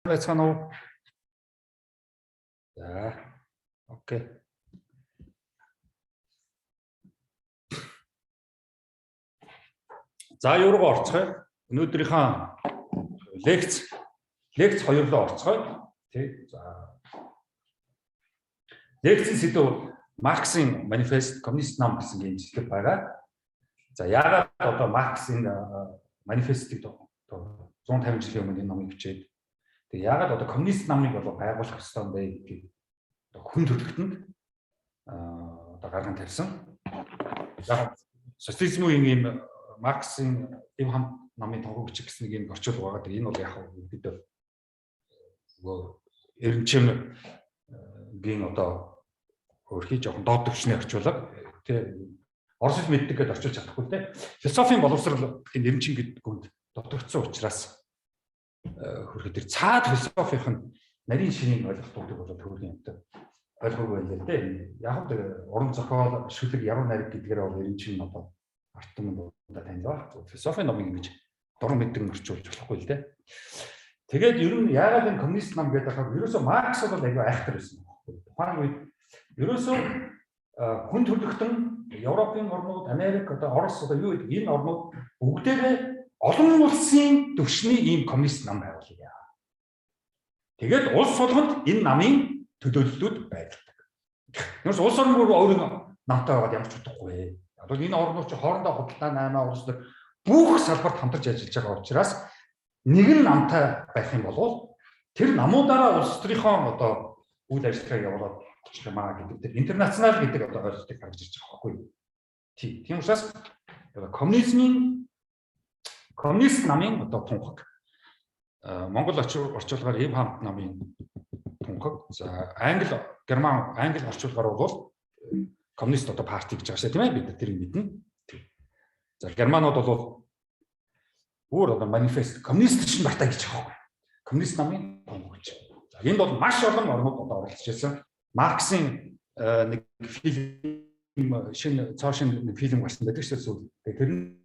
байцгаана уу? За, окей. За, юу руу орцгоё? Өнөөдрийнхөө лекц 2 руу орцгоё. Тий. За. Лекцийн сэдв Марксийн манифест коммунист нам гэсэн гинжлэг байгаа. За, яагаад одоо Марксийн манифестыг 150 жилийн өмнө энэ номыг бичээд тэгээ яагаад одоо коммунист намыг бол байгуулах ёстой юм бэ гэдгийг хүн төрөлхтөнд одоо гарган тавьсан. За, социализмын ийм Марксийн эв хам намын тонгоо бичих гэсэн нэг юм орчуул байгаа. Тэгээ энэ бол яг бид эренчим гийн одоо өөрхий жоохон доод төвчний орчуулга тий орос хэл мэддэг гэдээ орчуулж чадахгүй л дээ. Философийн боловсрал энэ эренчим гэдэг гүнд дутагдсан учраас хөрхөд тэр цаад философийн нарийн шинийн ойлголтуудыг болоод төрлийн юмтай ойлгоогүй байлаа л дээ. Яг л уран зохиол, шүлэг, яруу найраг гэдгээр бол эренчим одоо артын дуудаа тань байгаа. Философийн номыг ингэж дуран мэддэг орчуулж болохгүй л дээ. Тэгээд ер нь яагаад энэ коммунист нам гэдэг ахаар ерөөсөө Маркс бол аягүй айхтар байсан. Тухайн үед ерөөсөө хүн төрөлхтөн Европын орнууд, Америк, одоо Орос одоо юу гэдэг энэ орнууд бүгдээрээ олон улсын төвшний ийм коммунист нам байгуулъя. Тэгээд улс болгонд энэ намын төлөөллүүд байдаг. Нэрс улс орн бүр өөрөө намтай байгаад ямар ч утгагүй. Одоо энэ орнууд чи хоорондоо худалдаа 8 улс төр бүх салбарт хамтарч ажиллаж байгаа учраас нэгэн намтай байх юм бол тэр намуудаараа улс төрийнхөө одоо үйл ажиллагааг явуулаад очих юм аа гэдэг тэр интернационал гэдэг одоо ойлголтыг гаргаж ирж байгаа байхгүй. Тийм учраас коммунист намын одоо тунхаг Монгол орчуулгаар эв хамт намын тунхаг за англи орчуулгаар бол коммунист одоо парти гэж байгаа шээ тийм ээ бид тэрийг мэднэ. За германууд бол өөр одоо манифест коммунист шин бартай гэж байгаа байхгүй. Коммунист намын тунхаг. За энд бол маш олон орнууд одоо оролцож байсан. Марксийн нэг фильм шинэ цаашин нэг фильм гарсан байдаг шүү дээ.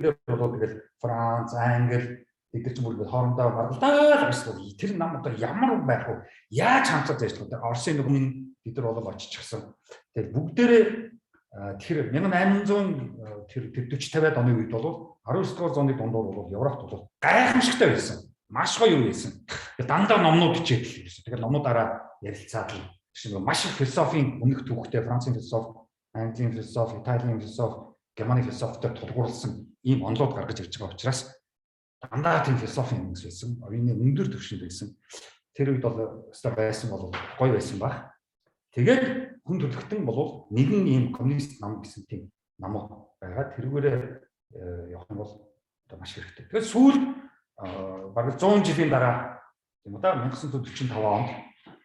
Тэр бол тэгэл Франц, Англи эдгээр ч мөрөд хоорондоо гаргалдаад байсан. Тэр нам одоо ямар байх вэ? Яаж хамтарч ажиллах вэ? Оросын нүгний бид нар бол очижчихсан. Тэгээд бүгдээрээ тэр 1800 тэр 40-50-аад оны үед бол 19-р зууны дундуур бол Европт бол гайхамшигтай байсан. Маш гоё юм байсан. Дандаа номнууд хичээдэг байсан. Тэгээд номнуудаараа ярилцаад маш их философийн өмнөх түүхтэй Францын философи, Английн философи, Италийн философи, Германы философитой тулгуурласан ийм онолууд гаргаж ирж байгаа учраас дандаа тийм философийн хүмүүс байсан. Оюуны өндөр түвшинд байсан. Тэр үед бол өстой байсан бол гоё байсан баг. Тэгээд хүн төрөлхтөн бол нэгэн ийм коммунист нам гэсэн тийм нам байгаа. Тэрүүгээрээ явах юм бол одоо маш хэрэгтэй. Тэгээд сүүлд бараг 100 жилийн дараа тийм үү да 1945 онд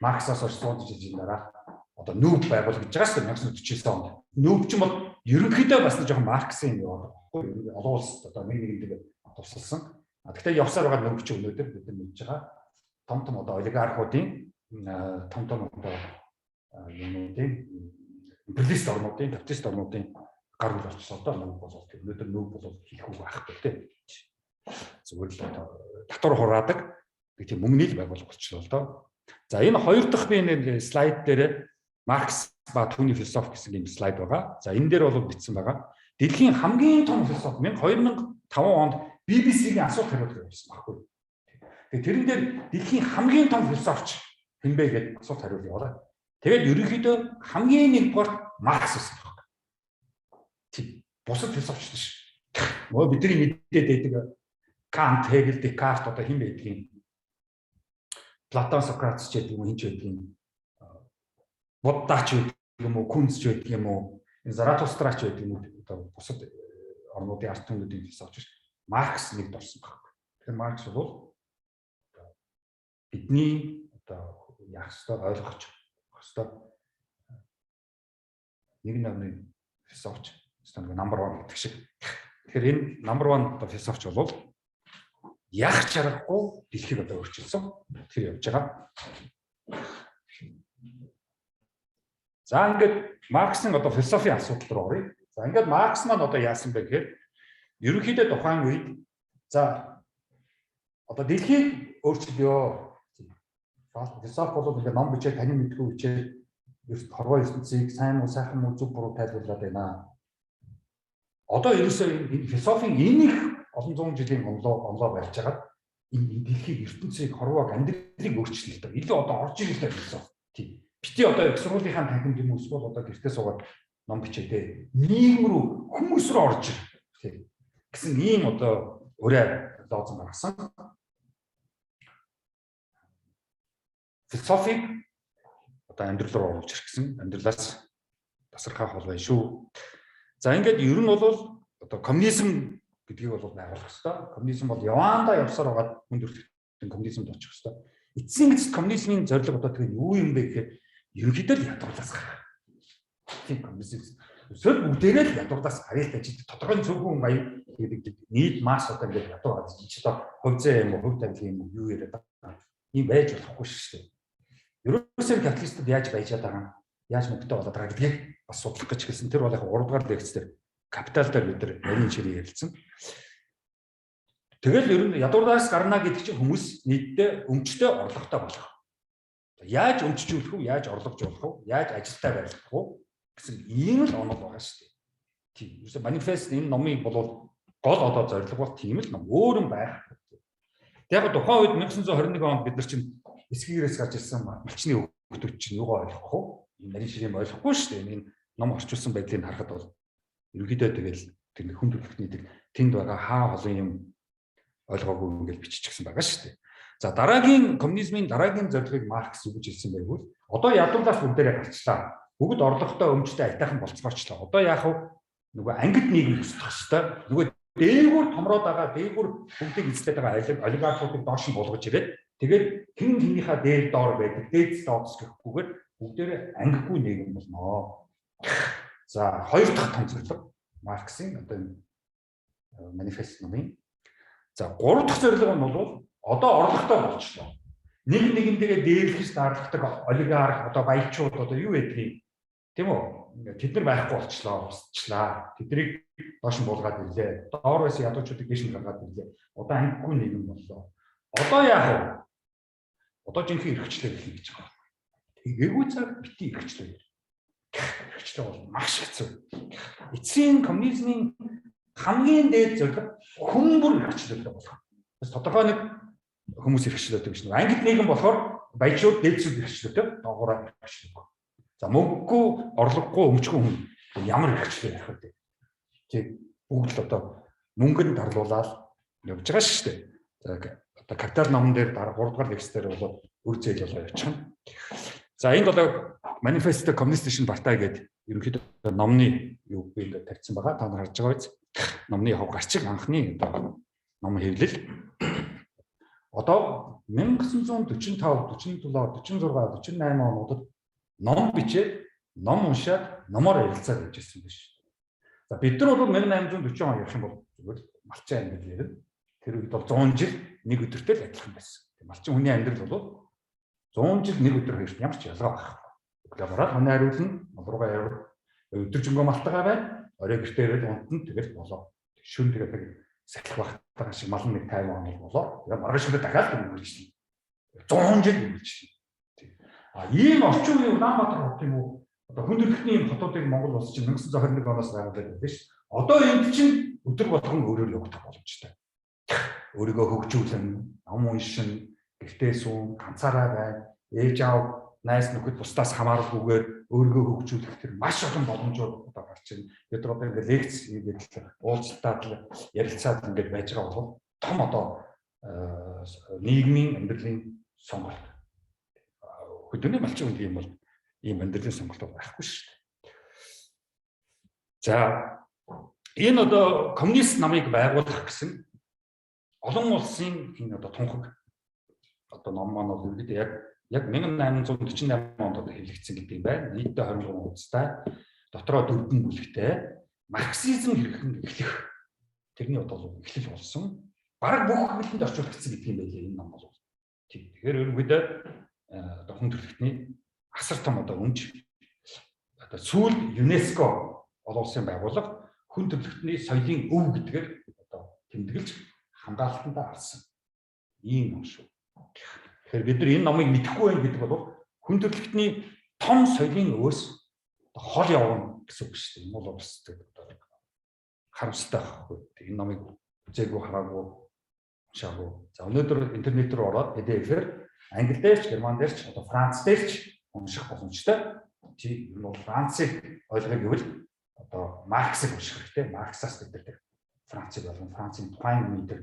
Марксаас хойш 100 жилийн дараа одоо нүүб байгуул гэж байгаа шүү 1949 онд. Нүүб ч юм бол ерөнхийдөө бас нэг жоохон Марксийн юу байхгүй олон улс одоо нэг тусалсан. Гэхдээ явсаар байгаа нүүб ч өнөөдөр бид нар мэдж байгаа. Том одоо олигархуудын том одоо юмнуудын империалист орнуудын, капиталист орнуудын гар хөл болчихсон одоо нүүб бол өнөөдөр нүүб бол хийхгүй байхгүй тийм. Зүгээр л одоо татвар хураадаг нэг тийм мөнгөний л байгууллага болчихлоо л доо. За энэ хоёр дахь би нэг слайд дээр Маркс ба түүний философи гэсэн юм слайд байгаа. За энэ дээр бол бичсэн байгаа. Дэлхийн хамгийн том философи 2005 онд BBC-ийн асуулт хариулт явуулсан байхгүй. Тэгээ тэрэн дээр дэлхийн хамгийн том философч хэн бэ гэдэг асуулт хариулт явуулаа. Тэгээд ерөнхийдөө хамгийн нэгдүгээр Маркс байсан байна. Тийм. Бусад философч биш. Мөн бидний мэдээд байдаг Кант, Хегел, Декарт одоо хэн байдгийг Платон, Сократ ч гэдэг юм хинч байдгийг Буддач байдаг юм уу, Кунц ч байдаг юм уу, Заратустрач байдаг юм уу одоо бусад орнуудын ард түмнүүдийн философч Маркс нэгд орсон байна. Тэгэхээр Маркс бол бидний одоо яах ёстой ойлгох ёстой нэг намын философч стандарт number 1 гэдэг шиг. Тэгэхээр энэ number 1 одоо философч бол яах чаргагүй дэлхийг одоо өөрчилсөн тэр явж байгаа. За ингээд Марксийн одоо философийн асуудал руу оръё. За ингээд Маркс маань одоо яасан бэ гэхээр ерөнхийдөө тухайн үед за одоо дэлхийг өөрчилё. Философи бол ингээд ном бичээд таны мэдгүй бичээд хорвоо ертөнцийг сайн уу сайхан уу зөв буруу тайлбарлаад байна. Одоо ерөөсөө энэ философийн энийг олон зуун жилийн онлоо барьж байгаа энэ дэлхийн ертөнцийг хорвоог амьдралыг өөрчлөлтөд илүү одоо орж ирлээ философи. Тийм. Бити одоо их сургуулийнхаа танхимд юм эсвэл одоо гэртээ суугаад ном бичээдээ нийгэм рүү хүмүүс рүү орж ир гэсэн ийм одоо ураа лозон гаргасан. Философиг одоо амьдрал руу оруулж ирэх гэсэн амьдралаас тасархай хол байна шүү. За ингээд ер нь бол одоо коммунизм гэдгийг бол байгуулах хэрэгтэй. Коммунизм бол явандаа явсаар байгаа хүндрэлтэн коммунизмд очих хэрэгтэй. Эцсийн гэцэд коммунизмын зорилго одоо тэгээ юу юм бэ гэхээр ерөнхийдөө л ядуурлаас гарах. Тийм коммунизм зөв бүгдээрээ л ядуурлаас гарыг ажид тодорхой зөвхөн баян гэдэг нийт масс одоо ингээд ядуу газ чи одоо хувьцаа юм уу хувь тавилан юм уу юу яриад байгаа юм байж болохгүй шүү дээ. Ерөөсөө капиталистууд яаж баяжаад байгаа яаж мөнгөтэй болоод байгаа гэдгийг бас судлах гэж хэлсэн. Тэр бол яг 3 дугаар лекц дээр капитал дээр бид нар нарийн чирээ ярилцсан. Тэгэл ер нь ядуурлаас гарна гэдэг чинь хүмүүс нийтдээ өмчтэй орлоготой болох. Яаж өмчжүүлэх вэ? Яаж орлогожуулах вэ? Яаж ажилтаа байлгах вэ? Гэсэн ийм л онол байгаа шүү дээ. Тийм. Ерөөсөө манифест энэ номын бол гол одоо зорилго бол тийм л ном. Өөр юм байх. Яг тухайн үед 1921 онд бид нар чинь эсгээрээс гарч ирсэн малчны хөгтөд чинь юугаа ойлгох вэ? Энэ нарийн ширээ ойлгохгүй шүү дээ. Энэ ном орчуулсан байдлыг харахад бол ерөнхийдөө тэгэл тэр хүн төрөлхтний тэр тэнд байгаа хаа холын юм ойлгоогүй ингээд биччихсэн байгаа шүү дээ. За дараагийн коммунизмын дараагийн зорилгыг Маркс юу гэж хэлсэн бэ гэвэл одоо ядуурлаас бүгдээрээ гарчлаа. Бүгд орлоготой өмчтэй айтайхан болцгоочлаа. Одоо яах вэ? Нөгөө ангид нийгэм өсөх ёстой. Нөгөө дээгүүр томроод байгаа, дээгүүр бүгдийг эзлээд байгаа олигархуудыг доош нь болгож ирээд тэгээд хэн хэнийхээ дээр доор байдаг, дээд статус гэхгүйгээр бүгдээрээ ангигүй нийгэм болно. За хоёр дахь том зорилго Марксийн одоо манифест номын. За гурав дахь зорилго нь бол одоо орлоготой болчихлоо. Нэг нэгэндээ дээрлэхс дарлагдаг олигарх одоо баячууд одоо юу байдгийг тийм үү? Тэд нар байхгүй болчлоо, усчлаа. Тэднийг доош нь буулгаад ирлээ. Доор байсан ядуучуудыг дэш нь гаргаад ирлээ. Одоо ангигүй нийгэм боллоо. Одоо яах вэ? Одоо жинхэнэ эрхчлээ хэлнэ гэж байгаа. Тэгээгүй цаг бити эрхчлээ. Эрхчлээ бол маш хэцүү. Эцсийн коммунизмын хамгийн дээд зорилго хүн бүр эрхчлээ болох. Бас тодорхой нэг хүмүүс эрхчлээтэй гэж нэг ангид нийгэм болохоор баячууд дээдсүүд эрхчлээтэй доогоороо эрхчлээ. За мөнгөгүй, орлогогүй, өмчгүй хүн ямар эрхчлээ байх вэ? Тэг бүгд л одоо мөнгөнд дарлуулаад явж байгаа шүү дээ. За одоо капитал номон дээр дараа 3 дугаар лекцээр бол үр зээл болоо явчихна. За энд одоо манифесто коммунистичн партай гэдэг ерөнхийдөө номны юу би ингээд тавьсан байгаа. Та нар харж байгаа биз? Номны хав гарчиг анхны одоо ном хэвлэл. Одоо 1945, 47, 46, 48 онуудад ном бичээд, ном уншаад, номоор ярилцаад байж ирсэн биш. За бид нар бол 1840 он явах юм бол зүгээр малчин амьдрал ярина. Тэр үед бол 100 жил нэг өдөртэй л адилхан байсан. Малчин хүний амьдрал бол 100 жил нэг өдөр хоёрт ямар ч ялгаа байхгүй. Глобалаар манай хариулна, руугаа яваа өдөржингөө малтагаа байна. Орой гэртээ ирээд унтна тэгэл болоо. Шүн тэгээд сахих багтаа шиг мал нэг 50 он болоо. Тэгээд маргааш шөнө дахиад үргэлж шин. 100 жил үргэлж шин. Ийм орчин үеийн Улаанбаатар хот юм уу? Одоо хүндрэлтний юм хотуудыг Монгол улс чинь 1921 оноос байгуулдаг байдаг ш. Одоо энд чинь өдөр болгон өөрөөр явагдах боломжтой. Өөрийгөө хөгжүүлэн, ном уншин, гэртээ суун, ганцаараа байна. Ээж аав, найз нөхөд бусдаас хамааралгүйгээр өөрийгөө хөгжүүлэх тэр маш олон боломжууд одоо гарч ирнэ. Бид одоо ингээд лекц хийгээд уулзалтад ярилцаад ингээд байж байгаа бол том одоо нийгмийн амьдралын сонголт. Хөдөөний малчин үнд юм бол ийм амьдралын сонголт байхгүй шүү дээ. За энэ одоо коммунист намыг байгуулах гэсэн олон улсын энэ одоо тунхаг одоо ном маань бол ерөөдөө яг 1848 онд одоо хэвлэгдсэн гэдэг юм байна. Нийтдээ 23 хуудастай, дотроо 4 бүлэгтэй марксизм хэрхэн эхлэх тэрний одоо эхлэл болсон. Бараг бүх хэлэнд орчуулагдсан гэдэг юм байлээ энэ ном бол. Тэгэхээр ерөнхийдөө одоо хүн төрөлхтний асар том одоо өмч одоо сүүл ЮНЕСКО олон улсын байгууллага хүн төрөлхтний соёлын өв гэдгээр одоо тэмдэглэж хамгаалалтанд авсан ийм юм шүү. Тэгэхээр бид нар энэ номыг мэдэхгүй байх гэдэг бол хүн төрөлхтний том соёлын өөс хол явна гэсэн үг шүү дээ. Энэ бол бас харамсалтай байхгүй. Энэ номыг үзээгүй хараагүй шаагүй. За өнөөдөр интернет рүү ороод PDF-ээр англи дээр ч, герман дээр ч, одоо франц дээр ч унших боломжтой. Тийм бол Францыг ойлгох гэвэл одоо Марксыг унших хэрэгтэй. Марксаас бид нар Францыг болгон Францын тухайн үеийн тэр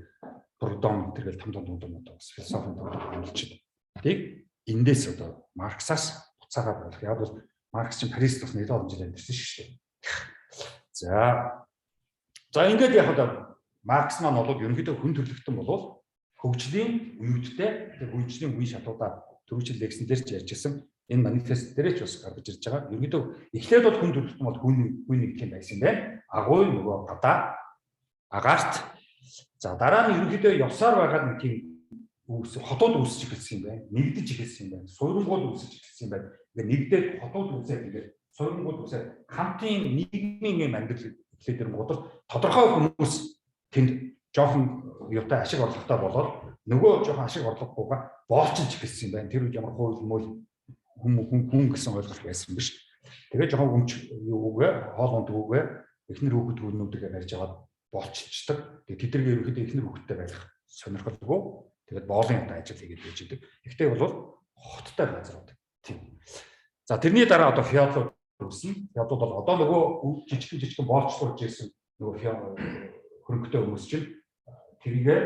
Прудон гэдэг том одоо бас философийн төвлөрөлт хэлж байна. Тийг эндээс одоо Марксаас буцаагаад болох. Яг бол Маркс чинь Парист бас нэлээд олон жил амьдсан шүү дээ. За ингээд яг одоо Маркс маань бол ерөнхийдөө хүн төрөлхтөн болов хөгжлийн үеүдтэй тэр хөгжлийн үе шатуудаа төрөвчл лексэн дээр ч ярьжсэн. Энэ манифест дээр ч бас гаргаж ирж байгаа. Ерөнхийдөө эхлээд бол хүн төрөлхтөн бол хүн нэг юм байсан байна. Агуй нөгөө гадаа агаарт. За дараа нь ерөнхийдөө явсаар байгаа нэг тийм хотууд үүсэж эхэлсэн юм байна. Нэгдэж эхэлсэн юм байна. Суурилгууд үүсэж эхэлсэн юм байна. Ингээд нэгдээд хотууд үүсээд ингээд суурилгууд үүсээд хамтын нийгмийн юм амьдрал эхлээд ирэнгүүт тодорхой хүмүүс тэнд жоохон юутай ашиг орлоготой болоод нөгөө жоохон ашиг орлогогүйгээ боолчилж эхэлсэн юм байна. Тэр үед ямар хууль мөл хүн гэсэн ойлголт байсан биш. Тэгээд жоохон өмч юугээ хоол ундгүйгээ эхнэр хүүхэд хүүнүүдгээ барьж аваад боолчилчдаг. Тэгээд тэдний ерөнхийдөө эхнэр хүүхэдтэй байх сонирхолгүй. Тэгээд боолын одоо ажил хийгээд байж идэг. Ихтэй бол хоттой газрууд. Тийм. За тэрний дараа одоо феодалууд үүснэ. Феодалууд бол одоо нөгөө жижигхэн боолчлуулж ирсэн нөгөө хөрөнгөтэй хүмүүс чинь тэрийгээ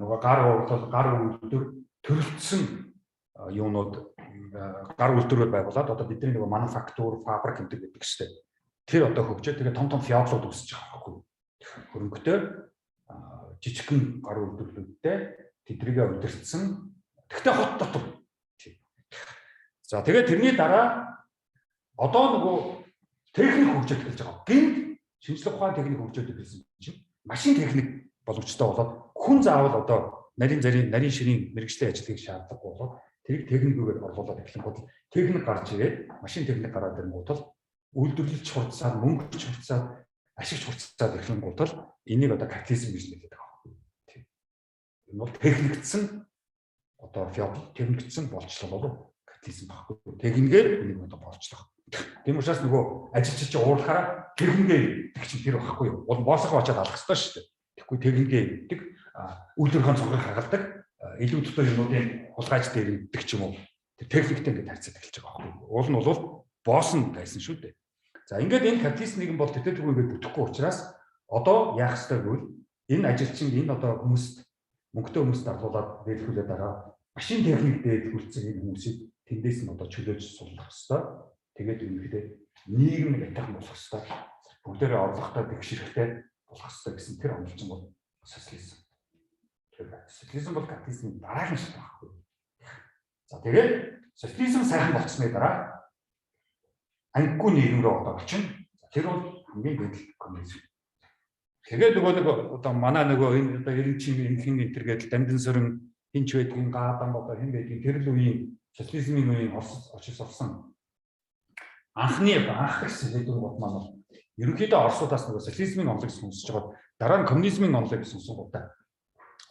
нөгөө гар үйлдвэр төрөлцсөн юунууд гар үйлдвэрүүд байгуулад одоо бидний нөгөө мануфактур, фабрик гэдэг шүү дээ. Тэр одоо хөгжөөд тэгээ том феодалууд үүсэж байгаа байхгүй. Хөрөнгөтэй жижигхэн гар үйлдвэрлэлүүдтэй тэдрийгээ удирдсан. Тэгтээ хот дотор. За тэгээд тэрний дараа одоо нөгөө техник хөгжөөд эхэлж байгаа. Гинт шинжлэх ухааны техник хөгжөөд эхэлсэн чинь машин техник боломжтой болоод хүн заавал одоо нарийн ширийн мэргэжлийн ажлыг шаардлагагүй болоод тэрийг техникээр оруулаад эхлэнгүүт техник гарч ирээд машин техник гараад ирэнгүүт л үйлдвэрлэлч хурцсаад мөнгө хурцсаад ашигч хурцсаад эхлэнгүүт л энийг одоо капитализм гэж нэрлэдэг байгаа. Тийм. Энэ бол техникцсэн одоо феодал техникцсэн болчлоо болов капитализм баггүй. Техникээр энийг одоо болчлоо. Тийм учраас нөгөө ажилчид чи уурлахаараа техникээр гэдэг чинь тэр баггүй юу. Бол боосоо очиад алах хэрэгтэй шүү дээ. Тэгэхгүй техникээр гэдэг үйлдвэрийн цонхыг хагалдаг илүү дотор юмнуудын хулгайч дээр гэдэг ч юм уу. Тэр техниктэй ингээд харьцаад эхэлж байгаа байхгүй юу. Уул нь бол босс нь байсан шүү дээ. За ингээд энэ капитализм нэгэн бол тэтгэвргүй ингээд бүтэхгүй учраас одоо яах ёстой гэвэл энэ ажилчин энэ одоо хүмүүст мөнгөтэй хүмүүст дарлуулад дээлхүүлээд дараа машин техник дээр хүрсэн энэ хүмүүсийг тэндээс нь одоо чөлөөж суулгах ёстой. Тэгээд ерөнхийдөө нийгэм айтайхан болох ёстой. Бүгдээрээ орлоготой тэгшэрхтэй болох ёстой гэсэн тэр онолцсон бол социализм. Социализм бол капитализмын дараагийн шат байхгүй. За тэгээд социализм сайхан болцсны дараа ангигүй нийгэм рүү одоо очино. Тэр бол хамгийн дээд коммунизм. Тэгээд нөгөө нэг одоо манай нөгөө энэ одоо 90-ийн хин энтер гэдэг Дамжин Сөрөн хинч байдгийн гаадан одоо хин байдгийн тэр л үеийн социализмын үеийн очиж орсон анх гэсэн хэдэн гол маань ерөнхийдөө Оросуудаас нөгөө социализмын онолыг сонсож байгаа дараа нь коммунизмын онолыг сонсон гутаа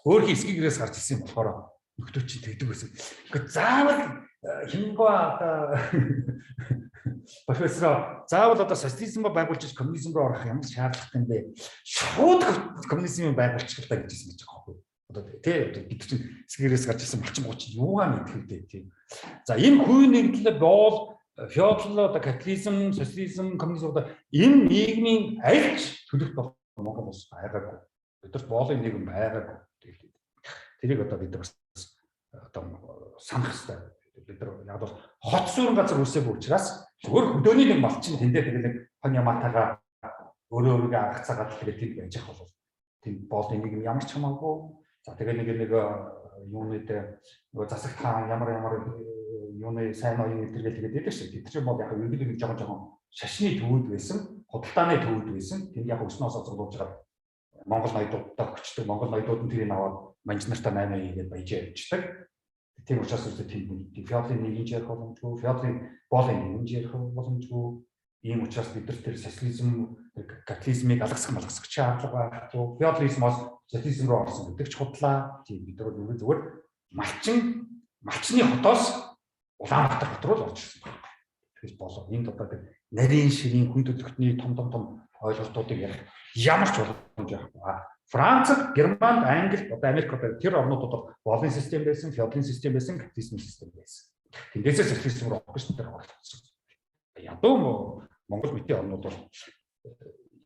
өөр хэсгийгээс гарч ирсэн болохоор нөхдөд чинь тэгдэг байсан. Гэхдээ заавал хинбаа одоо профессор заавал одоо социализм байгуулж коммунизм руу орох ямар шаардлагатай юм бэ? Шууд коммунизмын байгуулчих таа гэж хэлсэн гэж байгаа байхгүй. Одоо тий бид чинь хэсгийгээс гарч ирсэн болчих юугаа мэдэх вэ тий. За энэ хувь нэгдлээ боол феодал одоо капитализм, социализм, коммунизм одоо энэ нийгмийн альч төлөвт бол Монгол улс байгаагүй. Бидэрт боолын нийгэм байгаагүй. Тэрийг одоо бид одоо санах хэрэгтэй. Бид нар яг бол хот суурин газар үсээгүй учраас зүгээр хөдөөний нэг малчин тэндээ тэгээд нэг хон ямаатайгаа өөрөөрөө агцаагаад тэгээд тийм байж ах бол тийм боолын нийгэм ямар ч хамаагүй. За тэгээд нэг юунууд нөгөө засаг хаан ямар юуны сайн оюун илэрхийлэл гэдэг шүү дээ. Тэр чинь бол яг ерөнхийдөө жоохон шашны төвүүд байсан, худалдааны төвүүд байсан. Тэнд яг өснөөс зогсуулж байгаа Монгол ноёдуудтай өчтөг Монгол ноёдууд нь тэрийг аваад манжнартаа 8 хийгээд баяж явчихдаг. Тийм учраас үстэй тийм феодалын нийгэмж ярих боломжгүй, феодалын боолын нийгэмж ярих боломжгүй. Ийм учраас бид нар тэр социализм, капитализмыг алгасгах шаардлага байхгүй. Феодализмоос социализм руу орсон гэдэг ч худлаа. Тийм бид нар зүгээр малчин малчны хотоос Улаанбаатар хот руу л орж ирсэн байна. Тэгэж болоо. Энд одоо нарийн ширийн хүн төлөвтний том ойлголтуудыг ярих ямар ч боломж байхгүй. Францад, Германд, Англид, одоо Америк одоо тэр орнуудад болон систем байсан, феодалын систем байсан, капитализм систем байсан. Тэндээсээ социализм руу орох гэж тэр ойлголцсон. Ядуу Монгол мэдээ орнууд бол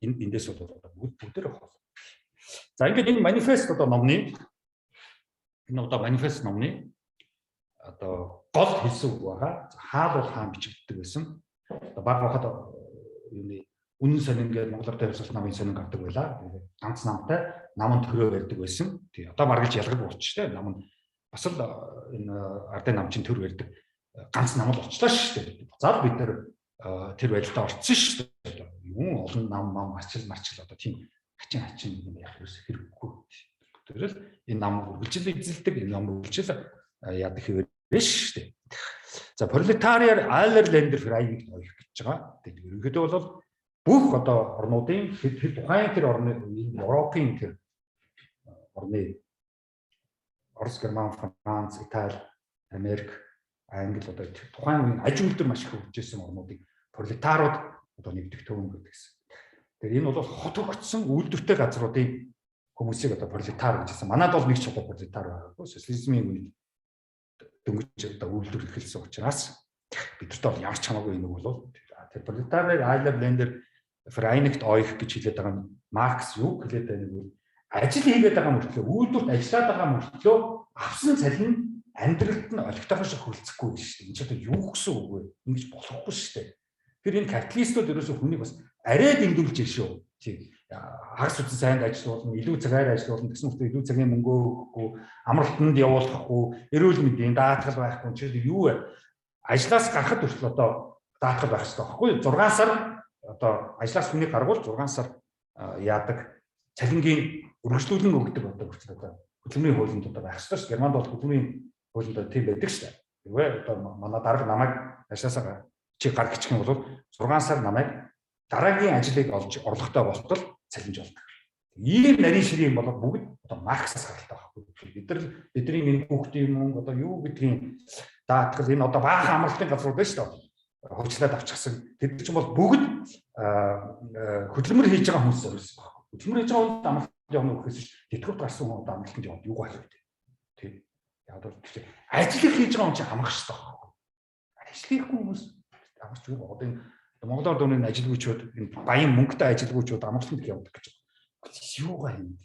эндээс бол бүгдээр авах. За ингээд энэ манифест одоо номны одоо гол хэлсэг байгаа. Хаал бол хаан бичигддэг байсан. Баг багахад юуны үнэн сонин гэдэг монголоор тавьсан намын сонин гардаг байлаа. Ганц намтай намын төрөө барьдаг байсан. Тий одоо баргалж ялгаг болчихтой. Нам нь бас л энэ ардын намчин төр барьдаг ганц нам л болчлаа шүү дээ. За бид нэр тэр байдалд орцсон шүү дээ. Юу олон нам марчил одоо тийм хачин юм яг хэрэггүй. Тэрэл энэ нам үргэлжил эзэлдэг, энэ нам үргэлжил яадаг хэвээр биш шүү дээ. За пролетариар Айлерлендер Фрайныг ойлгох гэж байгаа. Тэгээд ерөнхийдөө бол бүх одоо орнуудын тухайн тэр орны Европын тэр орны Орос, Герман, Франц, Итали, Америк, Англи одоо тухайн аж үйлдвэр маш их хөгжижсэн орнуудыг пролетарууд одоо нэгдэх төвөн гэдэгсэн. Тэгэхээр энэ бол хот хөгжсөн үйлдвэртэй газруудын хүмүүсийг одоо пролетар гэж хэлсэн. Манайд бол нэг ч одоо пролетар байгаагүй. Социализмын үед дөнгөж одоо үйлдвэр эхэлсэн учраас бидэрт бол ямар ч хамаагүй нэг бол тэр пролетарыг Айлерлендер Фрайнигт ойх гэж хэлээд байгаа нь Маркс юу хэлээд байгааг нь ажил хийгээд байгаа мөртлөө үйлдвэрт ажиллаад байгаа мөртлөө авсан цалин амьдралд нь олигтойгоо шиг хөлцөхгүй шүү дээ. Энэ ч одоо юу гэсэн үг вэ? Ингэж болохгүй шүү дээ. Тэр энэ капиталистууд ерөөсөө хүнийг бас арай дэндүүлж шүү. Тийм. Хагас үтэн сайнд ажиллуулна, илүү цагаар ажиллуулна гэсэн үгтэй илүү цагийн мөнгөө өгөхгүй, амралтанд явуулахгүй, эрүүл мэндийн даатгал байхгүй ч юу вэ? Ажлаас гарахад хүртэл одоо даатгал байх хэрэгтэй байхгүй юу? 6 сар одоо ажлаас хүнийг гаргуул 6 сар яадаг цалингийн үргэлжлүүлэн өгдөг одоо хүртэл одоо хөдөлмөрийн хуулинд одоо байх хэрэгтэй шүү. Германд бол хөдөлмөрийн хуулинд тийм байдаг шүү. Тэгвэл одоо манай дарга намайг ажлаасаа чи гар гिचх юм бол 6 сар намайг дараагийн ажлыг олж орлоготой болтол цалинж болдог. Ийм нарийн ширийн бол бүгд одоо Марксаас гаралтай байхгүй. Бидний энэ хүүхдийн мөнгө одоо юу гэдгийг даатгал энэ одоо баахан амралтын газрууд байна шүү. Хөгжлөд авчихсан. Тэд чинь бол бүгд хөдөлмөр хийж байгаа хүмүүс зориулсан байна. Хөдөлмөр хийж байгаа хүнд амралт явна гэхээс тэтгэврт гарсан хүн амралтанд яваад юу байх вэ? Тийм. Яг бол ажил хийж байгаа хүн чинь амрах хэрэгтэй байна. Ажил хийхгүй хүмүүс амарч юу одоо энэ Монголоор дөрөв ажилгүйчүүд энэ баян мөнгөтэй ажилгүйчүүд амралтанд явдаг гэж байна. Юугаа юм?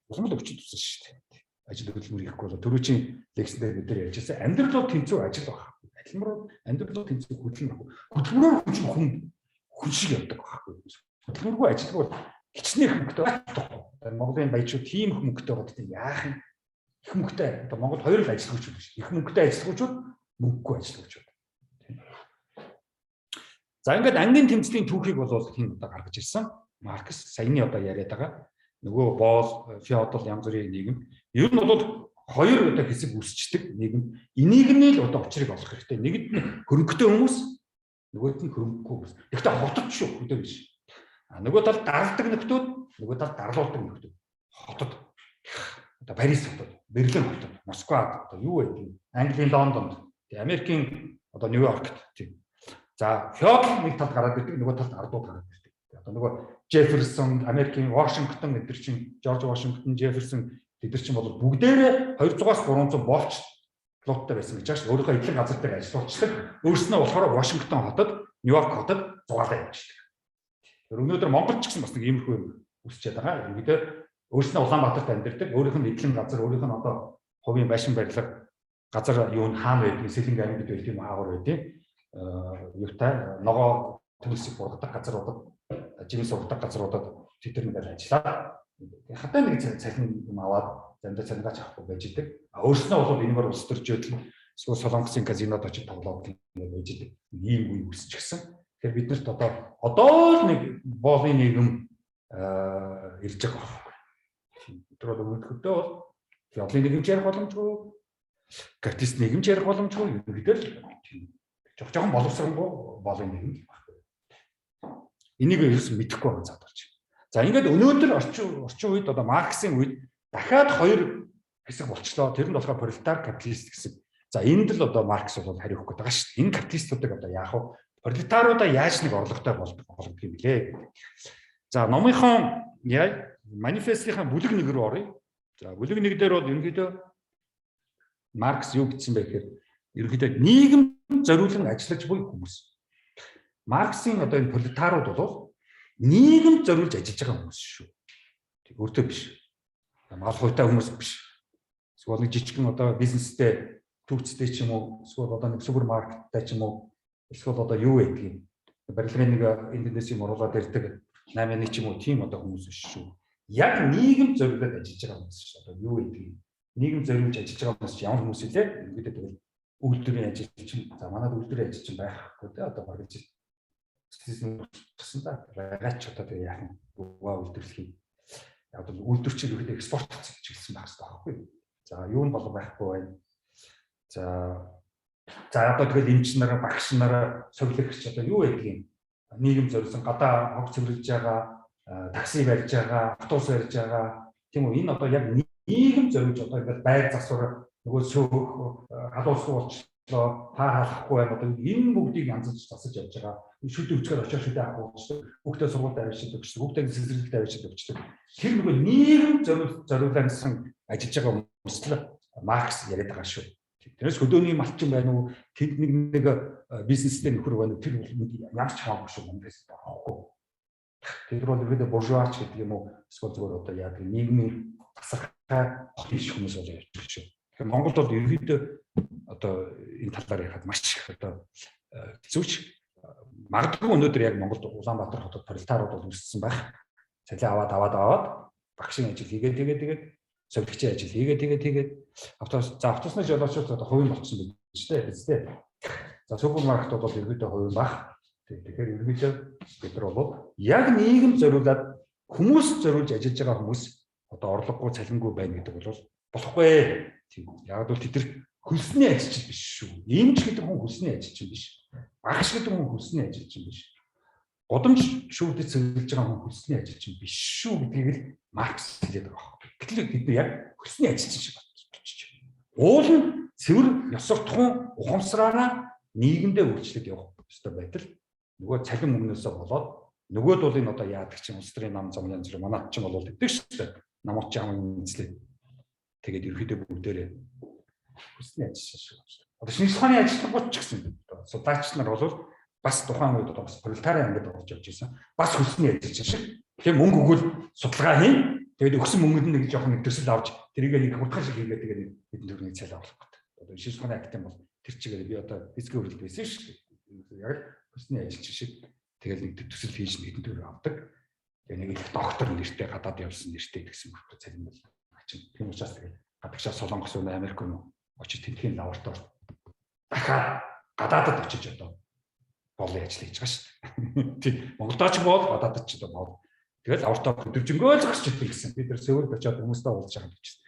Улам л өчөд үсэн шүү дээ. Ажил хөдөлмөр хийхгүй бол төрөчийн лекцээр бид нар ярьжсэн амьдралууд тэнцүү ажил байна. Амьдралууд тэнцүү хөдөлмөрөөр хүн шиг явдаг байхгүй. Хөдөлмөргүй ажиллах бол хичнээн хөнгөтэй байхгүй. Монголын баячууд тийм хөнгөтэй байдаг яах юм? Их мөнгөтэй. Одоо Монгол хоёр л ажилгүйчүүд биш. Их мөнгөтэй ажилгүйчүүд, мөнгөгүй ажилгүйчүүд. За ингээд ангийн тэмцлийн түүхийг бол хин одоо гаргаж ирсэн. Маркс саяны одоо яриад байгаа. Нөгөө боол, феодал янз бүрийн нийгэм. Ер нь бол хоёр одоо хэсэг үсчдэг нийгэм. Энийг нь л одоо учрыг олох хэрэгтэй. Нэгд нь хөрөнгөтэй хүмүүс, нөгөөд нь хөрөнгөгүй хүмүүс. Гэхдээ хотод шүү, хөдөө биш. Нөгөө тал даралдаг нөхдүүд, нөгөө тал дарлуулдаг нөхдүүд. Хотод. Одоо Парис хотод, Берлин хотод, Москва одоо юу вэ? Английн Лондонд, Америкийн одоо Нью-Йоркт тийм. За феодал нэг талд гараад ирдэг, нөгөө талд ардууд гараад ирдэг. Одоо нөгөө Джефферсон, Америкийн Вашингтон эдгээр чинь Жорж Вашингтон, Джефферсон эдгээр чинь бол бүгдээрээ 200-аас 300 болч флоттой байсан гэж байна. Өөрийнхөө эдлэг газар дээр ажиллаулчихдаг. Өөрснөө болохоор Вашингтон хотод, Нью-Йорк хотод зугаалаа явуулдаг. Өнөөдөр Монголд ч гэсэн бас нэг иймэрхүү юм үсчээд байгаа. Ингээд өөрснөө Улаанбаатарт амьдардаг. Өөрийнх нь эдлэг газар, өөрийнх нь одоо хувийн байшин барилга газар юу н хаан байдаг, сэлэнг ангид байдаг юм аагаар байдаг. Юутай ногоо төлсөг бургадаг газруудад, жимс ургадаг газруудад тэдэр нэг ажиллаад хатаа нэг цалин юм аваад замдаа цалингаач авахгүй байж идэг. Өөрснөө бол энэгээр улс төрч хөдөл эсвэл Солонгосын казинод очиж тоглоод ингэ байж идэг. Ийм үе үүсчихсэн. Тэгэхээр бид нарт одоо л нэг боолын нийгэм ирж байгаа байхгүй. Тэр бол өнгөдөө бол феодалын нийгэмч ярих боломжгүй, капиталист нийгэмч ярих боломжгүй. Ерөнхийдөө жоохон боловсронгуй боолын нийгэм байхгүй. Энийг ерөөс мэдэхгүй байгаа задалж. За ингээд өнөөдөр орчин үед одоо Марксийн үед дахиад хоёр хэсэг болчлоо. Тэр нь болохоор пролетар капиталист хэсэг. За энд л одоо Маркс бол хариу өгөх гэдэг байгаа шүү дээ. Энэ капиталистуудыг одоо яах вэ? Пролетаруудаа яаж нэг орлоготой болгох юм блэ? За номынхон манифестийнхаа бүлэг 1 рүү оръё. За бүлэг 1 дээр бол ерөнхийдөө Маркс юу гэсэн бэ гэхээр ерөнхийдөө нийгэм зориулан ажиллаж буй хүмүүс. Марксийн одоо энэ пролетарууд бол нийгэм зориулж ажиллаж байгаа хүмүүс шүү. Тэг өөртөө биш. Мал хувьтай хүмүүс биш. Эсвэл нэг жижигхэн одоо бизнестэй төвчтэй ч юм уу, эсвэл одоо нэг супермаркеттай ч юм уу, эсвэл одоо юу гэдэг юм. Барилгын нэг Индонезийн оруулаад ирдэг 8-1 ч юм уу тийм одоо хүмүүс биш шүү. Яг нийгэм зориулаад ажиллаж байгаа хүмүүс шүү. Одоо юу гэдэг юм. Нийгэм зориулж ажиллаж байгаа хүмүүс ямар хүмүүс илээ? Ингээд тэгэл үйлдвэрийн ажилчин. За манад үйлдвэрийн ажилчин байхгүй дээ. Одоо бараг жил гэсэн та байгаач одоо тэгээ яах юм. Угаа үйлдвэрлэх юм. Яг бол үйлдвэрчид үргэлж экспорт чиглэсэн байх хэрэгтэй байхгүй. За юу нь болов байхгүй байна. За одоо тэгэл эмч нараа багш нараа цоглогч одоо юу гэдэг юм. Нийгэм зориулсан гадаа хог цэвэрлж байгаа, такси барьж байгаа, автобус барьж байгаа. Тийм үү? Энэ одоо яг нийгэм зориулж одоо ингээд байр засвар нөгөө сөөх хадуусгүй болчлоо, хаалахгүй байна. Одоо энэ бүгдийг янзлж засаж явж байгаа. Шүд өвчгөр очиж шүдээ авах болчихсон. Хүүхдээ сургуульд авчиж өгчдөг, хүүхдээ цэцэрлэгт авчиж өгчдөг. Тэр нөгөө нийгэм зориулсан ажиллаж байгаа хүмүүс л Маркс яриад байгаа шүү. Тэрээс хөдөөний малчин байна уу? Тэнд нэг бизнестэй нөхөр байна уу? Тэр ямар ч хамаагүй шүү манайс байхгүй. Тэр бол ерөөдөө буржуач гэдэг юм уу? Эсвэл зүгээр одоо яг нийгмийн тасархай биш хүмүүс болж явж шүү. Тэгэхээр Монголд бол ерөөдөө одоо энэ талаар ярихад маш их одоо хэцүүч. Магадгүй өнөөдөр яг Монголд Улаанбаатар хотод пролетарууд бол үүссэн байх. Цалин аваад багшийн ажил хийгээд совилгчийн ажил хийгээд автобусны жолоочууд одоо хувийн болчихсон байх шүү дээ. За супермаркетууд бол ерөөдөө хувийн баг. Тэгэхээр ерөөдөө бид нар бол яг нийгэм зориулаад хүмүүс зориулж ажиллаж байгаа хүмүүс одоо орлогогүй цалингүй байна гэдэг бол болохгүй. Тийм. Яг бол тэд хөлсний ажилчин биш шүү. Эмч гэдэг хүн хөлсний ажилчин биш. Багш гэдэг хүн хөлсний ажилчин биш. Годамж шүүдэд цэвэрлж байгаа хүн хөлсний ажилчин биш шүү гэдгийг л Маркс хэлээд байгаа. Гэтэл бид яг хөлсний ажилчин шиг болчихж байна. Уул нь цэвэр ёсортхон ухамсараараа нийгэмдээ үйлчлээд явах ёстой байтал нөгөө цалин мөнгнөөсөө болоод нөгөөд бол энэ одоо яадаг чинь улс төрийн нам зам янз бүр манайд ч бол гэдэг шүү дээ. Намууд ч амын эзлээ. Тэгээд ерөөдөө бүгдээрээ хөлсний ажилчин шиг байна. Одоо шинжлэх ухааны ажилтнууд ч гэсэн судалгаач нар бол бас тухайн үед одоо бас пролетарын ангид орж явж байсан. Бас хөлсний ажилчин шиг. Тэгээ мөнгө өгвөл судалгаа хийн. Тэгээд өгсөн мөнгөнд нэг жоохон нэг төсөл авч тэрийг нэг хурдхан шиг хийгээд тэгээд хэдэн төгрөгийн цалин авах гэдэг. Одоо шинжлэх ухааны актын бол тэр чигээр би одоо физикийн хурд байсан шүү дээ. Яг хөлсний ажилчин шиг тэгээд нэг төсөл хийж хэдэн төгрөг авдаг. Тэгээ нэг их доктор нэртэй гадаад явсан нэртэй гэсэн хурд цалин бол ачин. Тийм учраас тэгээд гадагшаа Солонгос уу Америк уу очиж тэнхийн лавартаар дахиад гадаадд очиж одоо болон ажил хийж байгаа шүү дээ. Тийм Монголдооч бол гадаадд ч одоо бол тэгэл авартаа өдөржингөө л гарч ирдэг гэсэн. Бид нар сөвөд очиод хүмүүстэй уулзж байгаа юм чинь.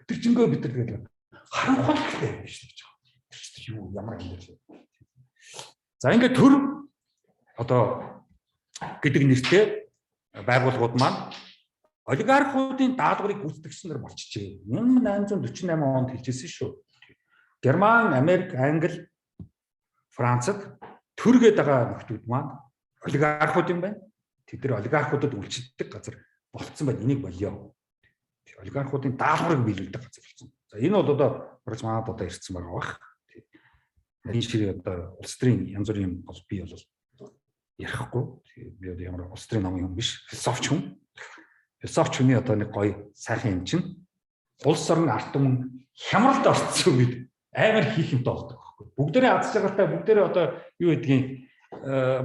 Өдөржингөө бид нар тэгэл харанхуй хэрэгтэй юм шүү дээ. Тэр чинь юу ямар юм бэ? За ингээд төр одоо гэдэг нэртэй байгууллагууд маань олигархуудын даалгаврыг гүйцэтгэгчнэр болчихжээ. 1848 онд хэлжсэн шүү. Герман, Америк, Англи, Францад төргээд байгаа нөхдүүд маань олигархууд юм байна. Тэд нар олигархуудад үйлчлдэг газар болцсон байна. Энийг болио. Олигархуудын даалгаврыг биелүүлдэг газар болсон. За энэ бол одоо барж манад одоо ирсэн байгаа бах. Энэ шиг одоо улс төрийн янз бүрийн юм бол би бол ярихгүй. Би одоо ямар улс төрийн намын хүн биш. Философч хүн. Философч хүний одоо нэг гоё сайхан юм чинь улс орон ард түмэн хямралд орцсон үед амар хийх юмтай болдог байхгүй. Бүгдээрээ аз жаргалтай бүгдээрээ одоо юу гэдгийг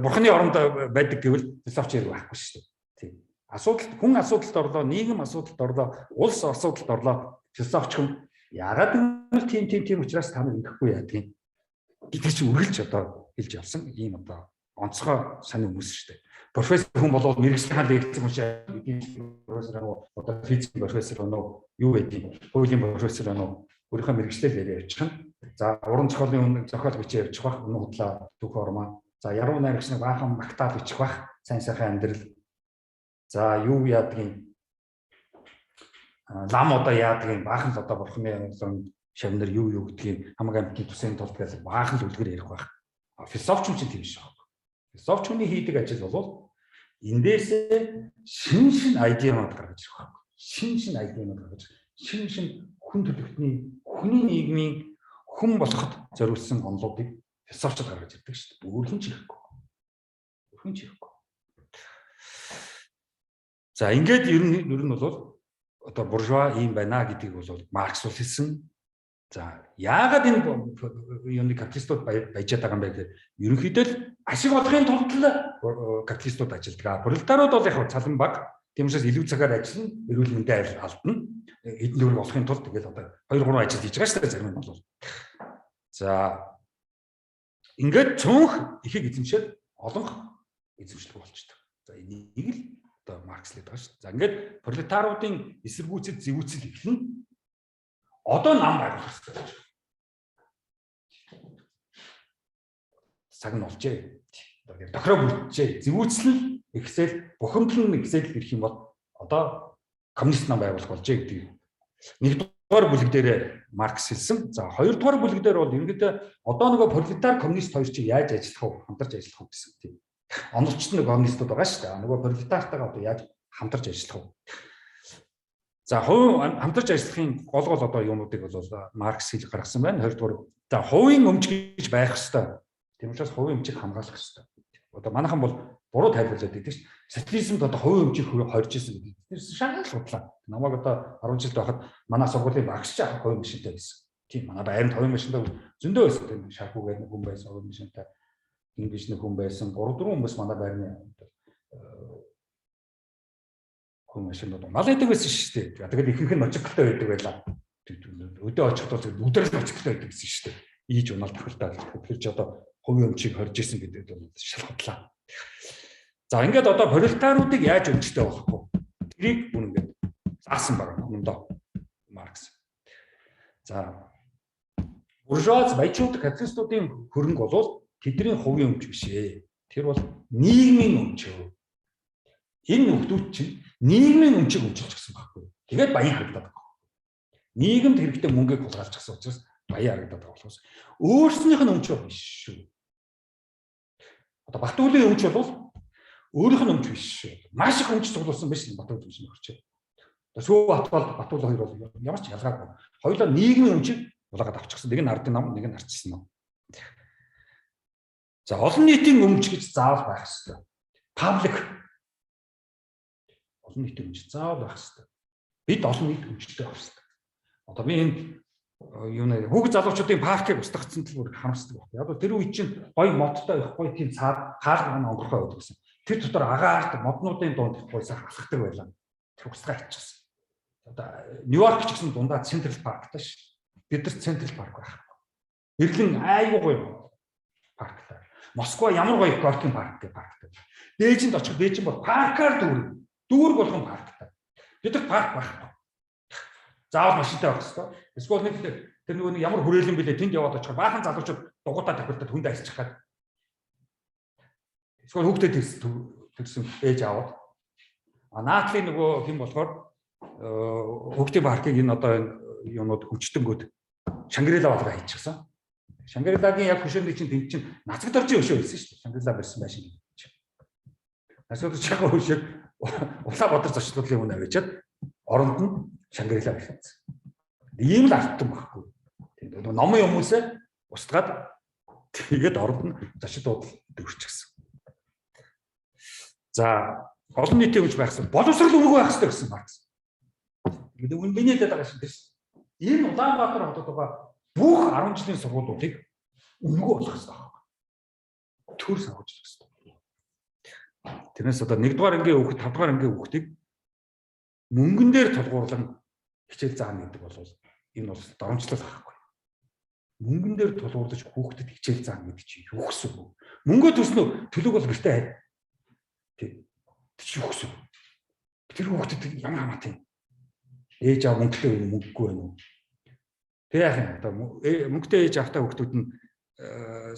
бурхны оронд байдаг гэвэл философч яриг байхгүй шүү дээ. Тийм. Хүн асуудалд орлоо, нийгэм асуудалд орлоо, улс асуудалд орлоо. Философч хүн яагаад гэвэл тийм учраас та нар ингэхгүй яадгийг гэдэг чинь үргэлж одоо хэлж явсан ийм одоо онцгой сонир хүмүүс шүү дээ. Профессор хүн болоод мэрэгжлийн лекцэн уншаад профессор одоо физикийн профессор өнөө юу гэдэг хуулийн профессор өнөө өөрийнхөө мэрэгчлэл яриа явуучих нь. За уран зохиолын зохиол бичээ явуучих бах өнөө худлаа түүх ормаа. За яруу найрагчны баахан магтаал бичих бах сайн сайхан амьдрал. За юу яадгийн лам одоо яадгийн баахан л одоо бурхны шавнар юу гэдгийг хамаг амьтны тусын тулд гэж баахан л үлгэр ярих байх. Философч юм чинь тийм шүү. Философч хүний хийдэг ажил бол эндээсээ шин айдианууд гаргаж ирэх байх. Шин айдианууд гаргаж, шин хүн төрөлхтний хүний нийгмийн хүн болоход зориулсан онолуудыг философчд гаргаж ирдэг шүү дээ. Өөр хүн ч ирэхгүй. За ингээд ер нь бол одоо буржуа ийм байна гэдгийг бол Маркс бол хэлсэн. За яагаад энэ юуны капиталистууд баяжаад байгаа юм бэ гэхээр ерөнхийдөө л ашиг олохын тулд л капиталистууд ажилладаг. Пролетариуд бол яг цалин баг. Тийм учраас илүү цагаар ажиллана, эрүүл мэндийн алдна. Эдийн төгрөг олохын тулд тэгэл одоо 2-3 ажил хийж байгаа шүү дээ зарим нь бол. За ингээд цөөнх ихийг эзэмшээд олонх эзэмшлэг болчихдог. За энийг л одоо Маркс л байгаа шүү дээ. За ингээд пролетариудын эсэргүүцэл зэвүүцэл эхэлнэ. Одоо нам байгуулах хэрэгтэй. Цаг нь олжээ. Дохроо бүрдчихээ. Зэвүүцэл ихсэл бухимдал нь ихсэл ирэх юм бол одоо коммунист нам байгуулах болжээ гэдэг. Нэгдүгээр бүлэг дээр Маркс хэлсэн. За хоёрдугаар бүлэг дээр бол ерөнхийдөө одоо нөгөө пролетар коммунист хоёр чинь яаж ажиллах вэ? Хамтарч ажиллах вэ гэсэн тийм. Оновчт нэг коммунистууд байгаа шүү дээ. Нөгөө пролетартайгаа одоо яаж хамтарч ажиллах вэ? За хувийн хамтарч ажиллахын гол одоо юмнуудыг бол Маркс хэл гаргасан байна. 20-р. За хувийн өмч гэж байх ёстой. Тийм учраас хувийн өмчийг хамгаалах ёстой. Одоо манайхан бол буруу тайлбарлаад байдаг шүү дээ. Социализмд одоо хувийн өмчийг хорж исэн гэдэг. Тэр шагаал худлаа. Намайг одоо 10 жил байхад манай сургуулийн багш ч хувийн машинтай байсан. Тийм манай байранд хувийн машинтай зөндөө байсан. Тийм шархуугээд нэг хүн байсан хувийн машинтай. Ингэж нэг хүн байсан. 3-4 хүмүүс манай байрны машинууд мал идэг байсан шүү дээ. Тэгээд ихэнх нь ноцголтой байдаг байлаа. Өдөө очихд бол өдрөл ноцголтой байдаг гэсэн шүү дээ. Ийж унаал тохирдаад. Тэгэхээр ч одоо хувийн өмчийг хорж исэн гэдэг бол шалхатлаа. За ингээд одоо пролетариудыг яаж өмчтэй болох вэ? Тэрийг бүр ингээд заасан байгаа юмдоо Маркс. За буржуаз баячууд капиталистуудын хөрөнгө бол тэдний хувийн өмч биш ээ. Тэр бол нийгмийн өмч. Энэ нөхдүүд чинь нийгмийн өмчийг өмчилж гисэн байхгүй. Тэгээд баян харагдаад байгаа. Нийгэмд хэрэгтэй мөнгөийг хулгайлж гисэн учраас баян харагдаад байгаа болохоос өөрснийх нь өмч биш шүү. Одоо Батүлийн өмч бол өөрийнх нь өмч биш шүү. Маш их өмч цуглуулсан биш Батүл өмч нөхөрчээ. Одоо Сүү Батүл хоёр бол ямар ч ялгаагүй. Хоёулаа нийгмийн өмчийг булаагаад авчихсан. Нэг нь ардын нам, нэг нь арчсан нам. За олон нийтийн өмч гэж заавал байх хэрэгтэй. Паблик олон нийтийн өмч заавал байх хэрэгтэй. Бид олон нийт өмчтэй байх хэрэгтэй. Одоо би энэ хүүхэд залуучуудын паркийг устгацсан л бүр харамсдаг байна. Яг тэр үе чинь гоё модтой их гоё тийм цаад хаалган онгорхой байдаг гэсэн. Тэр дотор агаарт моднуудын дунд их гоёсаа халахдаг байлаа. Тэр устгаа ичсэн. Одоо Нью-Йорк ч гэсэн дундаа Централ парктай ш. Бид нар Централ парк байх. Берлин айгүй гоё парктай. Москва ямар гоё Горький парк гэх парктай. Дээжинд очих дээжин бол паркаар дүүрэг болгон парктай. Бид нар парк байхгүй. Заавал машинтай байх хэрэгтэй. Эсвэл нэг тэр нөгөө ямар хүрээлэн билээ тэнд яваад очихоор баахан залуучууд дугуйтаа тохирдод хүнд асчих хаад. Эсвэл хүүхдэд тэрсэн ээж аваад. Наатлын нөгөө хэм болохоор хүүхдийн паркийг энэ одоо юунууд хүчтэнгүүд Шангрила болгоо хийчихсэн. Шангрилагийн яг хөшөөний чинь тэнд чинь нацагд орчин өшөө хэлсэн шүү дээ. Шангрила барьсан байшин гэж. Асуудал чагаа хөшөөг Улаанбаатар зочлуулын өмнө авчиад оронд нь Шангрила барьсан. Ийм л артсан байхгүй. Тэгээд номын хүмүүсээ устгаад тэгээд оронд нь зочлууд дөрчихсэн. За олон нийтийн өмч байхсан боловсрал өнгөө байх хэрэгтэй гэсэн Маркс. Тэгээд миний хэлээд байгаа шиг тийм. Энэ Улаанбаатар хотод байгаа бүх 10 жилийн сургуулиудыг өнгөө болох хэрэгтэй байна. Төр санхүүжлэх хэрэгтэй. Тэрнээс одоо 1-р ангийн хүүхэд 5-р ангийн хүүхдийг мөнгөн дээр тулгуурлан хичээл заана гэдэг бол энэ бол доромжлол байхгүй. Мөнгөн дээр тулгуурлаж хүүхдэд хичээл заана гэдэг чинь юу гэсэн үг? Мөнгөө төснөө төлөг бол гэртээ хайр. Тийм. Чи юу гэсэн үг? Тэр хүүхдэд ямар хамаатай юм? Ээж аав мөнгөтэй юм мөнгөгүй байна уу? Тэр яах юм? Одоо мөнгөтэй ээж автай хүүхдүүд нь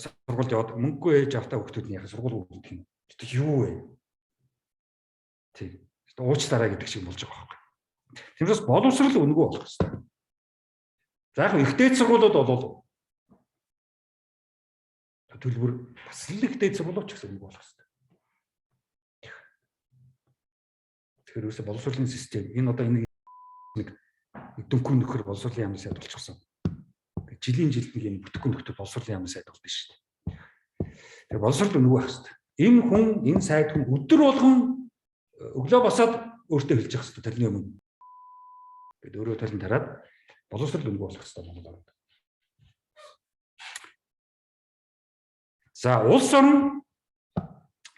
сургуульд яваад мөнгөгүй ээж автай хүүхдүүд нь яхаа сургууль өгөх юм. Тэр юу вэ? Тийм. Уучлаарай гэдэг шиг болж байгаа байхгүй. Тэрнээс боловсрал өнгөө болох хэрэгтэй. За яг их дээд сургуулиуд бол төлбөр бас л их дээд сургуулиуд ч гэсэн болох хэрэгтэй. Тэгэхээр ерөөсө боловсролын систем энэ одоо нэг дөнгөн нөхөр боловсролын яамны сайд болчихсон. Жилийн жилд нэг юм бүтэхгүй нөхөр боловсролын яамны сайд болдсон шүү дээ. Тэгэхээр боловсрол өнгөө байх хэрэгтэй. Энэ хүн энэ сайд хүн өдөр болгон өглөө босоод өөртөө хэлж явах хэрэгтэй тэрний өмнө. Гэт өөрөө талын тараад боловсрол өнгөө болох хэрэгтэй Монгол орнд. За улс орн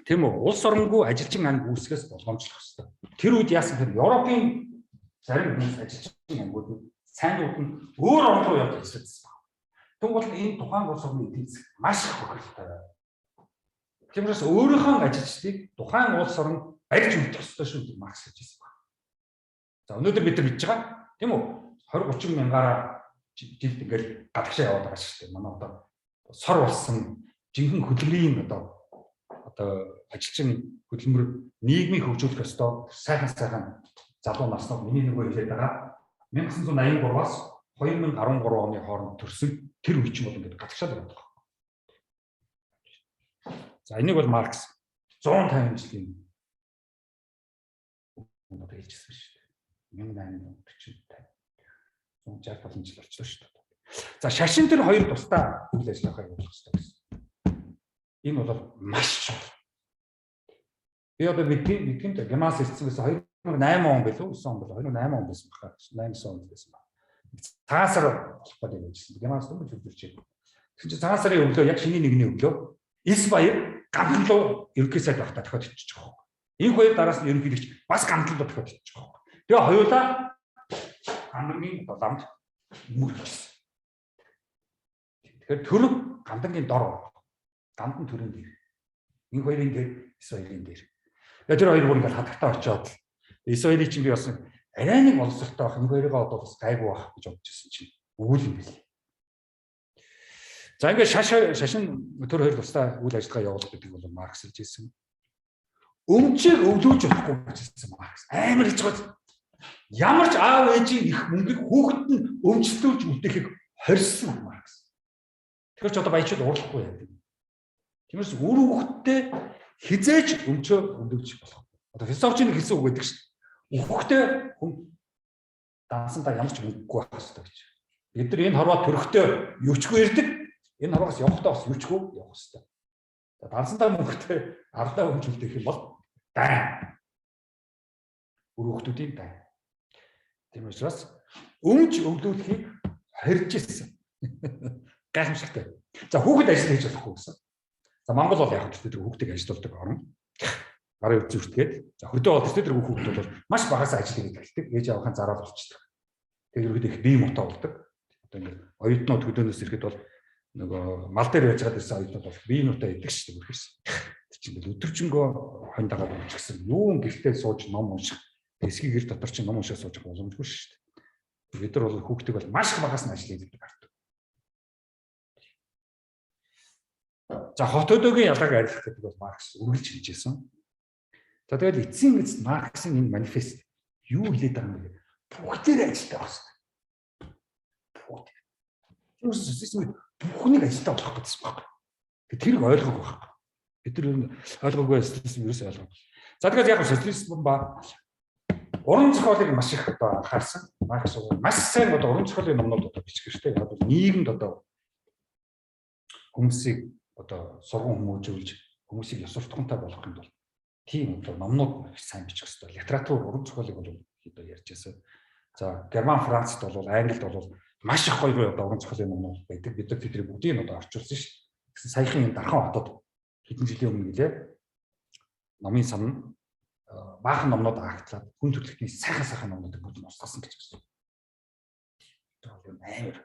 тийм үү улс орнгүй ажилчин анги үүсгээс болгоомжлох хэрэгтэй. Тэр үед яасан гэхээр Европын зарим хүмүүс ажилчин ангууд нь сайнууд нь өөр орн руу явж ажилласан. Тэгвэл энэ тухайн улс орны эдийн засаг маш их хөрөлтэй. Тиймээс өөрийнхөө ажилчдыг тухайн улс орнд барьж үлдэх ёстой шүү гэж Маркс хэлж байсан. За өнөөдөр бид нар мэдж байгаа тийм үү 20-30 мянгаараа жилд ингээл гадагшаа яваад байгаа шүү дээ. Манай одоо сор болсон жинхэнэ хөдөлмөрийн одоо ажилчин хөдөлмөр нийгмийг хөгжүүлэх ёстой сайхан залуу наснууд миний нөгөө хэлээд байгаа 1983-аас 2013 оны хооронд төрсөн тэр үе чинь бол ингээд гадагшаад байгаа. За энийг бол Маркс 150 жилийн өмнө хэлжсэн шүү дээ. 1840 160 жил болчихлоо шүү дээ. За шашин тэр хоёр тусдаа үйл ажиллагаа явуулах хэрэгтэй гэсэн. Энэ бол маш чухал. Би одоо мэдгэнтэй гимназ ирсэн гэсэн 2008 он билүү 9 он билүү 2008 он байсан баха 8 он байсан ба. Цагаан сар болох гэдэг юм. Гимназ юм төлөвлөж байна. Тэгвэл цагаан сарын өглөө яг шинийн нэгний өглөө Эс баяр гандан руу ерөнхий сайд багтаа дахиад иччих واخ. Энэ хоёр дараас нь ерөнхийлөгч бас гандан руу дахиад иччих واخ. Тэгээ хоёулаа гандангийн ламд мөрөжсөн. Тэгэхээр төрөв гандангийн дор гандан төрийн дээр. Энэ хоёрын дээр эс хоёрын дээр. Тэгээ тэр хоёр бүр ингээд хатагтаа очиод эс хоёрын чинь би бас арай нэг боловсралтай байх. Энэ хоёроо одоо бас гайгүй байх гэж бодож ирсэн чинь өгүүл юм билээ. За ингээд шашин төр хоёр тусдаа үйл ажиллагаа явуулах гэдэг бол Маркс хэлж ирсэн. Өмчийг өвлүүлж болохгүй гэж хэлсэн Маркс. Амар хэлж байгаа. Ямар ч аав ээжийн их мөнгөийг хүүхэд нь өмчлүүлж үлдээхийг хорьсон Маркс. Тэгэхээр ч одоо баячууд уурлахгүй яа. Тиймээс үр хүүхэдтэй хизээж өмчөө өвлүүлж болох. Одоо философчны хэлсэн үг гэдэг шүү дээ. Хүүхэдтэй хүн дансандаа ямар ч мөнгөгүй байх хэрэгтэй гэж. Бид нар энэ хорвоо төрөхтэй юучгүй ирдэг. Энэ хорвоос явахдаа бас юучгүй явах хэрэгтэй. Дансандаа мөнгөтэй ардаа өмчлүүлэх юм бол дай. Үр хүүхдүүдийн дай. Тийм учраас өмч өвлүүлэхийг хорьж ирсэн. Гайхамшигтай. За хүүхэд ажил хийж болохгүй гэсэн. За Монгол бол яг тэр хүүхдийг ажилуулдаг орн. Гарын үр зүртгээд за хөдөө бол тэр хүүхэд бол маш багасаа ажил хийж эхэлдэг. Ээж авахын зараад болчихдог. Тэгээд ерөөдөө их бие мотоо болдог. Одоо ингээд оюутнууд хөдөөнөөс ирэхэд бол нөгөө мал дээр байж байгаа гэсэн оюутнууд бол бие мотоо идэг шүү дээ үргэлж. Тэр чинь өдөржингөө хондагаад болчихсон. Юу гэртээ сууж ном унших. Эсгийн гэр дотор чинь ном уншаа сууж боломжгүй шүү дээ. Бид нар бол хүүхдийг бол маш их багаас нь ажил хийдэг гардаг. За хот өдөөгийн ялгааг арилгах гэдэг бол Маркс үргэлж хэлжсэн. За тэгээд эцсийн эцэст Марксийн энэ манифест юу хэлээд байгаа юм бэ? Бүгдээр ажилтаа байна. Бүгд. Бүхнийг ажилтаа болох гэсэн байна. Тэрийг ойлгох байх. Бид нар ойлгоогүй социализм ерөөсөй ойлгоогүй. За тэгээд яг социализм ба уран зохиолыг маш их одоо анхаарсан. Маркс маш сайн одоо уран зохиолын номнууд одоо бичгэртэй. Яг бол нийгэмд одоо хүмүүсийг одоо сургууль хүмүүжүүлж хүмүүсийг ёс суртахуунтай болгох юм бол тийм одоо номнууд их сайн бичих хэрэгтэй. Литератур уран зохиолыг бол одоо ярьж байсан. За Герман, Францад бол Англид бол маш их гоё одоо уран зохиолын номнууд байдаг. Бид нар тэдний бүгдийг одоо орчуулсан шүү дээ. Гэсэн саяхан энэ Дархан хотод хэдэн жилийн өмнө гэлээ номын сан баахан номнууд агтлаад хүн төрөлхтний сайхан номнуудыг бүгд устгасан гэж байна. Амар.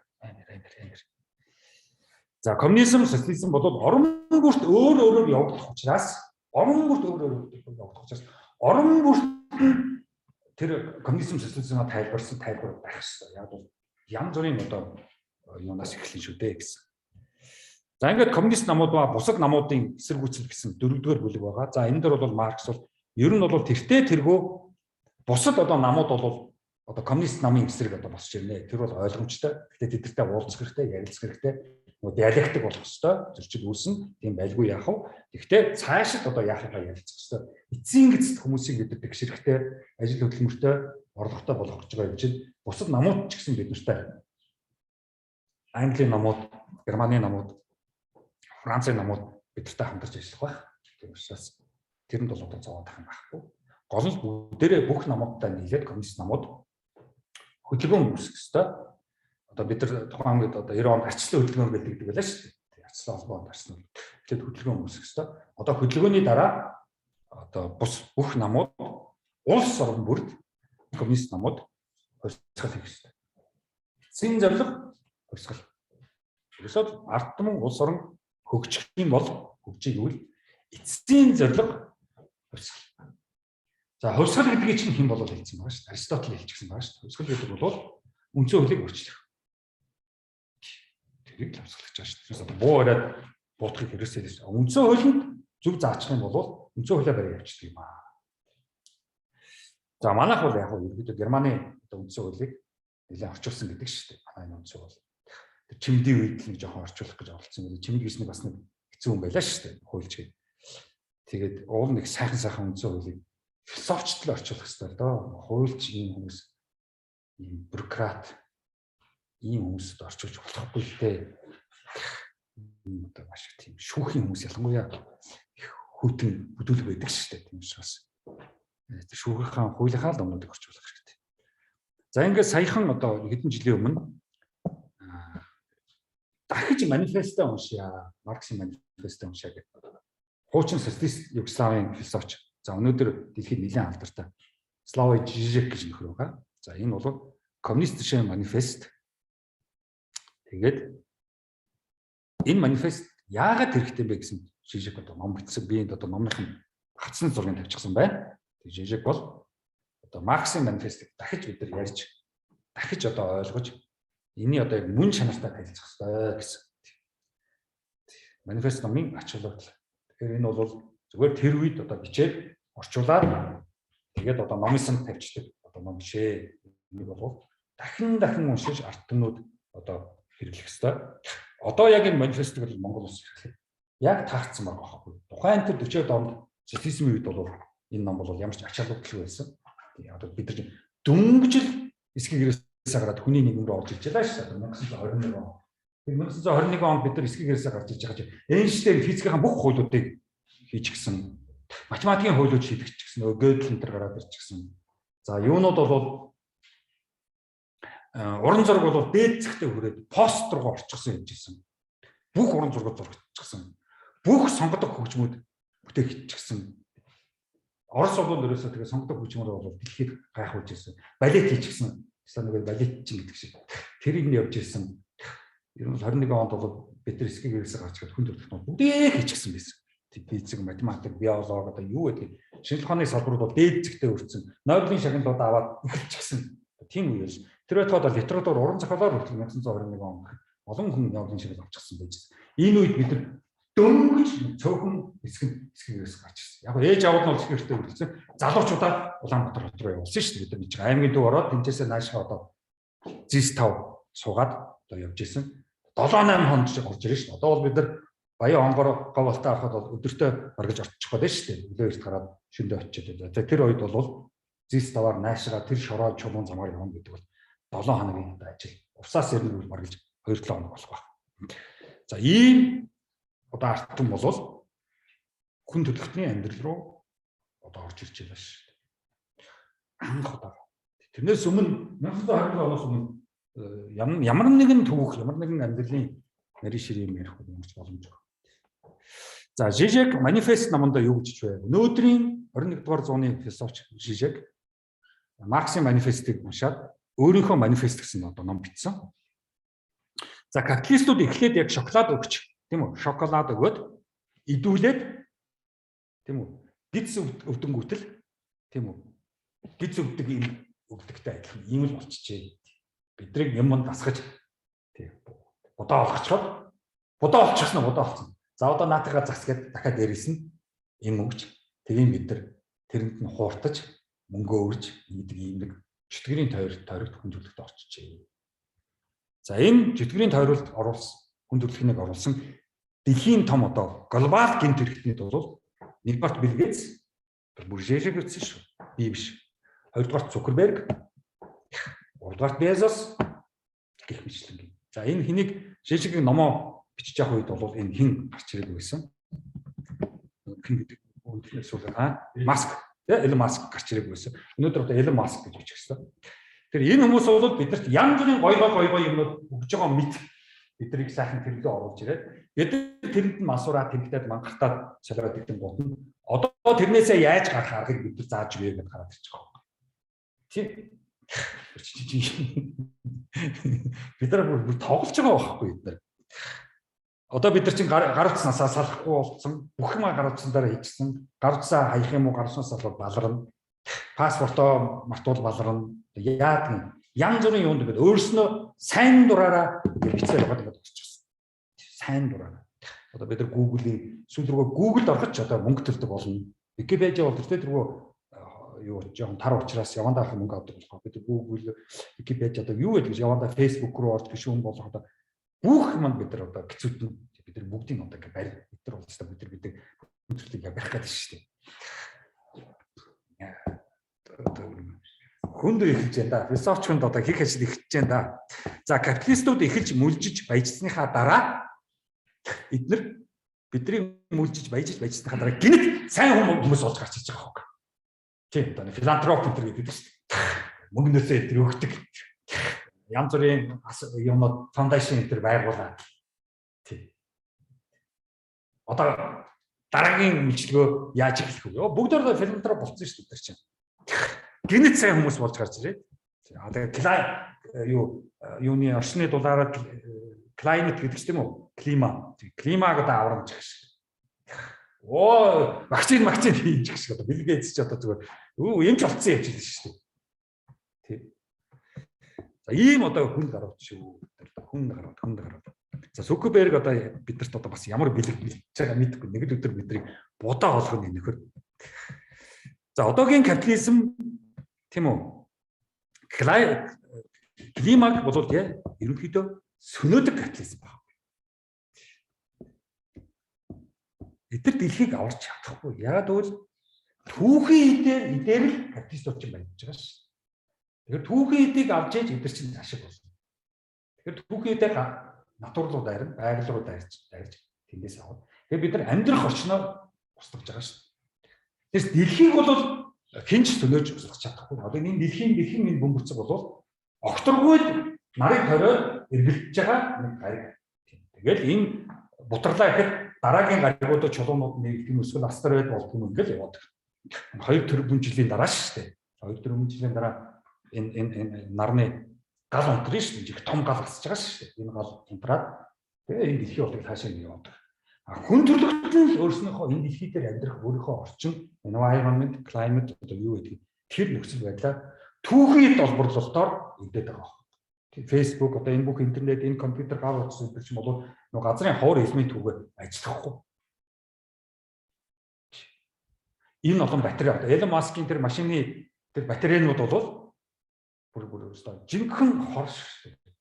За коммунизм, социализм бол орон бүрт өөр явагдах учраас орон бүрт тэр коммунизм, социализмаа тайлбарсан тайлбар байх хэрэгтэй. Яг бол янз бүрийн одоо юунаас эхлэн шүү дээ гэсэн. За ингээд коммунист намууд ба бусад намуудын эсэргүүцэл гэсэн дөрөвдүгээр бүлэг байгаа. За энэ дээр бол Маркс бол ер нь бол тэртээ тэргөө бусад одоо намууд бол одоо коммунист намын эсрэг одоо босч ирнэ. Тэр бол ойлгомжтой. Гэхдээ тэдэртэй уулзах хэрэгтэй, ярилцах хэрэгтэй. Диалектик болох ёстой. Зөрчил үүснэ. Тийм байлгүй яах вэ? Гэхдээ цаашид одоо яахаа ярилцах ёстой. Эцсийн гисд хүмүүсийг бид тэгшэрхтэй, ажил хөдөлмөртэй, орлоготой болгох гэж байгаа юм чинь бусад намууд ч гэсэн бид нартай Английн намууд, Германы намууд, Францын намууд бидэртэй хамтарч ажиллах байх. Тийм учраас тэрэнд бол одоо зовоод ах юм байхгүй. Гол нь бүгдээрээ бүх намуудтай нийлээд коммунист намууд хөдөлгөөн үүсгэх ёстой. Одоо бид нар тухайн үед одоо 90 онд арчлан хөдөлгөөн гэдэг байлаа шүү дээ. Арчлан холбоонд арчлан. Тэгэхэд хөдөлгөөн үүсгэх ёстой. Одоо хөдөлгөөний дараа одоо бус бүх намууд улс орон бүрд коммунист намууд хувьсгал хийх ёстой. Эцсийн зорилго хувьсгал. Ерөөсөө ард түмэн улс орон хөгжих юм бол хөгжийгвэл эцсийн зорилго хувьсгал. За хувьсгал гэдгийг чинь хэн болов хэлсэн байгаа шүү дээ. Аристотель хэлчихсэн байгаа шүү дээ. Хувьсгал гэдэг бол үндсэн хуулийг өөрчлөх. Тэрийг л хувьсгал гэж байгаа шүү дээ. Тэрээс буу ороод буутахыг хэрэгсэл. Үндсэн хуулинд зөв заачих юм бол үндсэн хуулиа барай явчихдаг юм аа. За манайх бол яг нь ерөөдөө Германы үндсэн хуулийг нэлээд орчуулсан гэдэг шүү дээ. Манай үндсэн хууль. Тэр чимдийн үед нэг жоохон орчуулах гэж оролцсон гэдэг. Чимд гэсний бас нэг хэцүү юм байлаа шүү дээ. Хуульч гээд. Тэгээд уул нэг сайхан үндсэн хуулийг философчдод орчуулах хэрэгтэй л доо. Хуульч ийм хүмүүс ийм бюрократ ийм хүмүүст орчуулж болохгүй л дээ. Одоо маш их тийм шүүхийн хүмүүс ялангуяа их хүйтэн бүдүүлэг байдаг шүү дээ. Тийм учраас шүүхийнхаа хуулийнхаа л өмнөд орчуулах хэрэгтэй. За ингээд саяхан одоо хэдэн жилийн өмнө дахиж манифесто уншия. Марксийн манифесто уншия гэдэг. Хуучин социалист Югославийн философч. За өнөөдөр дэлхийд нэлээд алдартай Славой Жижек гэж нөхөр байгаа. За энэ бол коммунистийн манифест. Тэгээд энэ манифест яагаад хэрэгтэй бэ гэсэн Жижек одоо ном бичсэн. Би энэ одоо номын хатсан зургийг тавьчихсан байна. Жижек бол одоо Марксийн манифестыг дахиж бид нар ярьж дахиж одоо ойлгож эний одоо яг мөн чанартай танилцах хэрэгтэй гэсэн. Манифест номын ач холбогдол. Тэгэхээр энэ бол зүгээр тэр үед одоо бичээд орчуулаад тэгээд одоо номын сан тавьчихдаг. Одоо ном бишээ. Энийг бол дахин уншиж ард түмнүүд одоо хэрэглэх хэрэгтэй. Одоо яг энэ манифестыг бол Монгол улс хэрэглэх яг таарсан байгаа байхгүй. Тухайн тэр 40-аад онд социализмын үед бол энэ ном бол ямар ч ач холбогдол байсан. Одоо бид нар дөнгөжл эсхийг гэрээсээ гараад хүний нийгэм рүү орж иж байлаа шүү дээ. 1921 он. 1921 онд бид нар эсхийг гэрээсээ гарч иж байгаа чинь Эйнштейн физикийн бүх хуулиудыг хийчихсэн. Математикийн хуулиуд шийдэгчихсэн. Gödel энэ төр гараад ирчихсэн. За юунууд бол уран зураг бол дээд зэгтээ хүрээд пост руу орчихсон юм жисэн. Бүх уран зураг зурагдчихсан. Бүх сонгодог хөгжмүүд бүтээгдчихсэн. Орос бол ерөөсөө тэгээ сонгодог хөгжмөр бол дэлхийд гайхуулж ирсэн. Балет хийчихсэн. Тэсээ нэг балет чинь гэдэг шиг. Тэрийг нь явж ирсэн. 21 онд бол бид нар эсхийг гэрээсээ гарч ирээд хүн төрөлхтнүүд бүгдээ хийчихсэн байсан. Физик, математик, биологи одоо юу гэдэг. Шинжлэх ухааны салбарууд бол дээд зэгтээ өрцөн. Нобелийн шагналууд аваад эхэлчихсэн. Тийм үеэс. Тэр байтугай литератур уран зохиолоор хүртэл 1921 онд олон хүн Нобелийн шагнал авчихсан байж. Энэ үед бид нар дөнгөж цөөхөн эсхийгээс гарч ирсэн. Яг ээж аав нь бол эсхийгээртэй үргэлжлэн залуучуудаа Улаанбаатар хот руу явуулсан шүү дээ. Бид нар аймгийн төв ороод тэнцээсээ наашаа одоо ЗИС 5 суугаад одоо явж исэн. 7-8 хонд шиг орж ирсэн шүү дээ. Одоо бол бид нар Баян онгор говалтай авахад бол өдөртөө баргаж орчих гээд шүү дээ. Өглөө эрт гараад шөндөө очиод. Тэр үед бол ЗИС 5-аар наашгаа тэр шороо чулуун замаар явна гэдэг бол 7 хоногийн ажил. Усаас ирнэ баргаж 2-7 хоног болох баг. За ийм одоо ард түмэн бол хүн төрөлхтний амьдрал руу одоо орж ирж байгаа шүү дээ. Анх удаа. Тэрнээс өмнө 1920 оноос өмнө ямар нэгэн төвөх, ямар нэгэн амьдралын нарийн ширээ ярих юмч боломжгүй. За Жижек манифест номонд юу гэж вэ? Өнөөдрийн 21 дугаар зууны философч Жижек Марксийн манифестыг уншаад өөрийнхөө манифест гэсэн одоо ном бичсэн. За капиталистууд эхлээд яг шоколад өгч, тийм үү? Шоколад өгөөд идүүлээд, тийм үү? Гиз өвдөнгүүтэл, тийм үү? Гиз өвдөг юм өвдөгтэй адилхан ийм л болчихжээ. Бидрийг юмд дасгаж, тийм удаа олгочиход удаа олчихсон. За одоо наатайгаа засгээд дахиад дээрэлсэн юм өгч. Тэгээ бид нар тэрэнд нь хууртаж мөнгө өрж ийдэг ийм нэг чөтгөрийн тойрогт хүндрэлтэд орчихжээ. За энэ чөтгөрийн тойролд хүндрэлтнийг оруулсан дэлхийн том одоо глобал гэмт хэрэгтнүүд бол нэгдүгээр Билл Гейтс, Буржэйшиг гэсэн шүү. Би биш. Хоёрдугаар Цукерберг, гуравдугаар Безос гэх мэтлэн. За энэ хэнийг Жишгийн номоо бичиж явах үед бол энэ хин гарч ирээгүй байсан. Хин гэдэг үнэхээр сүүл Маск, Элон Маск гарч ирээгүй байсан. Өнөөдөр одоо Элон Маск гэж бичих гэсэн. Тэр энэ хүмүүс бол бидэрт янз бүрийн гой юмнууд өгж байгаа мэд биднийг сайхан тэрлээ оруулж ирээд бид тэрэнд нь масуураа тэмдэгтээд мангартаад солиод идэв болно. Одоо тэрнээсээ яаж гарах аргыг бид нар зааж өгье гэдээ гараад ирчих واخ. Тийм. Бид нар бүр тоглож байгаа байхгүй бид нар. Одоо бид нар чинь гар утаснасаа салахгүй болсон, бүх юм гар утаснаараа хийчихсэн. Гар утсаа хаях юм уу, гар утаснаас бол баларна. Паспортоо мартуул баларна. Яагаад янз бүрийн юунд ингээд өөрснөө сайн дураараа бичсээр байгаа гэдэг болчихсон. Сайн дураараа. Одоо бид нар Google-ийн сүүл рүү Google-д ороход ч одоо мөнгө төлдөг болно. Википедиа бол тэртээ юу жоохон тар учраас явандаа их мөнгө авдаг болохоо. Бид Google, Википедиа одоо юу гэдэг явандаа Facebook руу орж гişүүн болох одоо бүх юм бид нар одоо гизүүдэн бид нар бүгдийг одоо ингэ барь бид нар болчихсон бид нар хүндрэлийг барих гэдэг шүү дээ. Хүндэр эхэлж байна да. Философчунд одоо хийх ажил эхэлж байна да. За капиталистууд эхэлж мүлжиж баяжсныхаа дараа эдгээр бидний мүлжиж баяжсныхаа дараа гинт сайн хүмүүс болж гарч ирж байгаа хог. Тийм одоо филантроп гэдэг шүү дээ. Мөнгнөөсөө эдгээр өгдөг. Янз бүрийн юмнууд фондашн эдгээр байгуулаад. Тийм. Одоо дараагийн үйлчлэгөө яаж эхлэх вэ? Бүгдээр филантроп болсон шүү дээ чинь. Гинэт сайн хүмүүс болж гарч ирээд. Тэгээ юуны орчны дулаараа climate гэдэг чинь тийм үү? Климаг одоо аврамж гэх шиг. Оо, вакцин хийж гэх шиг одоо Билл Гейтс ч одоо зүгээр юм ч болцсон явж байгаа шүү дээ. Тийм. За ийм одоо хүн гарууд шүү. Хүн гарууд. За Цукерберг одоо биднэрт одоо бас ямар бэлэг хийж байгаа мэдэхгүй. Нэг л өдөр бидний будаа болгоно нөхөр. За одоогийн капитализм тийм үү? Климаг болов ерөнхийдөө сөнөөдөг капитализм байна. Эдгээр дэлхийг аварч чадахгүй. Яагаад гэвэл түүхийн идээр л капиталистууд ч байж байгаа шүү. Тэгэхээр түүхийн идийг авч яаж эдгээр чинь ашиг болно. Тэгэхээр түүхийн идээ натурлууд арин, байгаль руу дайрч тэндээс авах. Тэгэхээр бид нар амьдрах орчноо устгаж байгаа шүү. Тэрс дэлхийг бол хинч сөнөөж устгах чадахгүй. Одоо энэ дэлхийн энэ бөмбөрцөг бол огторгүй нарыг хориод эргэлдэж байгаа нэг гариг. Тэгэл энэ бутарлаа гэхэд дараагийн гаригуудад чулуунууд нэгдэх юм эсвэл астероид болдго юм ингээл яваад. 2 тэрбум жилийн дараа шүү дээ. 2 тэрбум жилийн дараа энэ нарны гал унтрын шүү дээ. Их том гал гасж байгаа шүү дээ. Энэ гал унтраад тэгээ энэ дэлхий болыг хаашаа нэг яваад. Хүн төрлөخت нь өөрснөөхөө энэ дэлхий дээр амьдрах өөрийнхөө орчин, environment, climate одоо юу гэдэг тэр нөхцөл байдлаа түүхийд олборлолтоор өгдөг байгаа. Facebook одоо энэ бүх интернет, энэ компьютер гал утас гэдэг чинь бол нэг газрын ховор элемент түгээ ажиллахгүй. Энэ олон батарей одоо Elon Musk-ийн тэр машины тэр батарейнууд бол бүр өстой жинхэнэ хор шүү дээ.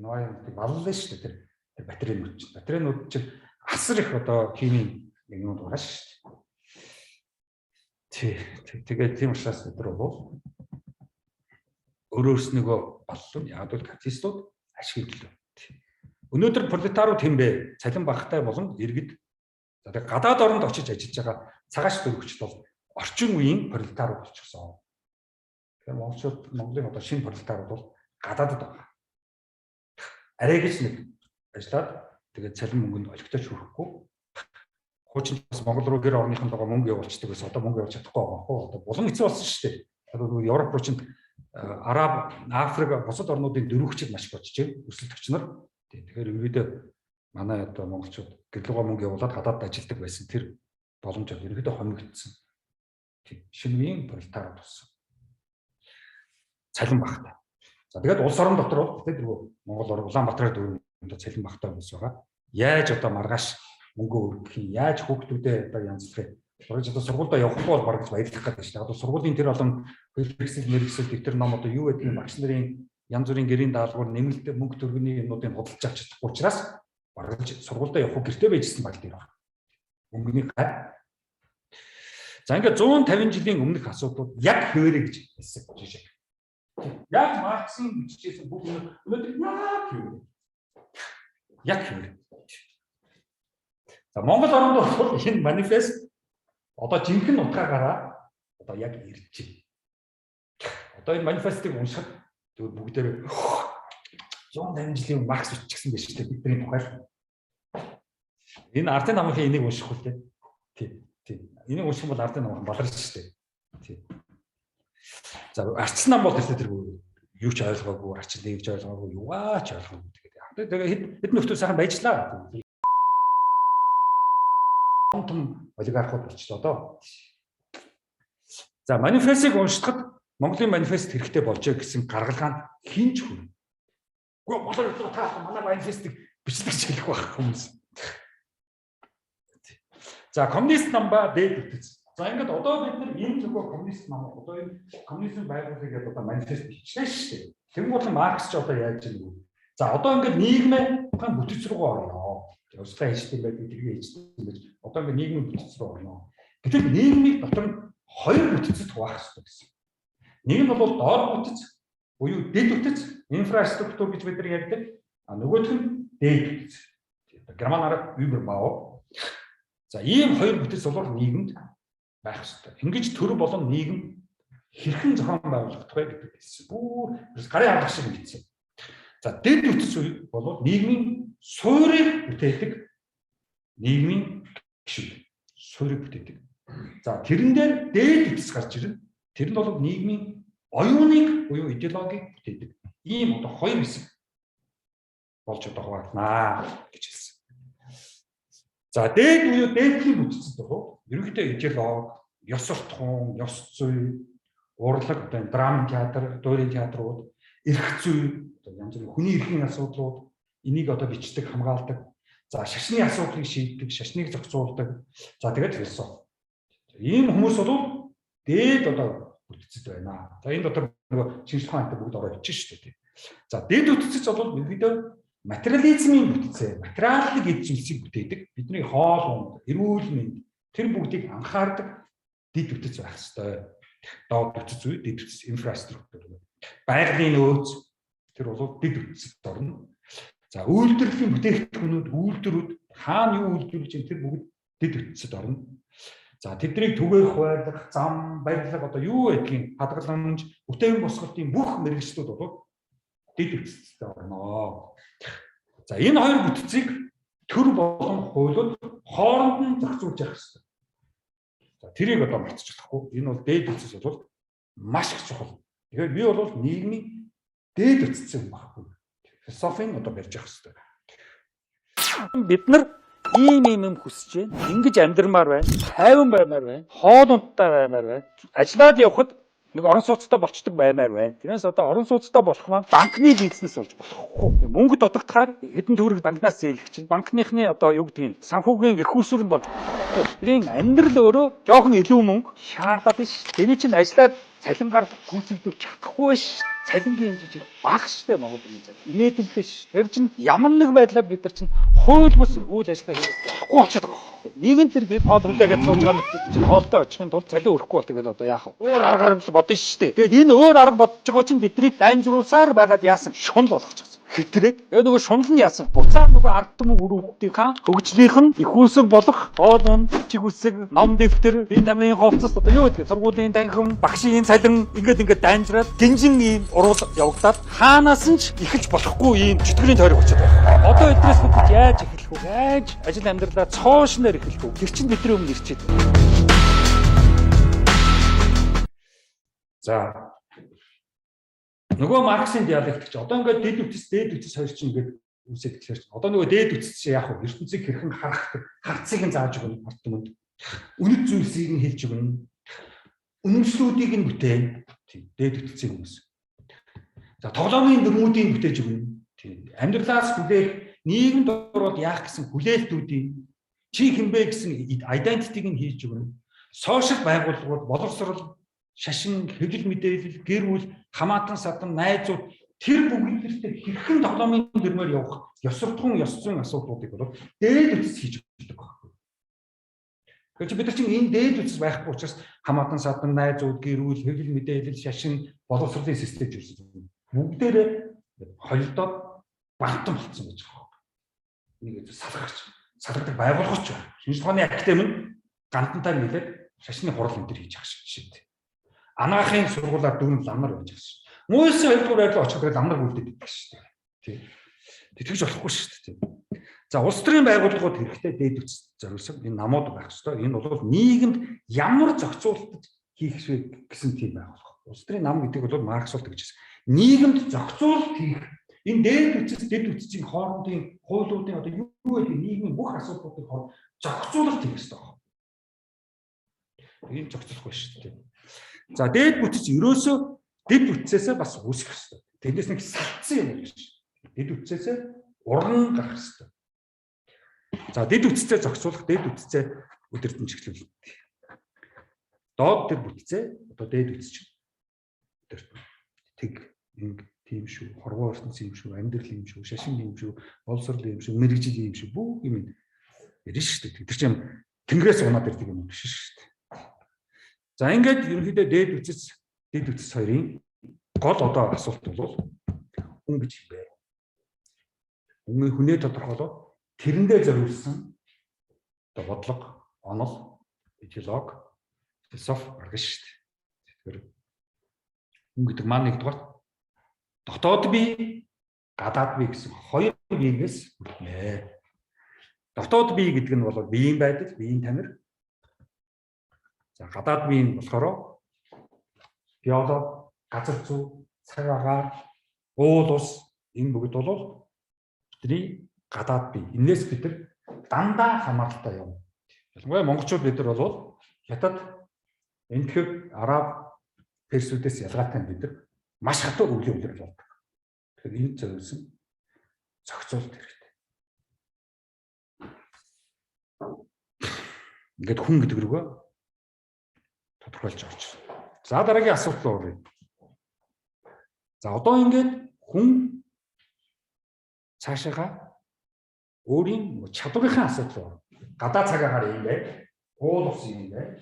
Environment-ийг баллаа шүү дээ тэр батарейнууд чинь. Батарейнууд чинь асар их одоо химийн юмнууд байгаа шүү дээ. Тэгээд тийм учраас бид нар бол өөрөөснийгөө боллоо. Яг бол капиталистууд ашиг хөдлөө. Өнөөдөр пролетарууд хэмбэ цалин багтай болон иргэд за тэгээд гадаад оронд очиж ажиллаж байгаа цагааш дөрөвчд бол орчин үеийн пролетарууд болчихсон. Тэгэхээр Монголын одоо шинэ пролетарууд бол гадаадд байгаа. Арай гэж нэг ажиллаад тэгээд цалин мөнгөнд олигтойч хүрэхгүй. Хуучин бас Монгол руу гэр орныхын байгаа мөнгө явуулчихдаг гэсэн одоо мөнгө явуулж чадахгүй байгаа хөө. Одоо булан хэцүү болсон шүү дээ. Одоо Европ руу чинь Араб, Африк, бусад орнуудын дөрвөгчд маш бодчихжээ. Өсөлтөгч нар. Тэгэхээр ерөөдөө манай одоо монголчууд гэрлэгөө мөнгө явуулаад гадаад ажилладаг байсан тэр боломж ерөөдөө хомигдсон. Тийм шинэ үеийн пролетар болсон. Цалин багтай. За тэгээд улс орон дотор бол тэгээд Монгол Улаанбаатарын дөрвөнд цалин багтай хүмүүс байгаа. Яаж одоо маргааш мөнгө өргөх юм, яаж хүүхдүүдэд одоо янзлахыг Бараг одоо сургуультай явахгүй бол бараг баярлах гэдэг шүү дээ. Одоо сургуулийн тэр олон хэрэгсэл мэрэгсэл дэвтэр ном одоо юу гэдгийг багш нарын янз бүрийн гэрийн даалгавар нэмэлт мөнгө төгрөгийн юмнуудыг худалдаж авч чадахгүй учраас бараг сургуультай явахгүй гэртээ байжсэн баг тийм байна. Мөнгөний гай. За ингээд 150 жилийн өмнөх асуудлууд яг хэвээрээ гэж хэлсэн жишээ. Яг Марксийн бичижсэн бүх юм өнөөдөр яг хэвээрээ. За Монгол оронд бол энэ манифест одоо жинхэнэ утгаагаараа одоо яг ирж байна. Одоо энэ манифестыг уншихад тэгвэл бүгдээр 150 жилийн Маркс бичсэн байж тээ бидний тухай. Энэ ардын намынхаа энийг унших үл тээ. Тийм. Энийг унших бол ардын намхан баларч шүү дээ. Тийм. За арчил нам бол тэр юу ч ойлгоогүй, арчил нэгж ойлгоогүй, юугаа ч ойлгоогүй тэгээд. Тэгээ хэд нөхдөд сайхан байжлаа. Том олигархууд болчихлоо доо. За манифестыг уншихад Монголын манифест хэрэгтэй болжээ гэсэн гаргалгаанд хинч хүн. Үгүй болоо та манай манифестыг бичлэг хэлэх байх хүмүүс. За коммунист нам ба дээд үтц. За ингээд одоо бид нар энэ зөвхөн коммунист нам одоо энэ коммунизм байгуулгыг гэдэг одоо манифест бичсэн шүү дээ. Тэгм бол Маркс ч одоо яаж ийм үү? За одоо ингээд нийгмийн бүтц рүүгээ орно. Устгай хийжтэй байдаг, тэргээ хийжтэй байж одоо ингээд нийгмийн бүтц рүү орно. Гэтэл нийгмийг дотор нь хоёр бүтцэд хуваах хэрэгтэй гэсэн. Нэг нь бол доод бүтц, буюу дэд бүтц, инфраструктур гэж бид нар ярьдаг. А нөгөөх нь дээд бүтц. Германаар Überbau. За ийм хоёр бүтц бол нийгэмд байх хэрэгтэй. Ингэж төр болон нийгэм хэрхэн зохион байгуулагдах вэ гэдэг хэлсэн. Бүр гарын арга шиг хэлсэн. За дэд бүтц бол нийгмийн суурийг бүтээдэг нийгмийн гишүүд. Суурийг бүтээдэг. За тэрэн дээр дээд бүтц гарч ирнэ. Тэр нь бол нийгмийн оюуныг буюу идеологийг бүтээдэг. Ийм одоо хоёр хэсэг болж одоо хуваалнаа гэж хэлсэн. За дээд буюу дээдлийн бүтцэд бол ерөнхийдөө идеолог, ёс суртахуун, ёс зүй, урлаг, одоо драм театр, дуурийн театрууд, эрх зүй, одоо янз бүрийн хүний эрхийн асуудлууд энийг одоо бичдэг, хамгаалдаг. За шашны асуудлыг шийддэг, шашныг зохицуулдаг. За тэгээд философи. Ийм хүмүүс бол дээд одоо бүтцэд байна. За энэ дотор нөгөө шинжлэх ухаантай бүгд ороод ичсэн шүү дээ. За дээд бүтцэд бол ерөнхийдөө материализмын бүтцээ, материалын эзэмшийг бүтээдэг. Бидний хоол унд, эрүүл мэнд тэр бүгдийг анхаардаг дэд бүтц байх ёстой. Доод бүтц үе, дэд бүтц инфраструктур. Байгалийн нөөц тэр бол дэд бүтцэд орно. За үйлдвэрлэлийн бүтээгдэхүүнүүд, үйлдвэрүүд хаана юу үйлдвэрлэж байгаа тэр бүгд дэд бүтцэд орно. За тэднийг түгээх байлгах, зам, барилга одоо юу гэдгийг хадгаламж, бүтээн босголтын бүх мэргэжлүүд бол дэд бүтцэд орно. За энэ хоёр бүтцийг төр болон хуулиуд хооронд нь зохицуулж явах хэрэгтэй. За тэрийг одоо мартчих болохгүй. Энэ бол дээд бүтц бол маш их чухал. Тэгэхээр би бол нийгмийн дээд бүтцийг багхгүй. Философийн одоо барьж явах хэрэгтэй. Бид нар ийм юм хүсэж байна. Ингэж амьдрмаар байна. Хайван баймаар байна. Хоол ундтай баймаар байна. Ажиллаад явхад нэг орон сууцтай болчдөг баймаар байна. Тэрнээс одоо орон сууцтай болох маань банкны бизнес болж болохгүй. Мөнгө дутагдахаар хэдэн төгрөг банкнаас зээлэх чинь банкныхны одоо юу гэдгийг санхүүгийн эрх үүсвэр нь бол тэрийн амьдрал өөрөө жоохон илүү мөнгө шаардаад ш. Тэний чинь ажиллаад цалингаар гүйцэтгэж чадахгүй ш. Цалингийн жижиг багш штэ Монгол бизнес. Инээдэлтэй ш. Тэр чинь ямар нэг байдлаар бид нар чинь хууль бус үйл ажиллагаа хийхгүй болчиход байгаа. Нэгэн тэр би хоол хүлээгээд суугаад чинь хоолтой очихын тулд цалин өрөхгүй бол тэгээд одоо яах вэ? Өөр аргаар нь бодно штэ. Тэгээд энэ өөр арга бодож байгаа чинь бидний дайнзруулсаар байгаад яасан шунал болгочихсон. Хэтрээд нөгөө шунал нь яасан буцаад нөгөө ард түмэн өрөвдийнхаа хөгжлийнх нь их үүсэг болох хоолн чиг үсэг ном дэвтэр витамин хувцас одоо юу гэдэг сургуулийн танхим багшийн цалин ингээд дайнзраад гинжин ийм уруул явагдаад хаанаас нь ч ихэлж болохгүй ийм чөтгөрийн тойрог болчиход байна. Одоо эдрээс бид яаж эхлэх вэ? Яаж ажил амьдралаа цоошноор эхлэх вэ? Тэр чинь бидний өмнө ирчээд байна. За нөгөө Марксийн диалектик чи одоо ингээд дээд үтс хоёр чинь ингээд үсэд тэгэхээр одоо нөгөө дээд үтс чи яах вэ? ертөнцийг хэрхэн харахдаг, хардсыг нь зааж өгнө ард түмэнд. Үнэт зүйлсийг нь хэлж өгнө. Үнэмшлүүдийг нь бүтээн. Тийм дээд үтсийн хүмүүс. За тоглоомын дүрмүүдийг бүтээж өгнө. Тийм амьдралаас хүлээх, нийгэмд ороод яах гэсэн хүлээлтүүдийн чи хинбэ гэсэн identity-г нь хийж өгнө. Сошиал байгууллагууд боловсрол, шашин, хэвлэл мэдээлэл, гэр бүл, хамаатан садан, найзууд тэр бүгдээрээ хэрхэн тоглоомын дөрмөөр явах ёс суртахуун, ёс зүйн асуудлуудыг бол дээд үтс хийж өгдөг байхгүй. Тэгэхээр бид нар чинь энэ дээд үтс байхгүй учраас хамаатан садан, найзууд, гэр бүл, хэвлэл мэдээлэл, шашин, боловсролын систем жүрсэн. Бүгдээрээ холдоод бантан болцсон гэж байна. Нэг салгадаг байгууллагч байна. Шинжлэх ухааны академи нь гантантай нийлээд шашны хурал энэ төр хийж ах шиг. Анагаахын сургуулиар дөрөв ламнар байж байгаа шүү. Муусын хоёрдугаар байдлаа очиход ламнар үлдээд идэх шүү. Тий. Тэгж болохгүй шүү. За улс төрийн байгууллагууд хэрэгтэй дээд үтс зориулсан энэ намууд байх ёстой. Энэ бол нийгэмд ямар зохицуулалт хийх вэ гэсэн тийм байгууллага. Улс төрийн нам гэдэг бол Маркс бол гэж хэлсэн. Нийгэмд зохицуулалт хийх энэ дээд үтс дэд үтсийн хоорондын хуулиудын одоо юу гэдэг нийгмийн бүх асуудлуудыг хооронд зохицуулалт хийх ёстой. Энэ зохицуулахгүй шүү дээ. За дээд үтс ерөөсөө дэд үтсээсээ бас үүсэх ёстой. Тэндээс нэг салцсан юм байна шүү. Дэд үтсээсээ уран гарах ёстой. За дэд үтсээ зохицуулах, дэд үтсээ өдөртөн чиглүүлэх. Доод тэр бүтцээ одоо дээд үтс чинь тэг тийм шүү, хорвоо ертөнц юм шүү, амьдрал юм шүү, шашин юм шүү, боловсрол юм шүү, мэрэгжил юм шүү, бүх юм ярина шүү дээ. Тэр чинь тэнгэрээс унаад ирдэг юм биш шүү дээ. За ингээд ерөнхийдөө дээд үтс хоёрын гол одоо асуулт бол хүн гэж юм бэ? Хүний тодорхойлоод тэрэндээ зориулсан одоо бодлого, онол, идеологи, философи гаргана шүү дээ. Тэгэхээр хүн гэдэг маань нэгдүгээр дотоод бие, гадаад бие гэсэн хоёр биенээс бүрднэ. Дотоод бие гэдэг нь бол биеийн байдал, биеийн тамир. За гадаад бие нь болохоор биолог, газар зүй, цаг агаар, уул ус энэ бүгд бол бидний гадаад бие. Энээс бид нар дандаа хамааралтай юм. Ялангуяа монголчууд бид нар бол хятад, энтхэг, араб, персүүдээс ялгаатай бид нар маш хатуу өвлийн үйлрэл болдог. Тэгэхээр энэ зөвлөсөн зохицуулалт хэрэгтэй. Ингээд хүн гэдэг рүүгээ тодорхойлж авч. За дараагийн асуулт руу оръё. За одоо ингээд хүн цаашаага өөрийн чадварынхаа асуудал. Гадаа цагаагаар юм бэ? Уул ус юм бэ?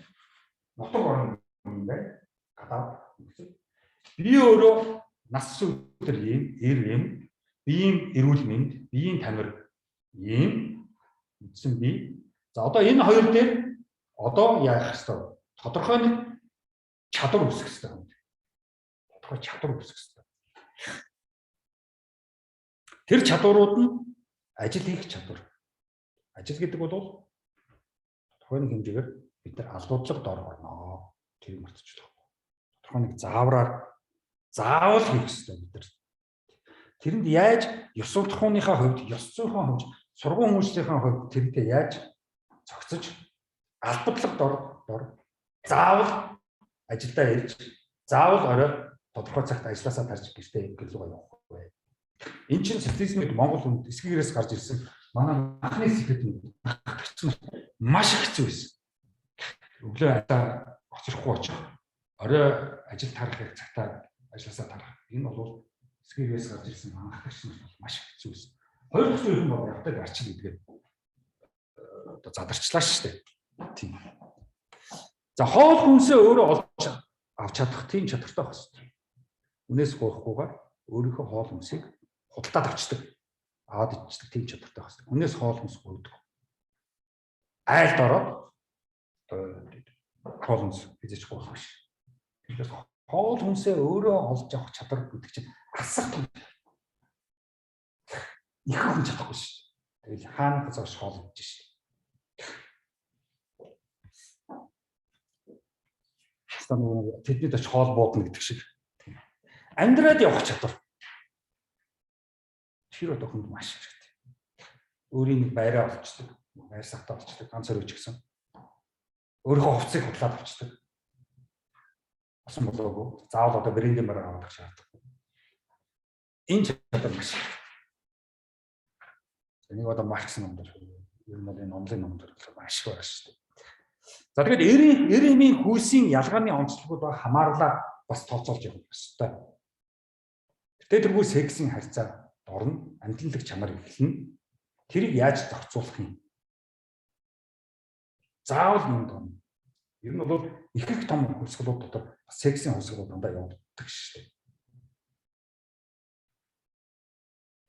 Нутаг орон юм бэ? Гадаа би өөрөө нас өдөр ийм эр юм, биеийн эрүүл мэнд, биеийн тамир ийм үтсэн би. За одоо энэ хоёр дээр одоо яах ёстой? Тодорхой нэг чадвар үүсгэх ёстой юм. Тодорхой чадвар үүсгэх ёстой. Тэр чадварууд нь ажил хийх чадвар. Ажил гэдэг бол тодорхой нэг хэмжээгээр бид нар алдуудлага дор орно. Тэр мартчихлаа. Тодорхой нэг заавал хийх ёстой бид нар. Тэрэнд яаж ёс суртахууныхаа хувьд, ёс зүйнхаа хувьд, сургууль хүмүүжлийнхаа хувьд тэрнтэй яаж зохицож албадлага дор заавал ажилдаа ирж, заавал орой тодорхой цагт ажилласаа тарж гэртээ гэрлүүгээ явах вэ. Энэ чинь социализмд Монгол хүнд эсгээрээс гарч ирсэн манай анхны сэтэд маш хэцүү байсан. Өглөө адаа очихгүй очих. Орой ажил тарахыг цагтаа ажилласаа тарах. Энэ бол эсгээрээс гарч ирсэн анхаарч нь маш хэцүү байсан. Хоёр дахь зүйл нь бол явдаг арчин гэдгээр одоо задарчлаа шүү дээ. Тийм. За хоол хүнсээ өөрөө олж авч чадах тийм чадвартай байх хэрэгтэй. Үнээс гоохгүйгээр өөрийнхөө хоол хүнсийг худалдаад авчдаг. Аваад ичдэг тийм чадвартай байх хэрэгтэй. Үнээс хоол хүнс гойдог. Айлд ороод хоол хүнс хийж гоох биш. Тэгэхээр хоол хүнсээ өөрөө олж авах чадвар гэдэг чинь асар том. Их хүн чадахгүй шүү дээ. Тэгэл хаана зогш хоол идэж шүү дээ. Тэдний тач хоол буудна гэдэг шиг. Амьдраад явах чадвар. Тэр одоо хүнд маш хэрэгтэй. Өөрийн нэг байраа олцдог, байр сахтаа олцдог, ганц өрөөч гэсэн. Өөрийнхөө хувцсыг худлаад авчдаг. Асан болоогүй. Заавал одоо брендийн бараа авах шаардлагагүй. Энэ чадвар маш. Энийг одоо Маркс номдор, ер нь энэ номлын номдор маш их байна шүү дээ. За тэгээд эремийн хүйсийн ялгааны онцлогууд хамаарлаа бас тооцоолж явах ёстой. Гэтэ тэргүй сексийн харьцаа орно, амьдлаг чанар эхэлнэ. Тэрийг яаж зохицуулах юм? Заавал юм доо. Ер нь бол их том хувьсгалууд дотор сексийн хувьсгалууд дандаа явагддаг шүү дээ.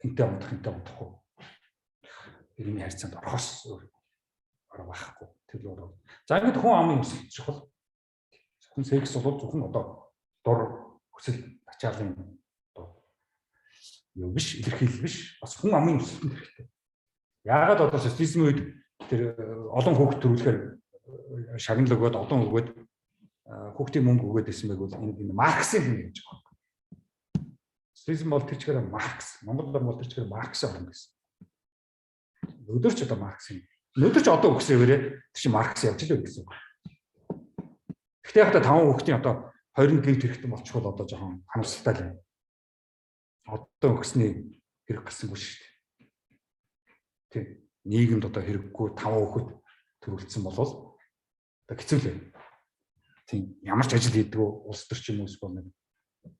Энтэй унтах уу? Эремийн харьцаанд орохоос арга байхгүй. Тэр л бол. За ингээд хүн амын өсөлт чухал. Зөвхөн секс бол зөвхөн одоо дор хүсэл ачаалын юу биш, илэрхийлэл биш. Бас хүн амын өсөлтөнд хэрэгтэй. Яагаад одоо социализмын үед тэр олон хүүхэд төрүүлэхээр шагнал өгөөд олон өгөөд хүүхдийн мөнгө өгөөд байсан байг бол энэ Марксийн хүн гэж байгаа. Социализм бол тэр чигээр Маркс, Монголд бол тэр чигээр Маркс орно гэсэн. Өдөр ч одоо Марксийн. Өдөр ч одоо өгсөөвэрээ тэр чинь Маркс явж л байсан. Гэхдээ яг та 5 хүүхдийн одоо 20 гинт хэрэгтэй болчихвол одоо жоохон хамсалтай л юм. Одоо өгсний хэрэг гарсангүй шүү дээ. Тийм. Нийгэмд одоо хэрэггүй 5 хүүхэд төрүүлсэн болвол одоо хэцүү л. Тийм. Ямар ч ажил хийдэг улс төр ч юм уу эсвэл нэг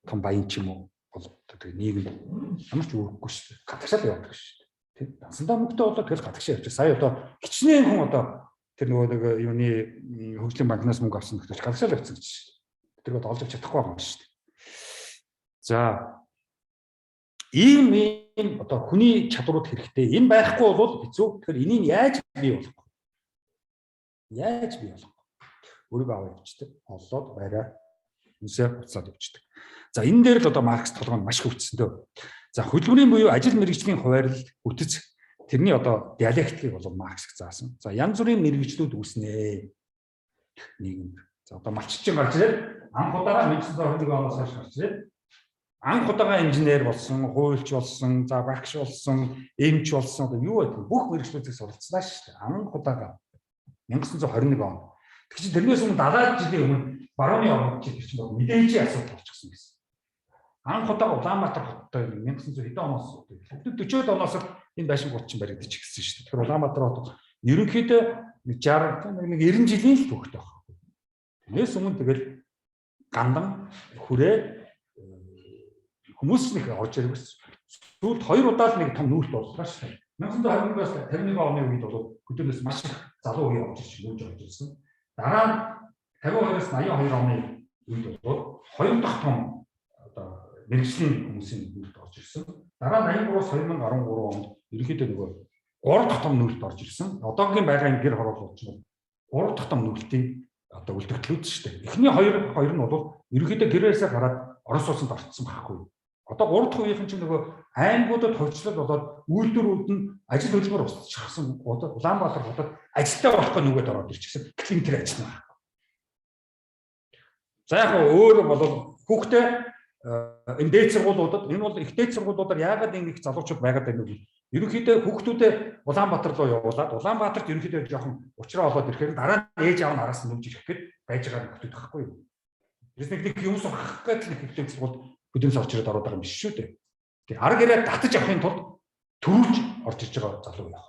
том баян ч юм уу бол одоо нийгэм ямар ч үүрэггүй шүү дээ. Гадагшаал явдаг шүү дээ. Тийм. Дансандаа мөнгөтэй болоод тэгэл гадагшаа явчих. Сая одоо хичнээн хүн одоо тэр нөгөө нэг юуны хөгжлийн банкнаас мөнгө авсан гэж гадагшаал явцсан гэж шүү дээ. Тэр бол олж авч чадахгүй байгаа юм шүү дээ. За ийм одоо хүний чадварууд хэрэгтэй. Энэ байхгүй бол хэцүү. Тэгэхээр энийг яаж бий болгох вэ? Яаж бий болгох вэ? Өөрийгөө аваа явчихдаг. Олоод байраа үнсээ уцаад явчихдаг. За энэ дээр л одоо Маркс толгойн маш хөвцсөндөө. За хөдөлмөрийн буюу ажил мэргэжлийн хуваарлал үтц тэрний одоо диалектикийг бол Маркс заасан. За янз бүрийн мэргэжлүүд үүснэ. Нийгэмд. За одоо малччин гарч ирээд анх удаага 1921 оноос хойш гарч ирээд анх удаага инженер болсон, хуульч болсон, за багш болсон, эмч болсон одоо юу гэдэг бүх мэргэжлүүдийг суралцлаа шүү дээ. Анх удаага 1921 он. Тэгэхээр чи тэрнээс өмнө 70 жилийн өмнө барууны орнууд чинь тэр чинь мэдээлжийн асуудал болчихсон гэсэн. Анх удаага Улаанбаатар хоттой 1900 хэдэн оноос 40-од оноос энэ байшин гут чинь баригдчих гэсэн шүү дээ. Тэгэхээр Улаанбаатар хот ерөнхийдөө 90 жилийн л түүхтэй байна. Тэрнээс өмнө тэгэл гандан хүрээ хүмүүс нэг орж ирэх гэсэн. Сүүлд 2 удаа л нэг том нүүрт боллоо шүү дээ. 1921-аас 51 оны үед бол хөдөөнөөс маш их залуу үе орж ирж нүүж орж ирсэн. Дараа нь 52-аас 82 оны үед бол 2 дахь том одоо мэргэжлийн хүмүүсийн нүүрт орж ирсэн. Дараа нь 83-аас 2013 онд ерөнхийдөө нөгөө 3 дахь том нүүрт орж ирсэн. Одоогийн байгалийн гэр хороолол чинь 3 дахь том нүүртийн одоо үлдэгдлүүд шүү дээ. Эхний хоёр нь бол ерөнхийдөө гэрээсээ гараад Орос улсанд орцсон байхгүй. Одоо 3 дахь үеийнхэн чинь нөгөө аймагуудад хувьчлал болоод үйлдвэрүүд нь ажил хөдөлмөр устчихсан. Улаанбаатар хотод ажилтаа болохгүй нүгэд ороод ирчихсэн. Гэтэл тэр ажил нь байхгүй. За яг өөр бол хүүхдээ энэ дээд сургуулиудад энэ бол их дээд сургуулиудаар яагаад ингэ их залуучууд байгаад байна вэ? Ерөнхийдөө хүүхдүүдээ Улаанбаатар руу явуулаад Улаанбаатарт ерөнхийдөө жоохон уучраа болоод ирэхээр дараа нь ээж аав нь араас нь нэмж ирэх гээд байж байгаа хүүхдүүд байхгүй юу? Тэрс нэг юм сурах гэдэг нэг их сургууль хөдөлмөрс орж ирээд ороод байгаа юм биш шүү дээ. Тэгээ арга ирээд татаж авахын тулд төрүүлж орж ирж байгаа залуу байх.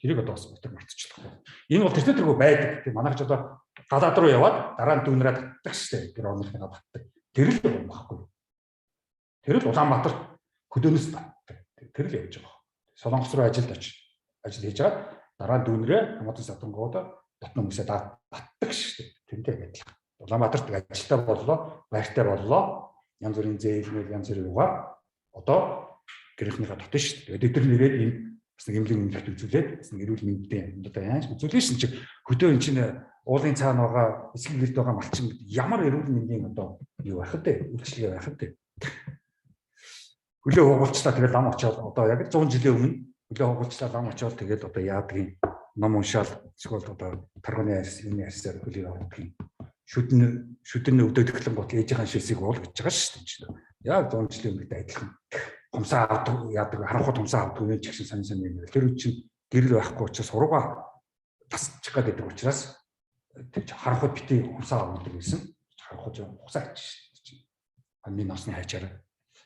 Тэрийг одоо бас бүтэр мартчихлаа. Энэ бол тэрнээ байдаг. Тэгээ манайх ч одоо гадаад руу яваад дараа нь дүүнрээ татдаг шүү дээ. Тэр орныхныгаа татдаг. Тэр л юм багхгүй. Тэр л Улаанбаатарт хөдөөнөөс татдаг. Тэр л явж байгаа. Солонгос руу ажилд очиж ажил хийж байгаа. Дараа нь дүүнрээ хамаатан сатангууд дотны хүмүүсээ татдаг шүү дээ. Тэрнтэй адилхан. Улаанбаатарт ажилтаа боллоо, байртай боллоо. Янз бүрийн зээл, янз бүрийн угаа одоо гэрийнхнийхээ татна шүү дээ. Тэгээд тэр нэрээд энэ бас нэг эмнэлэг үнэлэлт үзүүлээд бас нэг эрүүл мэндийн одоо яаж үзүүлсэн чинь хөдөө эн чинь уулын цаана байгаа эсрэг гэрт байгаа малчин ямар эрүүл мэндийн одоо юу байх вэ? Үйлчлэгээ байх вэ? Хөлөө хугалчлаа тэгээд лам очоод одоо яг 100 жилийн өмнө хөлөө хугалчлаа лам очоод тэгээд одоо яадгийн ном уншаал эсвэл одоо тарганы арьс юуны арьсаар хөлөө авдаг юм. Шүдэн өвдөдөглөн гот ээжийн шилсийг уул гэж байгаа шүү дээ. Яг 100 жилийн өмнөд адилхан. Хумсаа авдаг яадаг харанхуй хумсаа авдаг юм ч гэсэн сонь юм. Тэр үе чинь гэрэл байхгүй учраас сургаа тасчих гэдэг учраас тэр харанхуй битий хумсаа авдаг гэсэн. Харанхуй хусаа гэж шүү дээ. Хамгийн насны хайчаараа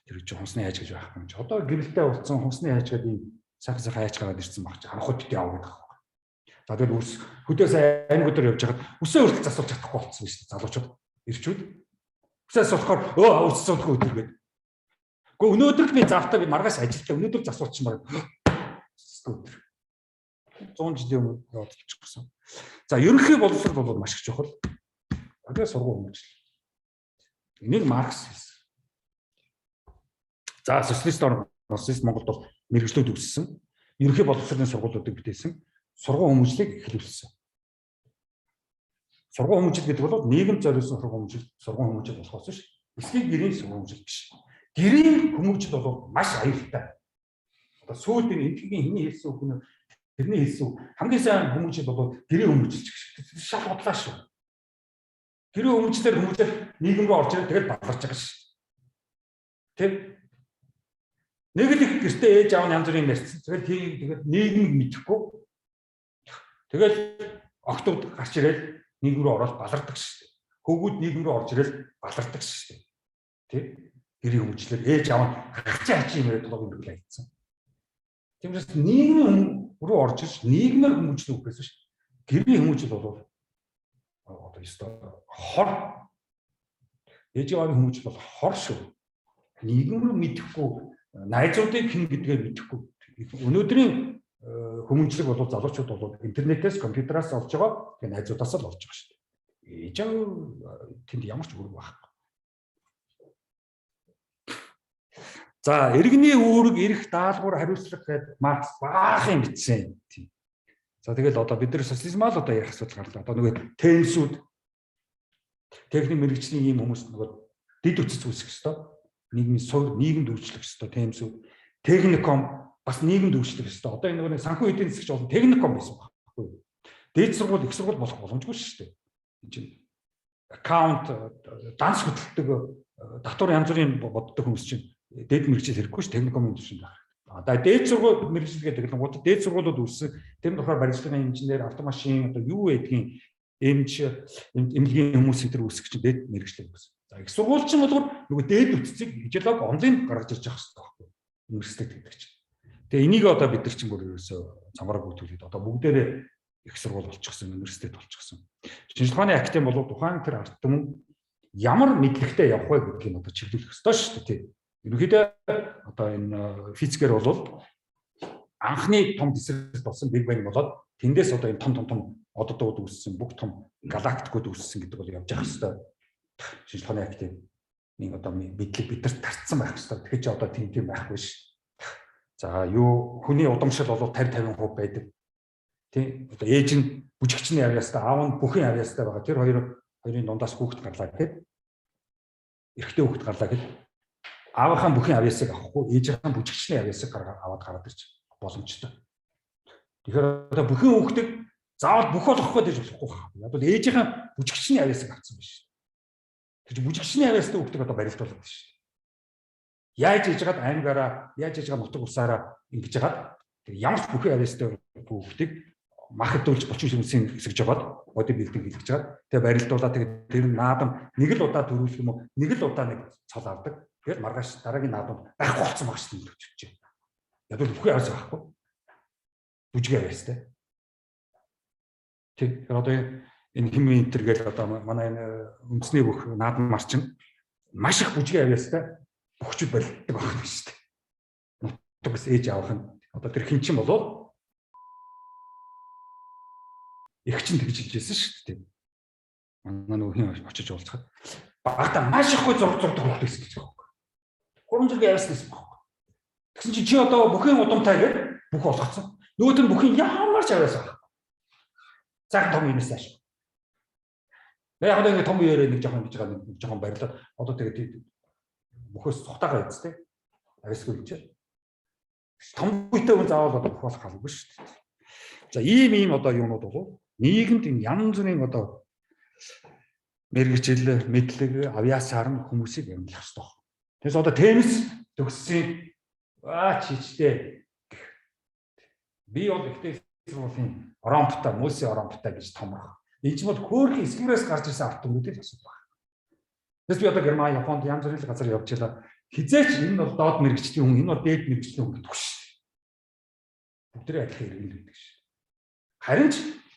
тэр чинь хумсны хайч гэж байх юм чи. Одоо гэрэлтэй болсон хумсны хайч гэдэг ийм сайхан хайч гараад ирсэн баг чи харанхуй битий авах гэдэг. За тэгэл хөдөөс аймагуудаар явж хагаад үсээ хүртэл засуулж чадахгүй болсон шүү дээ. Залуучууд ирчүүд. Үсээ асуулахаар үс асуулахгүй өдөргээд. Гэхдээ өнөөдөр би завтаа би маргааш ажилтаа өнөөдөр засуулчихмаар өдөр. 100 жилийн өмнө яваад болчихсон. За ерөнхий боловсрол бол маш их чухал. Одоо сургууль хүмүүжил. Энийг Маркс хэлсэн. За социалист орносоос Монголд бол мэргэжлүүд үүссэн. Ерөнхий боловсролын сургуулиудыг бүтээсэн. Сургууль хүмүүжлийг эхлүүлсэн. Сургууль хүмүүжил гэдэг бол нийгэм зориулсан сургууль хүмүүжил болохоос биш. Эсхийн гэрийн сургууль хүмүүжил биш. Гэрийн хүмүүжил бол маш аюултай. Одоо сүүлд энэ энтгийн хэний хэлсэн үг нь тэрний хэлсэн үг хамгийн сайн хүмүүжил бол гэрийн хүмүүжилч гэж шал бодлоо шүү. Гэрийн хүмүүжлэр нийгэм рүү орж ирээд тэгэл баларч байгаа шүү. Тэг. Нэг л их гэртээ ээж аав янз бүрийн ярьсан. Тэгээд нийгэм мэдэхгүй. Тэгэл октод гарч ирээд нийгэм рүү ороод балардаг шүү. Хөвгүүд нийгэм рүү орж ирээд балардаг шүү. Тэг. Гэрийн хүмүүжлэр ээж аав хачи юм яриад байгаа юм шиг айцсан. Тиймээс нийгэм рүү орж ирж нийгмээр хүмүүжлэх үгээс биш. Гэрийн хүмүүжил бол одоо ёстой хор. Ээж аавын хүмүүжил бол хор шүү. Нийгэм рүү мэдэхгүй найзуудыг хэн гэдгээ мэдэхгүй. Өнөөдрийн хүмүүжлэг бол залуучууд бол интернетээс компьютераас олж байгаа. Тэгээ найзуудаас л олж байгаа шүү дээ. Ээж аав тэнд ямар ч үүрэг байхгүй. За иргэний үүрэг, эрх, даалгавар, хариуцлага гэдэг Маркс баахан бичсэн. За тэгэл одоо бид нар социализмаа л одоо ярих асуудал гарлаа. Одоо нөгөө тенсүүд техник мэргэжлийн ийм хүмүүс нөгөө дэд үтц үүсгэх ёстой. Нийгмийн суурь, нийгэмд үйлчлэх ёстой тенсүүд. Техникум бас нийгэмд үйлчлэх ёстой. Одоо энэ нөгөө санхүү эдийн засагч бол техникум байсан байхгүй юу? Дээд сургууль, их сургууль болох боломжгүй шүү дээ. Энэ чинь аккаунт, данс хөтэлдэг, татвар янз бүрийн боддог хүмүүс чинь дээд мэргэжил хэрэггүй ш техникумын төвшөнд байна. Одоо дээд сургууль мэргэжил гэдэг нь дээд сургуулиуд үүссэн. Тэр нь болохоор барилгын инженер, автомашин одоо юу гэдгийг эмнэлгийн хүмүүс энэ үүсгэж чинь дээд мэргэжил үүссэн. За их сургуульчин бол нөгөө дээд үтцийг физиолог онлайн гаргаж ирж байгаа хэрэгтэй байхгүй. Университет гэдэг чинь. Тэгээ энийг одоо бид нар чинь бүр ерөөсөө цамраг бүтүүлээд одоо бүгдээрээ их сургууль болчихсон, университет болчихсон. Шинжилгээ ухааны академи бол тухайн тэр ард түмэн ямар мэдлэгтэй явах вэ гэдгийг одоо чиглүүлэх ёстой шүү дээ. Ерөнхийдөө одоо энэ физикээр бол анхны том тесрэлт болсон Big Bang болоод тэндээс одоо энэ том ододууд үүссэн, бүх том галактикууд үүссэн гэдэг бол явж явах хэрэгтэй. Шинжилгээ ухааны академийн одоо мэдлэг бидэрт тарцсан байх хэрэгтэй. Тэгэхээр ч одоо тийм байхгүй ш. За юу хүний удамшил бол 50-50% байдаг. Тий? Одоо ээж нь бүжигчний авьяастай, аав нь бүхэн авьяастай байгаа. Тэр хоёрын дундаас хүүхэд гарлаа гэхэд эрэгтэй хүүхэд гарлаа гэхэд аавынхаа бүхэн авьяасыг авахгүй, ээжийнхээ бүжигчний авьяасыг аваад гараад ирж боломжтой. Тэгэхээр одоо бүхэн хүүхдийг заавал бүх болгохгүй гэж болохгүй. Яг бол ээжийнхээ бүжигчний авьяасыг авсан биш. Тэр бүжигчний авьяастай хүүхдийг одоо барилдуулдаг шүү. Яаж ээж жагаад аймгаараа, яаж ээж жагаад нутаг усаараа ингэж жагаад ямар ч бүхэн авьяастай хүүхдийг махадуулж 30 хүнсийн хэсэгж жагаад бодибилдинг хийлгэж жагаад тэгээ барилдуулаад тэгээ тэр наадам нэг л удаа төрүүлэх юм уу, нэг л удаа нэг цол авдаг. Тэгээд маргааш дараагийн наадам байхгүй болсон баг шүү дээ төвчж. Яг л бүхэн авьяас байхгүй. Бүжиг авьяастай. Тэг. Одоо энэ химийн интер гэж одоо манай энэ үндэсний бүх наадам марчин маш их бүжиг авьяастай бөхчүүд барилддаг байна шүү дээ. Нутагс ээж авах нь одоо тэр хинчин болоод их чин тэгж хэлжсэн шүү дээ. Манай нөгөө хин очиж уулзахад багтаа маш их гой зураг хөлтөөс гэж байгаа. 3 зэрэг явсан байхгүй. Тэгсэн чи одоо бүхэн удамтай гэдэг бүх болгоцсон. Нөгөөт нь бүхэн ямар ч авьяас байгаа. Цаг том юмээс ааш. Яг одоо ингэ том үеэрээ нэг жоохон гэж байгаа нэг жоохон барилаад одоо тэгээд бүхөөс цухтагаа эцтэй. Авьяасгүй гэж. Том үетэй хүн заавал одоо бүх болох халуугүй шүү дээ. За ийм одоо юмнууд болов нийгэмд энэ янз бүрийн одоо мэргэжил, мэдлэг, авьяасаар нь хүмүүсийг амьдлах ёстой. Тэгээс одоо теннис төгссөн чичтэй би бол ихтэй сургуулийн оромпта, мөсийн оромпта гэж томрох. Энэ ч бол хөөрхөн эсвэрээс гарч ирсэн ард түмнүүдийг асуух байна. Тэгээс би одоо Герман, Японд янз бүрийн газар явж байлаа. Хизээч энэ бол доод мэргэжлийн хүн, энэ бол дээд мэргэжлийн хүн гэдэг шүү дээ. Бүгдээ адилхан иргэн л гэдэг шүү. Харин ч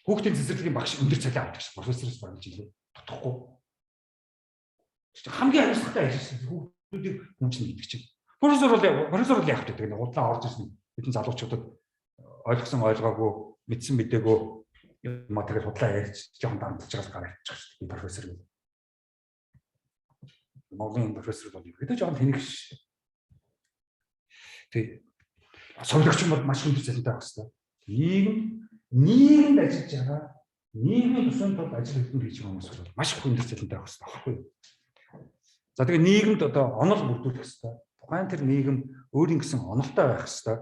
Хүүхдийн цэцэрлэгийн багш өндөр цалин авдаг ш. Профессороос барьж илээ. Тутахгүй. Хамгийн хариуцлагатай ажилласан хүүхдүүдийг хүмжин гэдэг чинь. Профессор бол яах вэ гэдэг нь худлаа орж ирсэн хэдэн залуучуудад ойлгосон ойлгоогүй мэдсэн мэдээгүй материал худлаа ярьж жоохон дамжиж байгаас гараад ирчих шүү дээ. Профессор гэдэг. Монголын профессор бол ерөөдөө жоохон тэнэг ш. Тэг совлогч юм бол маш өндөр цалинтай байх хэрэгтэй. Нийгэмд ажиллаж байгаа нийгмийн төсөөнд бол ажил хөдөлмөр хийж байгаа хүмүүс бол маш их өндөр цалинтай байх хэрэгтэй байхгүй юу? За тэгээ нийгэмд одоо онол бүрдүүлэх хэрэгтэй. Тухайн тэр нийгэм өөрийн гэсэн онолтой байх хэрэгтэй.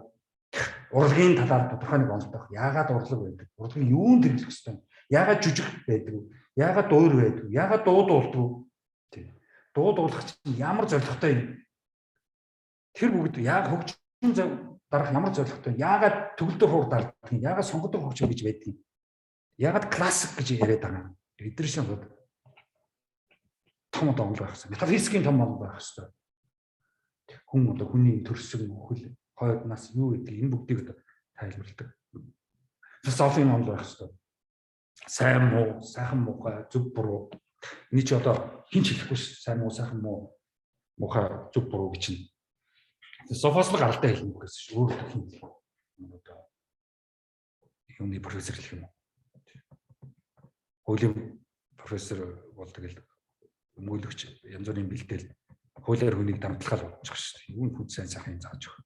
Урлагийн талаар тодорхой нэг онолтой байх. Яагаад урлаг байдаг? Урлагийн юунд хэрэглэх хэрэгтэй? Яагаад жүжиг байдаг? Яагаад дуур байдаг? Яагаад дууд уулдаг? Тийм. Дууд уулах чинь ямар зорилготой юм? Тэр бүгд яг хөгжим дараах ямар зорилготой? Яагаад төгөлдөр хуур дарддаг юм? Яагаад сонгодог хөгжим гэж байдаг юм? Яагаад классик гэж яриад байгаа юм? Эдгээр шиг бол том онол байх хэрэгтэй. Метафизикийн том онол байх хэрэгтэй. Хүн одоо хүний төрсөн хөл хойднаас юу гэдэг энэ бүгдийг одоо тайлбарладаг. Философийн онол байх хэрэгтэй. Сайн муу, сайхан муухай, зөв буруу. Эний чи одоо хин ч хэлэхгүй шүү. Сайн муу, сайхан муу, муухай, зөв буруу гэж чинь. Философоос л гаралтай хэлнэ гэсэн шүү. Өөрөө хин хэлэх. Одоо юуны профессор хэлэх юм уу? Хуулийн профессор болдог л өмгөөлөгч янз бүрийн бэлтгэл хуулиар хүнийг дамтлахал болчих шүү дээ. Юу хүн сайн сайхан зааж өгөх.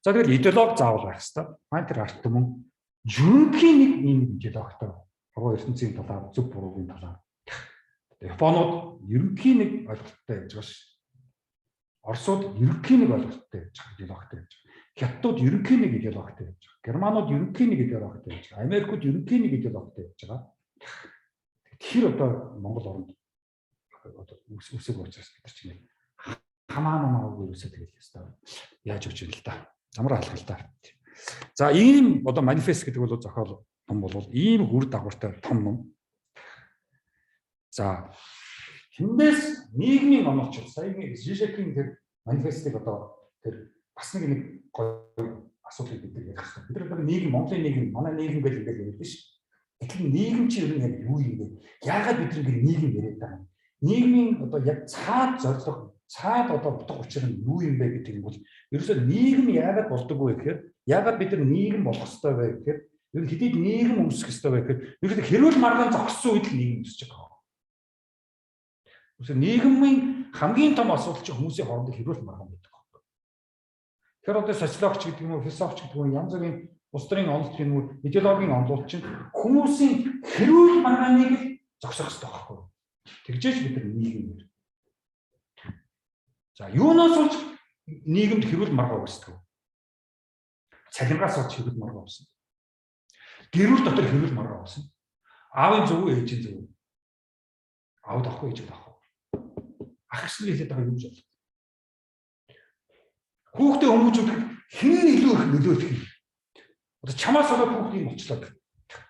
За тэгэл идеолог заавал байх хэрэгтэй. Маань тэр арт түмэн жинхэнэ нэг ийм идеологтой агуу ертөнцийн талаар зөв буруугийн талаар. Японууд ерөнхийн нэг ойлголттой явж байгаа шүү. Оросууд ерөнхийн нэг ойлголттой явж байгаа идеологтой явж байгаа. Хятадууд ерөнхийн нэг идеологтой явж байгаа. Германууд ерөнхийн нэг идеологтой явж байгаа. Америкууд ерөнхийн нэг идеологтой явж байгаа. Тэр одоо Монгол оронд одоо үсэг учраас бид нар чинь хамаа намаагүй үсэг тэгэл ястаа яаж өгч юм л да. Амар алхал л да. За ийм одоо манифест гэдэг бол зохиол том бол ийм үр дагавартай том ном. За тэндээс нийгмийн онолч саягийн Жишекийн тэр манифестыг одоо тэр бас нэг гоё асуудлыг бид нар ярих хэрэгтэй. Бид нар нийгэм Монголын нийгэм манай нийгэм гэж ингээд ярьдаг шүү. Тэгэхээр нийгэм чи ер нь яг юу юм бэ? Яагаад бид нэг нийгэм яриад байгаа юм? Нийгмийн одоо яг цаад зорилго, цаад одоо утга учир нь юу юм бэ гэдэг нь бол ерөөсөө нийгэм яагаад болдог вэ гэхээр яагаад бид нар нийгэм болох ёстой вэ гэхээр ер нь хэдийд нийгэм үүсэх ёстой вэ гэхээр ерөөсөө хэрүүл маргаан зогссон үед л нийгэм үүсэж байгаа. Үгүй нийгмийн хамгийн том асуудал чинь хүмүүсийн хоорондын хэрүүл маргаан байдаг. Тэгэхээр одоо социологч гэдэг юм уу, философч гэдэг юм янз бүрийн улс төрийн онолт юм уу, идеологийн онолт чинь хүмүүсийн хэрүүл маргааныг зогсоох ёстой байхгүй юу? Тэгжээч бид нар нийгэм нэр. За юунаас болж нийгэмд хэрүүл маргаа үүсдэг вэ? Цалингаас болж хэрүүл маргаа үүснэ. Гэрүүл дотор хэрүүл маргаа үүснэ. Аавын зөв үү, ээжийн зөв үү? Аавд ахгүй, ээжид ахгүй. Ах гэсэн хэлээд байгаа юм шиг. Хүүхдээ хүмүүжүүлэх хэн илүү их нөлөөлөх юм? Одоо чамаас болоод хүүхдийн болчлоо.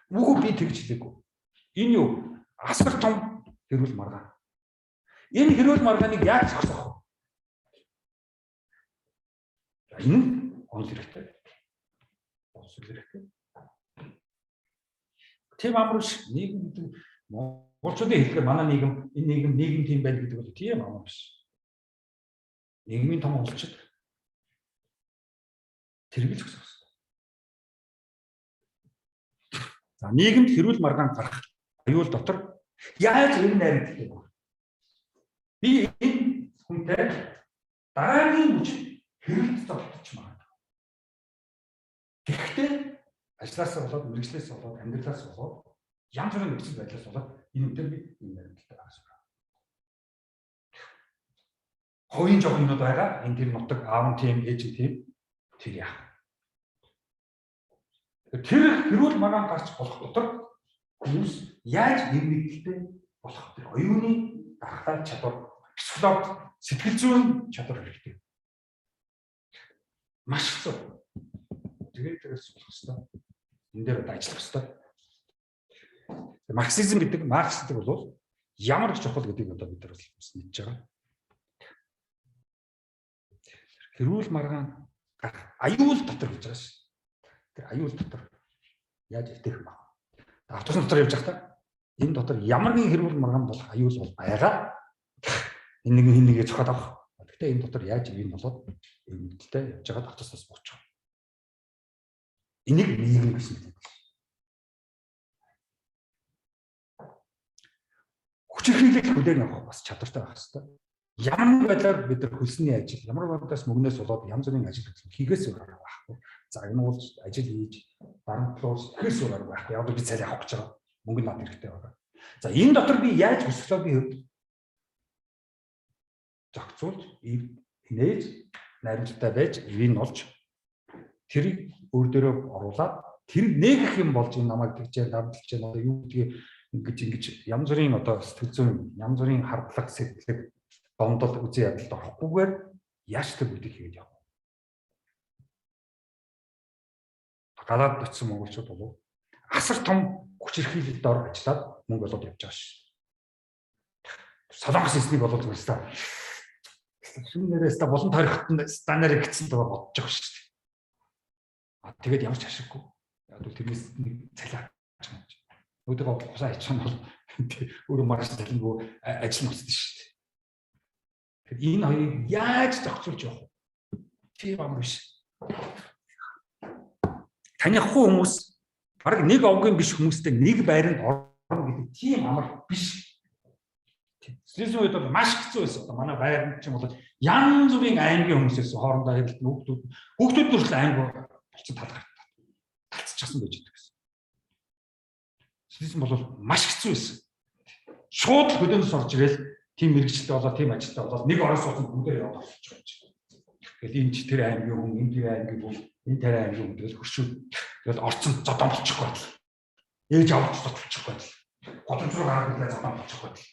Үгүй би тэгж хэлээгүй. Энэ юу? Асар том хэрүүл маргаан. Энэ хэрүүл маргааныг яаж зогсоох вэ? Энэ онол хэрэгтэй. Босол хэрэгтэй. Тийм амарч нийгэм гэдэг монголчуудын хэлээр манай нийгэм энэ нийгэм тийм байх гэдэг бол тийм амар биш. Нийгмийн том онолчд тэргийг зогсоох хэрэгтэй. За нийгэмд хэрүүл маргаан гарах аюул дотор яаж энэ найрамддаг вэ? Би энэ хүнтэй дараагийн үеч хэрэлт зовлож магадгүй. Тэгэхдээ ажлаасаа болоод, мэргэжлээс болоод, амьдралаас болоод янз бүрийн нөхцөл байдлаас болоод энэ үедээ би энэ найрамддаг байгаа юм. Хойн жоох юмуд байгаа. Энэ тэр нутаг аав нь тийм, ээж нь тийм. Тэр яах? Тэр хэрүүл маргаан гарч болох дотор хүмүүс яаж нэмэгдэлтэй болох вэ? Оюуны дархлаа чадвар, психолог, сэтгэл зүйн чадвар хэрэгтэй. Маш хэцүү. Тэгээд болох хэрэгтэй. Энэ дээр ажиллах хэрэгтэй. Марксизм гэдэг, Маркс гэдэг бол ямар их чухал гэдгийг одоо бид нар бас мэдж байгаа. Хэрүүл маргаан аюул дотор гэж байгаа шүү. Тэр аюул дотор яаж өвтөх юм бэ? Автобус дотор явж байхдаа энэ дотор ямар нэгэн хэрүүл маргаан болох аюул бол байгаа. Энэ нэг хин нэгэ зохиод авах. Гэхдээ энэ дотор яаж ийм болоод эмгэлтэй явж байгаад автобусаас буучих. Энийг нийгэм гэсэн үг. Хүчирхийлэл хүлээн авах бас чадвартай байх хэрэгтэй. Ямар байдлаар бид нар хөлсний ажил, ямар байдлаас мөнгнөөс болоод янз бүрийн ажил хийхээс өөр арга байхгүй. Загнуулж, ажил хийж, дарамтлуулж, ихээс өөр арга байхгүй. Яг би цалин авах гэж байгаа. Мөнгө над хэрэгтэй байгаа. За энэ дотор би яаж психологийн хувьд зохицуулж, нээж, найрамдтай байж, ивэн олж тэрийг өөр дөрөө оруулаад тэр нээгэх юм болж энэ намайг тэгжээ, давталж байна. Одоо юу гэдгийг ингэж янз бүрийн одоо сэтгэл зүйн, янз бүрийн хардлага, сэтгэлэг дондол үзий ядалд орохгүйгээр яаж тэр бүдийг хийж явах. Гадаад очсон монголчууд болов асар том хүчирхийлэлд ор ажиллаад мөнгө болоод явж байгаа шүү. Солонгос эснийг болоод зүгээрээ шинээрээс та болон тарихтанд стандарт гэсэн доо бодож байгаа шүү дээ. Тэгээд ямар ч ашиггүй. Яг л тэрнээс нэг цалин авч байгаа юм. Өөдөө хусаа хийчих юм бол өөрөө маш цалингүй ажил нь усдээ шүү дээ. Тэгэхээр энэ хоёрыг яаж зохицуулж явах вэ? Тийм ам биш. Танихгүй хүмүүс бараг нэг овгийн биш хүмүүстэй нэг байранд орно гэдэг тийм амар биш. Стрессын үед бол маш хэцүү байсан. Одоо манай байранд ч юм бол янз бүрийн аймгийн хүмүүсээс хоорондоо хэрэлдэн хүүхдүүд нүртэл аймаг болцсон талгартай. Талцчихсан байж байгаа гэсэн. Стрессын бол маш хэцүү байсан. Шууд хөдөөнөөс орж ирэл тийм мэрэгчлээ болоо тийм ажилтаа болоо нэг орон сууцнд бүгдээ яваад орчих гэж байна. Тэгэл энэ ч тэр аймгийн хүн, энэ тэр аймгийн хүн, энэ тэр аймгийн хүн тэгэл хөршүүд тэгэл орцсон зодон болчихгүй байл. Ээж авч зодчихгүй байл. Годомж руу гараад ирлээ зодон болчихгүй байл.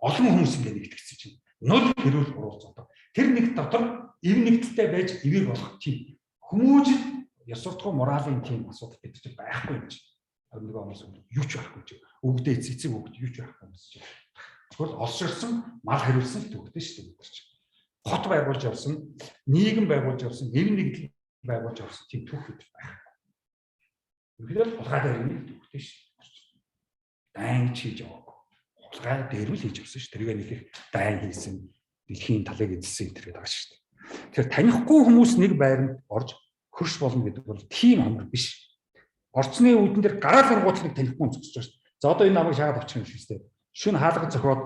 Олон хүмүүс ингэ нэгтгэсэн чинь нөл хэрүүл уруулж одоо. Тэр нэг дотор эв нэгдэлтэй байж эвийг болох тийм хүмүүжил ёс суртахуун моралын тийм асуудал бид чинь байхгүй юм чинь. Нэг оноос юу ч байхгүй чинь. Өвгдөө эцэг өвгд юу ч байхгүй юм чинь. Тэгвэл олширсан мал хариулсан л төгтөн шүү дээ бид нар чинь. Хот байгуулж явсан, нийгэм байгуулж явсан, эв нэгдэл байгуулж явсан тийм түүх бид байхгүй. Үнэхээр хулгай дээр нэг төгтөн шүү дээ. Дайн хийж яваагүй. Хулгай дээр л хийж явсан шүү. Тэрийг нэг их дайн хийсэн, дэлхийн талыг эзэлсэн энэ байгаа шүү дээ. Тэгэхээр танихгүй хүмүүс нэг байранд орж хөрш болно гэдэг бол тийм амар биш. Орцны үүдэн дээр гараал харгуучлыг танихгүй зогсож байгаа шүү. За одоо энэ намайг шагаад авчих юм шиг шүү дээ. Шүн хаалга зохиод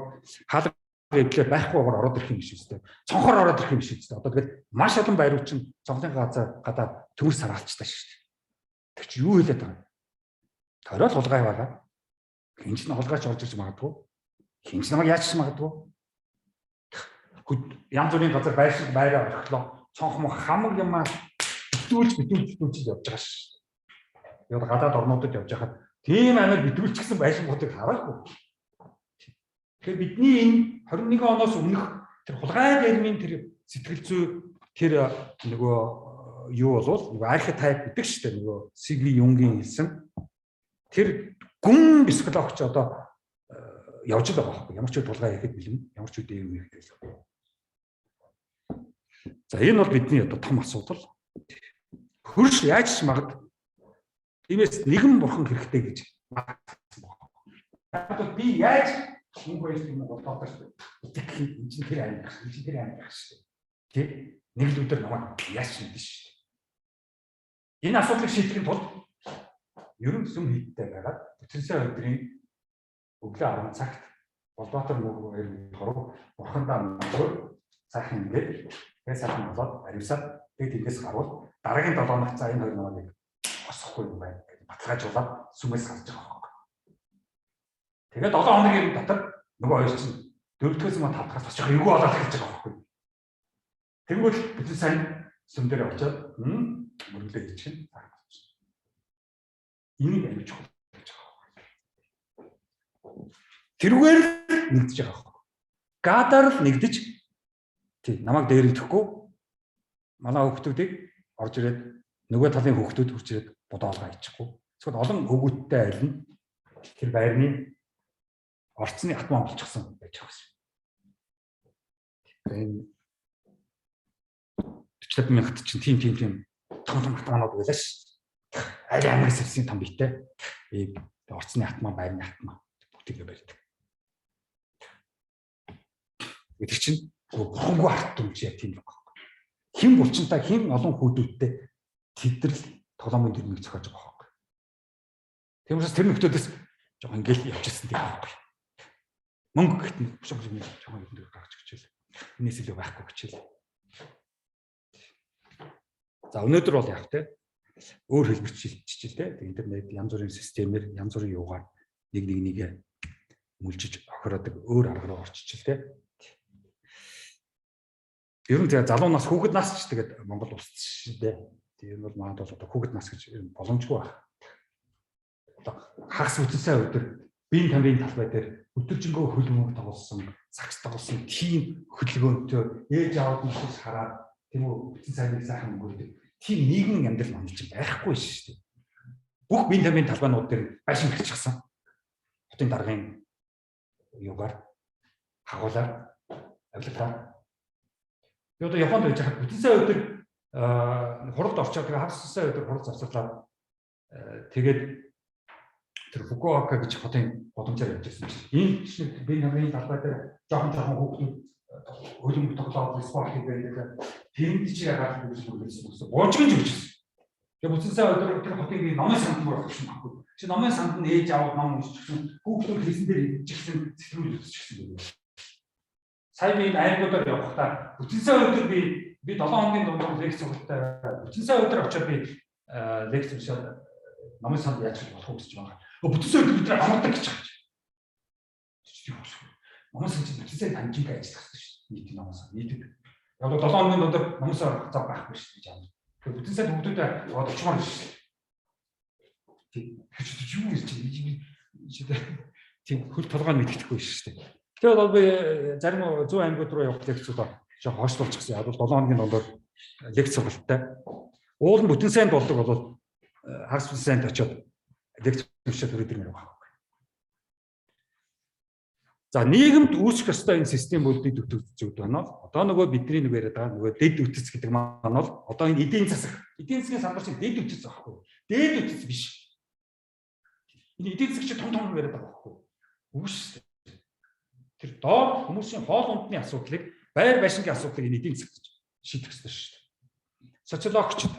хаалга эвлээ байхгүйгээр ороод ирэх юм шиг шүү дээ. Цонхоор ороод ирэх юм шиг шүү дээ. Одоо тэгээд маш олон байрууд чинь цонхны гадаа төвс саралцтай шүү дээ. Тэр чи юу хэлээд байгаа юм? Торол хулгай байгаа. Хинч нь хулгайч орж ирж магадгүй. Хинч намайг яаж ч магадгүй. Янз бүрийн газар байраа орхлоо. Цонх мох хамаг юмаа битүүлж явж байгаа шүү. Яг гадаад орнуудад явж байхад тийм амар битүүлчихсэн байшингуудыг хараагүй. Тэгэхээр бидний энэ 21 оноос өмнөх тэр хулгай термин тэр сэтгэл зүй тэр нөгөө юу болвол нөгөө архетип гэдэг шүү дээ нөгөө Сигли Юнгийн хэлсэн тэр гүн психологч одоо явж байгаа байхгүй ямар ч хулгай хийхэд бэлэн ямар ч үдээ юм хийхэд. За энэ бол бидний одоо том асуудал. Хөрш яаж ч магад тиймээс нэгэн бурхан хэрэгтэй гэж. Би яаж мөнгө байж юм бол бодож байна. Энэ чинь тэр аймаг, энэ чинь тэр аймаг шүү дээ. Тэг нэг л өдөр намайг яаж шийдэж шүү дээ. Энэ асуудлыг шийдэхин тулд ерөн сүм хийдтэй байгаад бүтэнсээ өдрийн өглөө 10 цагт Болбаатар мөнгө хоров бурхандаа мөнгө цаахан ингээд тэгээ сайхан болоод ариусаад тэгээд тэндээс гарвал дараагийн 7 хоног за энэ хоёр намайг босохгүй юм байна гэж баталгаажуулаад сүмээс гарч байгаа байхгүй. Тэгээд 7 хоногийн дотор нөгөө хоёр чинь 4-өөс мөн 5-аас очих эвгүй болоод эхэлж байгаа байхгүй. Тэнгүүл бүтэн сайн сүм дээр очиод мөрөглөө хийчихэн цаах болчих. Энийг амиж чухал гэж байгаа. Тэрүүгээр нэгдэж байгаа байхгүй. Гадаар л нэгдэж тий намайг дээр идэхгүй манай хүүхдүүдийг орж ирээд нөгөө талын хүүхдүүд хурж ирээд бодоолгаа хийчихгүй. Эсвэл олон өгөөдтэй айлна тэр байрны орцны атман болчихсон байж байгаа юм. Энэ 40 мянгат чинь тийм том атманууд байлаа ш. Аль ангас ирсэн том биетэй. Орцны хатмаа, байрны хатмаа бүгдийг барьдаг. Гэдэг чинь бурхангүй арт түмж яг тийм байгаа. Хэн булчинтай хэн олон хүүдүүдтэй тэдрэл тоглоомын дэрмийг зохиож байгаа байхгүй. Тиймээс тэр нөхдөөс жоохон ингээл явчихсан тийм байхгүй. Мөнгө гэтэн жоохон юм гаргаж өгчээл. Энэс илүү байхгүй гэчээл. За өнөөдөр бол яг те өөр хэлбэрч шилжиж те интернет янз бүрийн системээр янз бүрийн юугаар нэгээ мүлжиж охироодаг өөр арга руу орчиж те. Ер нь тэгээ залуу нас хүүхэд нас ч тэгээд Монгол улсч шүү дээ. Тийм бол манад бол одоо хүүхэд нас гэж боломжгүй байна. Одоо хагас үтсээ өдөр биеийн тамирын талбай дээр өдөржингөө хөлбөмбөг тоглосон, цагс тоглосон тийм хөдөлгөөнтэй ээж аавд нь хараад тийм үү бүтэн сайныг сайхан өнгөрдөг. Тийм нийгмийн амьдрал манайч байхгүй шүү дээ. Бүх биеийн тамирын талбайнууд дээр байшин гарчихсан. Хотын даргын юугаар хагуулаар авилгаар. Тэгээд одоо Японд байж хаад бүтэн сайн өдөр хуралд орчоод тэгээ хагас сайн өдөр хурал завсарлаад тэгээд тэр Фукуока гэж хотын годамжаар явж ирсэн чинь энэ шиг би намын талбай дээр жоохон хүүхдүүд хөлбөмбөг тоглоод спорт хийгээд тэнд чи ягаад гэсэн буужгын жүрчихсэн. Тэгээ бүтэн сайн өдөр тэр хотын би номын санд мөр авчихсан байхгүй. Чи номын санд нь ээж аваад ном уншчихсан хүүхдүүд хэлсэн дээр идчихсэн сэтгэл үзчихсэн гэдэг. Сайн би аймагуудаар явахдаа бүтэн сайн өдөр би 7 хоногийн дундуур лекц өгөлтэй бүтэн сайн өдөр очиод би лекц уншаад номын санд яаж болох вэ гэж байгаа. Бүтэн сайн өдөр бид хамаадаг гэж байгаа. Номын санд чинь бүтэн сайн таньжиг ажиллах гэсэн шүү дээ. Нийтийн номын санд нийтэд. Яг 7 хоногийн дундуур номын санд зав байхгүй шүү гэж байна. Тэгээ бүтэн сайн хүмүүстэй очихмаар шүү дээ. Тийм юу гэж тийм хөл толгойн мэддэхгүй шүү дээ. Тэгээд бол би зарим зүүн аймагуд руу явах лекцүүдээ жоохон хойшлуулчихсан. Яг бол 7 хоногийн дундуур лекц сургалттай. Уул нь бүтэн сайнд болдог бол хагас бүтэн сайнд очиод лекц уншаад өрөөдөр мөр байгаа. За нийгэмд үүсэх ёстой энэ системүүдийн төвчүүд байна. Одоо нөгөө бидний нэг яриад байгаа нөгөө дэд үтц гэдэг маань бол одоо энэ эдийн засаг. Эдийн засгийн сандар чинь дэд үтц байхгүй. Дэд үтц биш. Энэ эдийн засаг чинь том яриад байгаа байхгүй. Үгүй шүү дээ. Тэр доор хүмүүсийн хоол ундны асуудлыг байр байшингийн асуудлыг энэ эдийн засаг шийдэх ёстой шүү дээ. Социологчид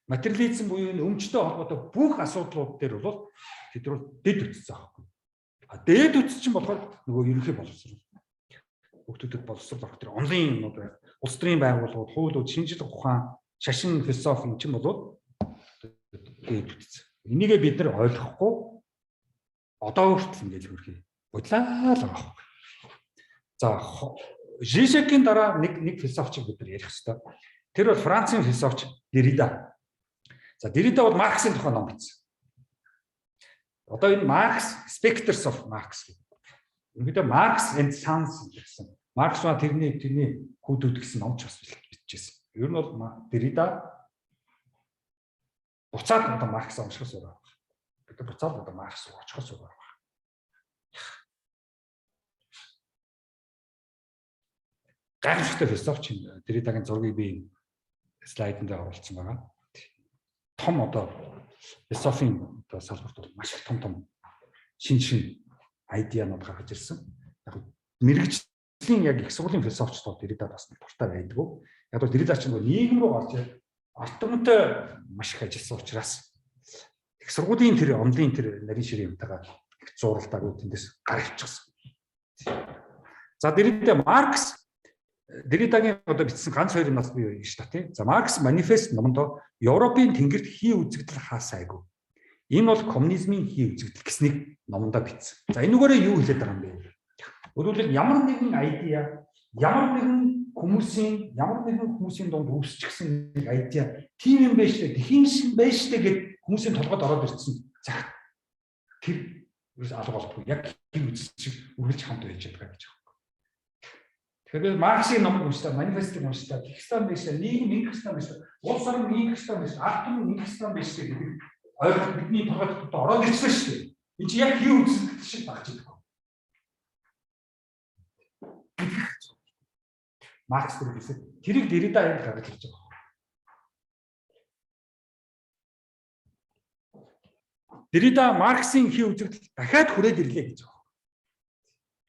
материализм буюу энэ өмчтэй холбоотой бүх асуудлууд дээр бол тэд нар дэд үтцсэн аахгүй. Дэд үтц чинь болохоор нөгөө ерөнхий боловсрол. Хүүхдүүдэд боловсрол авах тэр онлайн юмнууд байна. Улс төрийн байгууллагууд, хуулиуд, шинжилгээ ухаан, шашин, философи юм чинь бол дэд үтц. Энийгээ бид нар ойлгохгүй одоо хүртэл ингэж хөрхий бодлаа л байгаа. За Жишекийн дараа нэг философчийг бид нар ярих хэрэгтэй. Тэр бол Францын философч Derrida. За Derrida бол Марксийн тухай ном бичсэн. Одоо энэ Marx Spectres of Marx гэдэг. Үнэхээр Marx and Sons гэсэн. Маркс ба тэрний хүүдүүд гэсэн номч бас бичижсэн. Ер нь бол Derrida буцаад одоо Маркс уншихаас өөр байна. Бид буцаад одоо Маркс очихоос өөр байна. Гайхалтай философч Derridaгийн зургийг би слайданд оруулсан байгаа. Том одоо философийн одоо салбарт бол маш том шин айдианууд гаргаж ирсэн. Яг мэрэгжлийн яг их сургуулийн философчд бол Derrida бас дуртай байдгүй. Яг бол Derrida ч нийгэм рүү орж алтомтой маш их ажилласан учраас их сургуулийн тэр онлын тэр нарийн ширээ юмтайгаа их зуралдаагүй тэндээс гарчихсан. За Derridaгийн одоо бичсэн ганц хоёр юмнаас би юу гэж та тийм. За Маркс манифест номонд Европын тэнгэрт хий үзэгдэл хаасайгүй. Энэ бол коммунизмын хий үзэгдэл гэснийг номондоо бичсэн. За энүүгээрээ юу хэлээд байгаа юм бэ? Өөрөөр ямар нэгэн айдиа, ямар нэгэн хүмүүсийн дунд үүсчихсэн нэг айдиа тийм юм байж тээ, тэхийн шиг байж тээ гэд хүмүүсийн толгойд ороод ирсэн. За тэр ерөөс алга болтгүй. Яг хий үзэгдэл шиг үргэлж хамт байж байгаа гэж. Тэгэхээр Марксийн номыг уншдаг, манифестыг уншдаг, Христиан биш, нийгэм Христиан биш, улс орн Христиан биш, ард түмэн Христиан биш гэдэг ойлголт бидний толгойд ороод ирсэн шүү дээ. Энэ чинь яг хий үзэгдэл шиг багч байдаг. Маркс тэрийг Derrida аяг гаргаж ирж байгаа. Derrida Марксийн хий үзэгдэл дахиад хүрээд ирлээ гэж байна.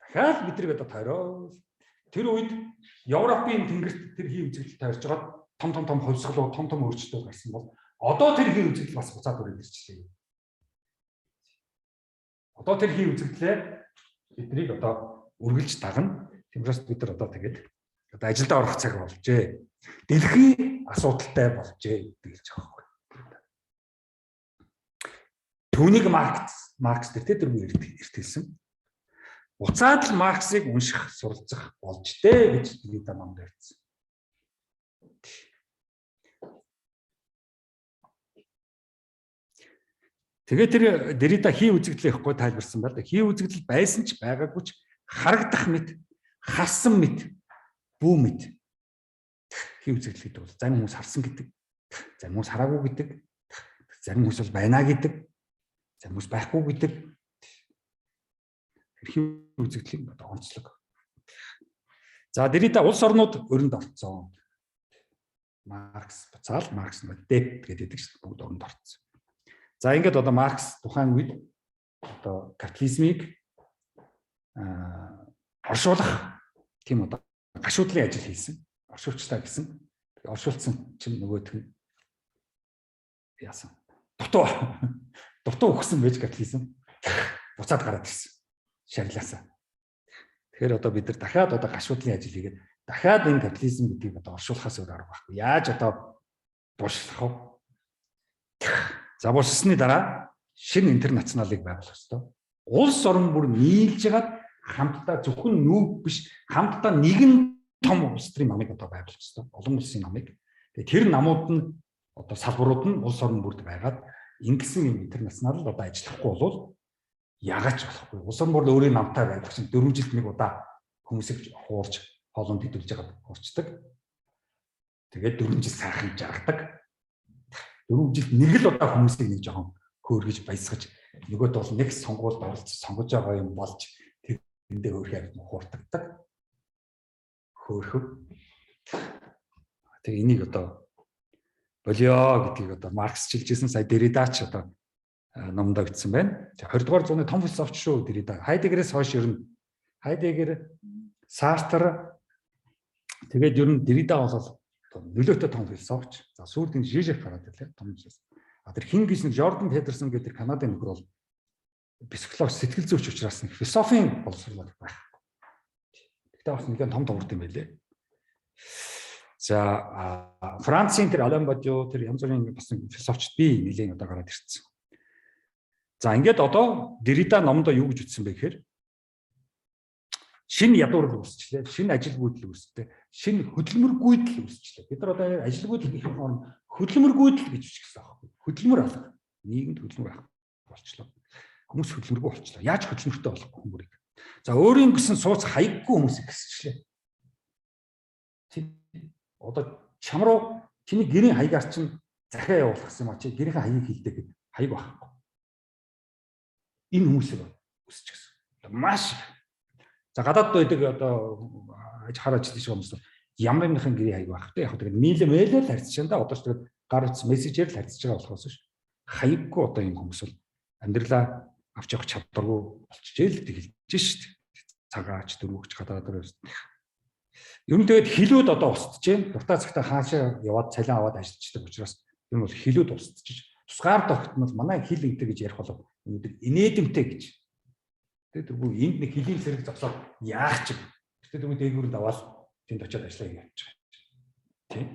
Дахиад бидрийг одоо тойроо. Тэр үед Европын тэнгэрт тэр хий үзэгдэл тойрж байгаа том хувьсгалууд, том өөрчлөлтүүд гарсан бол одоо тэр хий үзэгдэл бас буцаад хүрээд ирчихлээ. Одоо тэр хий үзэгдлээ биднийг одоо үргэлж дагна. Тиймээс бид нар одоо тэгээд одоо ажилдаа орох цаг болжээ. Дэлхийн асуудалтай болжээ гэж байгаа юм. Түүнийг Маркс тэр эртэлсэн. Буцаад л Марксыг унших, суралцах болж дээ гэж Derrida номд ярьсан. Тэгээд тэр Derrida хий үзэгдэл ихгүй тайлбарсан байна. Хий үзэгдэл байсан ч байгаагүй ч харагдах мэт, харсан мэт, бүү мэт. Хий үзэгдэл гэдэг бол зарим хүмүүс харсан гэдэг, зарим хүмүүс хараагүй гэдэг, зарим хүмүүс бол байна гэдэг, зарим хүмүүс байхгүй гэдэг. Хий үзэгдлийн онцлог. За Derrida улс орнууд өрөнд орцсон. Маркс буцаал Маркс деп гэдэг чинь бүгд өрөнд орцсон. За ингээд одоо Маркс тухайн үед одоо капитализмыг оршуулах тийм одоо гашуудлын ажил хийсэн. Оршуулчлаа гэсэн. Оршуулсан чинь нөгөөх нь яасан. Дутуу өгсөн байж капитализм буцаад гараад ирсэн. Шарилаасаа. Тэгэхээр одоо бид нар дахиад одоо гашуудлын ажил хийгээд дахиад энэ капитализм гэдгийг одоо оршуулахаас өөр арга байхгүй. Яаж одоо булшлах вэ? За булшсны дараа шинэ интернационалыг байгуулах ёстой. Улс орн бүр нийлж хагаад хамтдаа зөвхөн нүүб биш хамтдаа нэгэн том улс төрийн намыг одоо байгуулах ёстой. Олон улсын намыг. Тэгээ тэр намууд нь одоо салбарууд нь улс орн бүрд байгаад ингэсэн юм интернационал одоо ажиллахгүй бол яагаад ч болохгүй. Улс орн бүр өөрийн намтай байдаг чинь 4 жилд нэг удаа хүмүүсийг хуурж хоолунд хөдөлж байгаа хуурчдаг. Тэгээд 4 жил сайхан жаргадаг. 4 жилд нэг л удаа хүмүүсийг нэг жоохон хөөргөж баясгаж нөгөөд бол нэг сонгуульд оролцож сонгож байгаа юм болж тэрэндээ хөөрхөөр хууртагдаг. Хөөрхөв. Тэгээ энийг одоо болио гэдгийг одоо Маркс жилжсэн сая Derrida ч одоо номдоо бичсэн байна. 20 дугаар зууны том философч шүү Derrida. Хайдеггерээс хойш ер нь Хайдеггер, Сартр тэгээд ер нь Derrida бол нөлөөтэй том философч. За сүүлд нь Зижеф гараад ирлээ. Том философ. Тэр хин гэсэн Jordan Peterson гэдэг Канадын нөхөр бол психолог сэтгэл зүйч учраас философийн боловсрол байх. Тэгтээ бас нэгэн том товрт юм байлээ. За Францын тэр Alain Badiou тэр янз бүрийн бас философчд би нэлээд одоо гараад ирсэн. За ингээд одоо Derrida номдоо юу гэж ütсэн бэ гэхээр шинэ ядуурл үүсчлээ, шинэ ажил гүйдэл үүсэлээ, шинэ хөдөлмөр гүйдэл үүсчлээ. Бид нар одоо ажил гүйдэл гэх юм хөдөлмөр гүйдэл гэж үсчихсэн аахгүй. Хөдөлмөр алга. Нийгэмд хөдөлмөр авах болчлоо. Хүмүүс хөдөлмөргүй болчлоо. Яаж хөдөлмөртэй болох хүмүүрийг. За өөрийн гэсэн сууц хаяггүй хүмүүсийг гэсчлээ. Одоо чам руу чиний гэрийн хаягаар чинь захиа явуулах юм а чи гэрийнхээ хаягийг хилдэг гэдэг хаяг байхгүй. Энэ хүмүүсийг үсчихсэн. Маш за гадаад байдаг одоо хараад ч тийш хүмүүс ямар нэгэн гэрийн хаяг байх те яг тэгээд мэйлэл харьцаж байгаа. Одоо ч тэгээд гар утас мессежээр л харьцаж байгаа болохоос ш хаяггүй одоо энэ хүмүүс бол амьдралаа авч явах чадваргүй болчихжээ л гэдэг хэлж шít. Цагаач дөрвөгч гадаад дөрөв. Ер нь тэгээд хилүүд одоо устжээ. Дуртай цагтаа хаашаа яваад цалин аваад ажиллаждаг учраас энэ бол хилүүд устжиж. Тусгаар тогтмол манай хил гэдэг гэж ярих болов. Өнөөдөр инээдэмтэй гэж. Тэгээд тэргүй энд нэг хилийн зэрэг зогсоод яах ч юм. Тэгээд тэргүй дээгүүрд аваад тэнд очиод ажиллаа гэж байгаа. Тийм.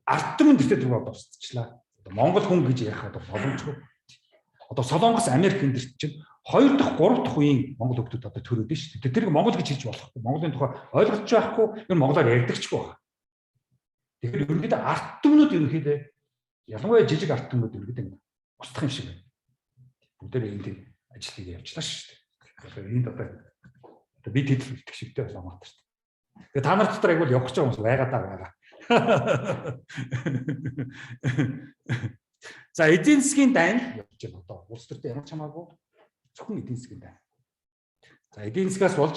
Алтан тэртээ тэргүй одоо устчлаа. Одоо Монгол хүн гэж ярих одоо боломжгүй. Одоо Солонгос Америк энэ чинь 2 дахь 3 дахь үеийн монгол хүмүүс одоо төрөөд нь шүү дээ. Тэрийг монгол гэж хэлж болохгүй. Монголын тухай ойлгож байхгүй, энэ монголоор ярьдагчгүй байна. Тэгэхээр ерөнхийдөө арт түмнүүд ерөнхийдөө ялангуяа жижиг арт түмнүүд ерөнхийдөө устдах юм шиг байна. Бүгдээ энд ажил хийгээ явчлаа шүү дээ. Энд одоо бид хэд их шигтэй болоо мат шүү дээ. Тэгээ та нар дотор айгуул явах гэж байгаа хүмүүс байгаад байгаа. За эдийн засгийн дайн явж байна одоо. Улс төртэй ямар ч хамаагүй зөвхөн эдийн засгийн дайн. За эдийн засгаас болж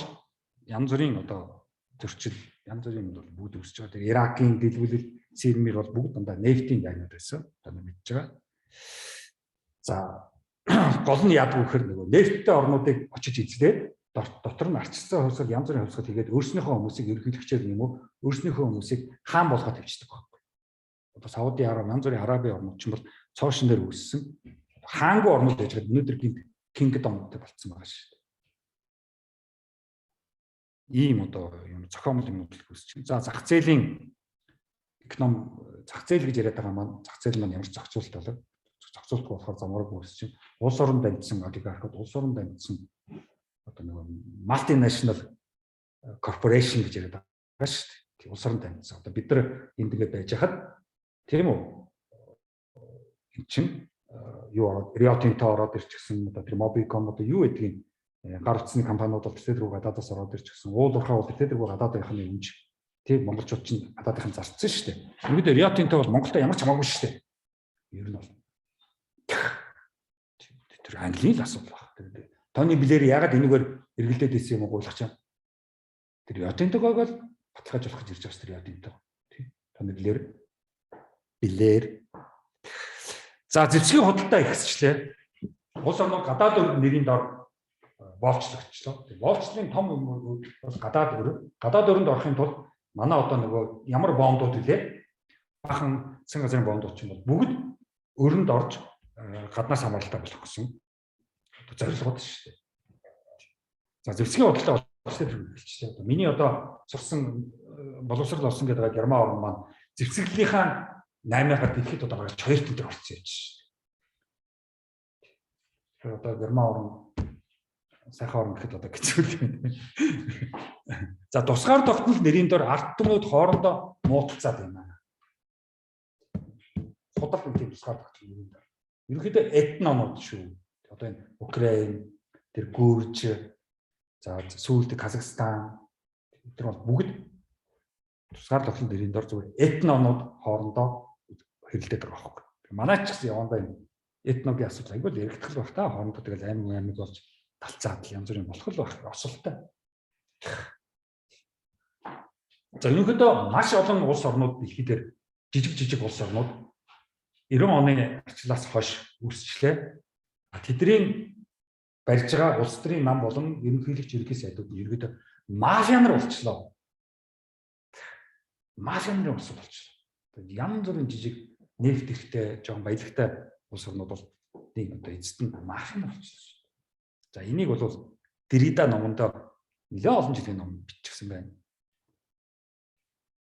янз бүрийн одоо зөрчил, янз бүрийн бол бүгд үүсэж байгаа. Тэр Иракийн дэлгүүлэл, Сирмир бол бүгд дандаа нефтийн дайнууд байсан. Одоо мэдж байгаа. За гол нь яадаг вэ гэхээр нөгөө нефттэй орнуудыг очиж эзлээд дотор нь арчилсан хувьсгал янз бүрийн хувьсгал хийгээд өөрснийхөө хүмүүсийг ерөнхийлөгчээр юм уу өөрснийхөө хүмүүсийг хаан болгоод тавьчихдаг байхгүй. Одоо Сауди Араб, янз бүрийн Арабын орнууд ч юм бол цоошин дээр үүссэн хаангүй орнууд байж байгаа өнөөдөр кингдомтой болцсон байгаа шүү дээ. Ийм одоо юм зохиомл юмнууд үүсчихсэн. За зах зээлийн зах зээл гэж яриад байгаа маань зах зээл маань ямар ч зохицуулалт болов. Зохицуулалтгүй болохоор замааргүй үүсчихсэн. Улс орон дамжсан олигархууд, улс орон дамжсан одоо нэг multinational corporation гэж яриад байгаа шүү дээ. Улс орон дамжсан. Одоо бид нар энд тэгээд байж хахад тийм үү? Энд чинь юу Rio Tinto ороод ирчихсэн одоо тэр Mobicom одоо юу гэдгийг гар утасны компаниуд бол тэд рүү гадаадаас ороод ирчихсэн. Уул уурхай бол тэд рүү гадаадынхны өмж тийм монголчууд чинь гадаадынхан зарцсан шүү дээ. Ингээд Rio Tinto бол Монголд ямар ч хамаагүй шүү дээ. Ер нь бол тэр Английн л асуудал баг. Тони Блэр ягаад энэгээр эргэлдээд ирсэн юм уу гуйлах чинь. Тэр Rio Tinto-гоо л баталгааж болох гэж ирж байгаа шүү дээ Rio Tinto. Тийм. Тони Блэр. За зэвсгийн худалдаа ихсчлээ. Улс орнууд гадаад нэрийн дор боолчлогдчихлоо. Боолчлын том юм бол гадаад өрөнд орохын тулд манай одоо нөгөө ямар бондууд үлээ бахан засгийн газрын бондууд ч юм бол бүгд өрөнд орж гаднаас хамааралтай болох гэсэн зорилгод шүү дээ. За зэвсгийн худалдаа болчихлоо. Миний одоо сурсан боловсрол олсон гэдэг байгаа Герман орн маань зэвсгэлийнхаа 8-аар дэлхийд одоо гарч 2 тентэр орсон юм шүү дээ. Тэгэхээр одоо Герман орн сайхан орн гэхэд одоо хэцүү л юм. За тусгаар тогтнол нэрийн дор ард түмнүүд хоорондоо муудалцаад байна. Худал энэ тусгаар тогтнол нэрийн дор. Ерөнхийдөө этнонууд шүү. Одоо энэ Украин, тэр Гүрж, за сүүлд Казахстан тэр бол бүгд тусгаар тогтнол нэрийн дор зүгээр этнонууд хоорондоо хэрэлдээд байгаа байхгүй. Манай ч гэсэн явандаа энэ этногийн асуудал айгүй л яригдах байх та хоорондоо тэгэл аймаг болж талцаад янз бүрийн болох л байх осолтой. За ерөнхийдөө маш олон улс орнууд дэлхийдэр жижиг улс орнууд 90 оны арчлаас хойш үүсчлээ. Тэдний барьж байгаа улс төрийн нам болон ерөнхийлөгч ерөнхий сайдууд ерөнхийдөө мафианаар болчихлоо. Мафианаар улс болчихлоо. Янз бүрийн жижиг нефт хэрэгтэй, жоон баялагтай улс орнууд бол нэг одоо эцэст нь мафиан болчихлоо. За энийг бол Derrida номонд нэлээд олон жилийн ном биччихсэн байна.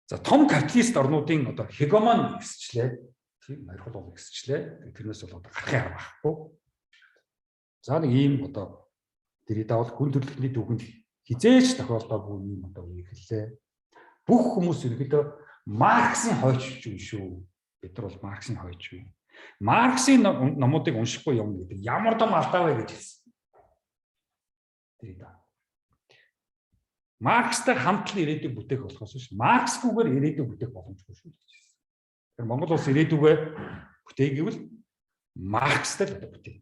За том капиталист орнуудын одоо хегемон ихсчлээ. Тийм нархал бол ихсчлээ. Тэрнээс бол одоо гарахын арга байхгүй. За нэг ийм одоо Derrida бол хүн төрөлхтний түүхэнд хизээч тохиолдоогүй юм одоо үеиглээ. Бүх хүмүүс ерөөдөө Марксийн хойч шүү. Бид нар бол Марксийн хойч шүү. Марксийн номуудыг уншихгүй юм гэдэг ямар том алдаа вэ гэж хэлсэн. Derrida. Маркстай хамтлан ирээдүйг бүтээх болохоос биш. Марксгүйгээр ирээдүйг бүтээх боломжгүй шүү гэж хэлсэн. Тэгэхээр Монгол улс ирээдүйгээ бүтээх гэвэл Маркстай л бүтээх.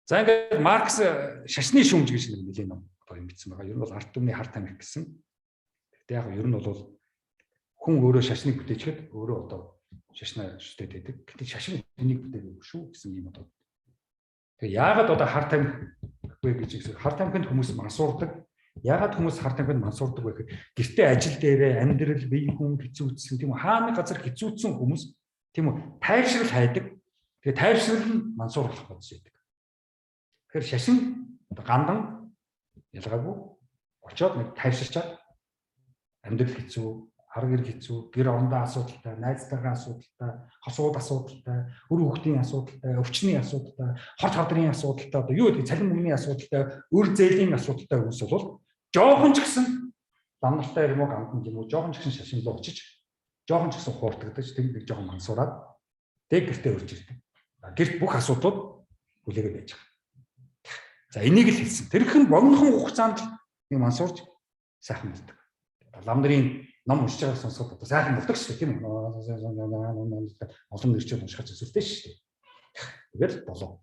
За ингээд Маркс шашны шүүмж гэж нэг нэлээд ном юм бичсэн байгаа. Ер нь бол ард түмний хар тамхи гэсэн. Гэхдээ яг ер нь бол хүн өөрөө шашныг бүтээчихэд өөрөө одоо шашнаа шүтээд байдаг. Гэтэл шашин энийг бүтээгээгүй шүү гэсэн юм одоо. Тэгээ яагаад одоо хар тамхи вэ гэж хар тамхинд хүмүүс мансуурдаг. Яагаад хүмүүс хар тамхинд мансуурдаг вэ гэхээр гэртээ ажил дээрээ амьдрал бие хүн хэцүүдсэн тийм үү хааны газар хэцүүдсэн хүмүүс тийм үү тайвшрал хайдаг. Тэгээ тайвшрал нь мансуурлах бодож байдаг. Тэгэхээр шашин гандан ялгаагүй очоод нэг тайвширчаад амьдрал хэцүү, арга гэр хэцүү, гэр орондоо асуудалтай, найзтайгаа асуудалтай, хосууд асуудалтай, өр хүүхдийн асуудалтай, өвчний асуудалтай, хот хадрын асуудалтай, одоо юу гэдэг цалин мөнгөний асуудалтай, өр зээлийн асуудалтай хүмүүс бол жоохон ч гэсэн ламнартай юм уу, гандан юм уу, жоохон ч гэсэн шашин руу очиж, жоохон ч гэсэн хууртагдаж, тэг нэг жоохон мансуураад, тэг гэртээ өрж ирдэг. Гэрт бүх асуудлууд хүлээгээд байж байгаа. За энийг л хэлсэн. Тэрхэн богинохон хугацаанд нэг мансуурж сайхан болдог. Лам нарын ном уншиж байгаа сонсоход одоо сайхан болдог шүү дээ тийм үү? Олон нэрчүүд уншихад зөвсөлтэй шүү дээ. Тэгээд болоо.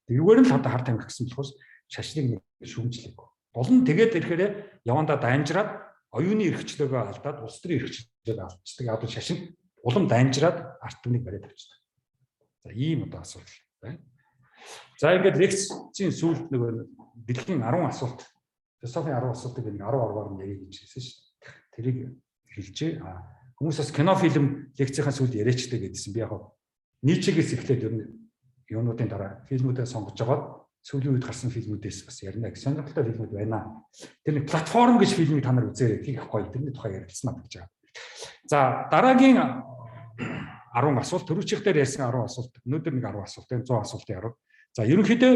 Тэрүүгээр нь л одоо хар тамхи гэсэн болохоос шашныг нэг шүүмжлэг. Болон тэгээд ирэхээр явандаа дамжраад оюуны эрхчлөөгөө алдаад улс төрийн эрхчлөөгөө алдчихдаг. Яг л шашин улам дамжираад арт түмнийг бариад авчихдаг. За ийм одоо асуудал байна. За ингээд лекцийн сүүлд нэг дэлхийн 10 асуулт, философийн 10 асуултыг нэг 10 нь ярих гэж хэлсэн шүү дээ. Тэрийг хэлжээ. Хүмүүс бас кино фильм лекцийнхаа сүүлд яриачдаг гэдсэн. Би яг Ницшегээс эхлээд ер нь юунуудын дараа фильмүүдээ сонгож байгаа. Сүүлийн үед гарсан фильмүүдээс бас ярина гэж сонирхолтой фильмүүд байна. Тэр нэг платформ гэж фильмийг та нар үзээрэй. Их гоё. Тэрний тухай ярилцсан гэж байгаа. За дараагийн 10 асуулт, төрөвчийнх дээр ярьсан 10 асуулт, өнөөдөр нэг 10 асуулт, 100 асуултын 10. За ерөнхийдөө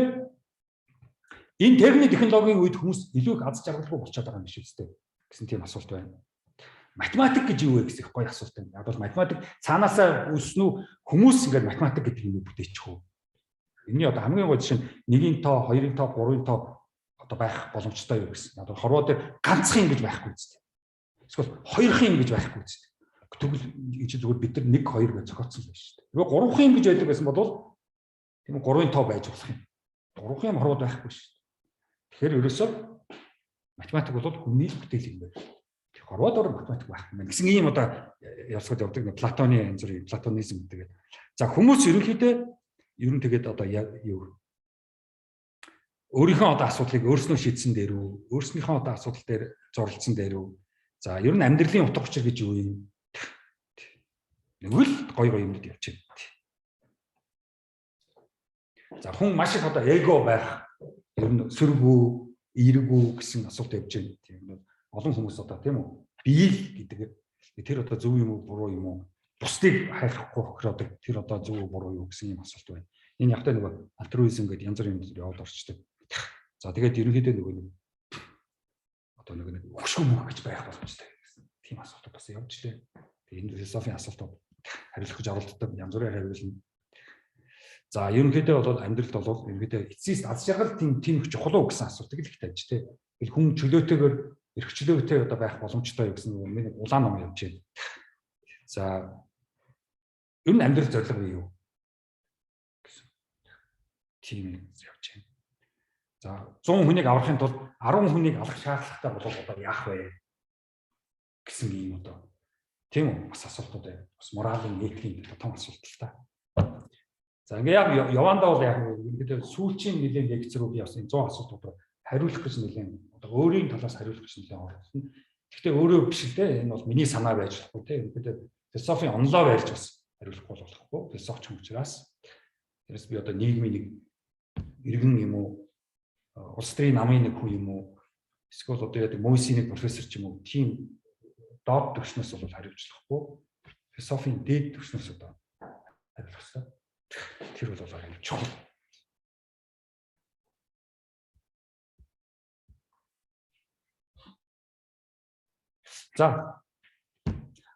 энэ термин технологийн үед хүмүүс илүү их аз жаргалгүй болчиход байгаа юм биш үстэй гэсэн тийм асуулт байна. Математик гэж юу вэ гэсэн их гоё асуулт байна. Яг бол математик цаанаасаа үүснэ үү, хүмүүс ингээд математик гэдэг юм бүтээчих үү? Энийний одоо хамгийн гол жишээ нь 1-ийн тоо, 2-ийн тоо, 3-ийн тоо одоо байх боломжтой юу гэсэн. Одоо хорвоо дээр ганцхан юм гэж байхгүй үстэй. Эсвэл хоёрхан юм гэж байхгүй үстэй. Тэгвэл энэ чинь зүгээр бид нар 1 2 гэж зохиоцсон л байна шүү дээ. Nếu 3хан юм гэж байдаг байсан бол тийм 3-ын тоо байж болох юм. 3хан юм хорвоод байхгүй шүү дээ. Тэгэхээр ерөөсөө математик бол хүний л бүтээл юм байна. Хорвоодоор математик байх юм байна. Гэсэн ийм одоо явсгад явдаг нэг Платоны янз бүрийн платонизм гэдэг. За хүмүүс ерөнхийдөө тэгээд одоо юу өөрийнхөө одоо асуудлыг өөрснөө шийдсэн дээр үү, өөрснийхөө одоо асуудал дээр зурлцсан дээр үү. За ер нь амьдралын утга учир гэж юу юм? Нэг л гоё юмнууд явж байна. За хүн маш их одоо эго байх, ер нь сөргөө, эергүү гэсэн асуулт явж байна. Тийм олон хүмүүс одоо тийм үү? Биеийг гэдэг тэр одоо зөв юм уу, буруу юм уу? Бусдыг хайхгүй хохироодаг тэр одоо зөв үү, буруу юу гэсэн юм асуулт байна. Энэ явтай нөгөө альтруизм гэдэг янз бүрийн юм яваад орчдөг. За тэгээд ерөнхийдөө нөгөө нэг одоо нэг өгшгүй мөх гэж байх боломжтой гэсэн тийм асуултууд бас явж лээ. Тэгээд энэ философийн асуултууд хариулах гэж оролддог янз бүрийн хариулна. За ерөнхийдөө бол амьдралд бол ерөнхийдөө эцсийн аз жаргал тийм их чухал уу гэсэн асуултыг л их тавьж тээ. Тэгэл хүн чөлөөтэйгээр эрхчлөөтэй одоо байх боломжтой юу гэсэн нэг улаан ном явж байна. За ер нь амьдрал зорилго юу гэсэн тийм явж байна. За 100 хүнийг аврахын тулд 10 хүнийг алах шаардлагатай болов одоо яах вэ гэсэн юм одоо тийм үү бас асуултууд байна. Бас моралын этикийн том асуулт л та. За ингээ яг явандаа бол яг ингээд сүүлчийн нэлийн лекц рүү би бас 100 асуултууд хариулах гэж нэлийн одоо өөрийн талаас хариулах гэж нэлийн оролцсон. Гэхдээ өөрөө биш л дээ. Энэ бол миний санаа байж болохгүй тийм. Ингээд философийн онлоо байрч бас хариулахгүй болохгүй. Философч юм учраас. Тэрээс би одоо нийгмийн нэг иргэн юм уу, улс төрийн намын нэг хүн юм уу, эсвэл одоо яг Мойсийн нэг профессор ч юм уу, тийм доод төвшнөөс бол хариулжлахгүй. Философийн дээд төвшнөөс одоо хариулах хэрэгтэй. Тэр бол аюул чухал. За.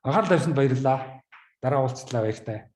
Анхаарал тавьсанд баярлалаа. Дараа уулзлаа баяртай.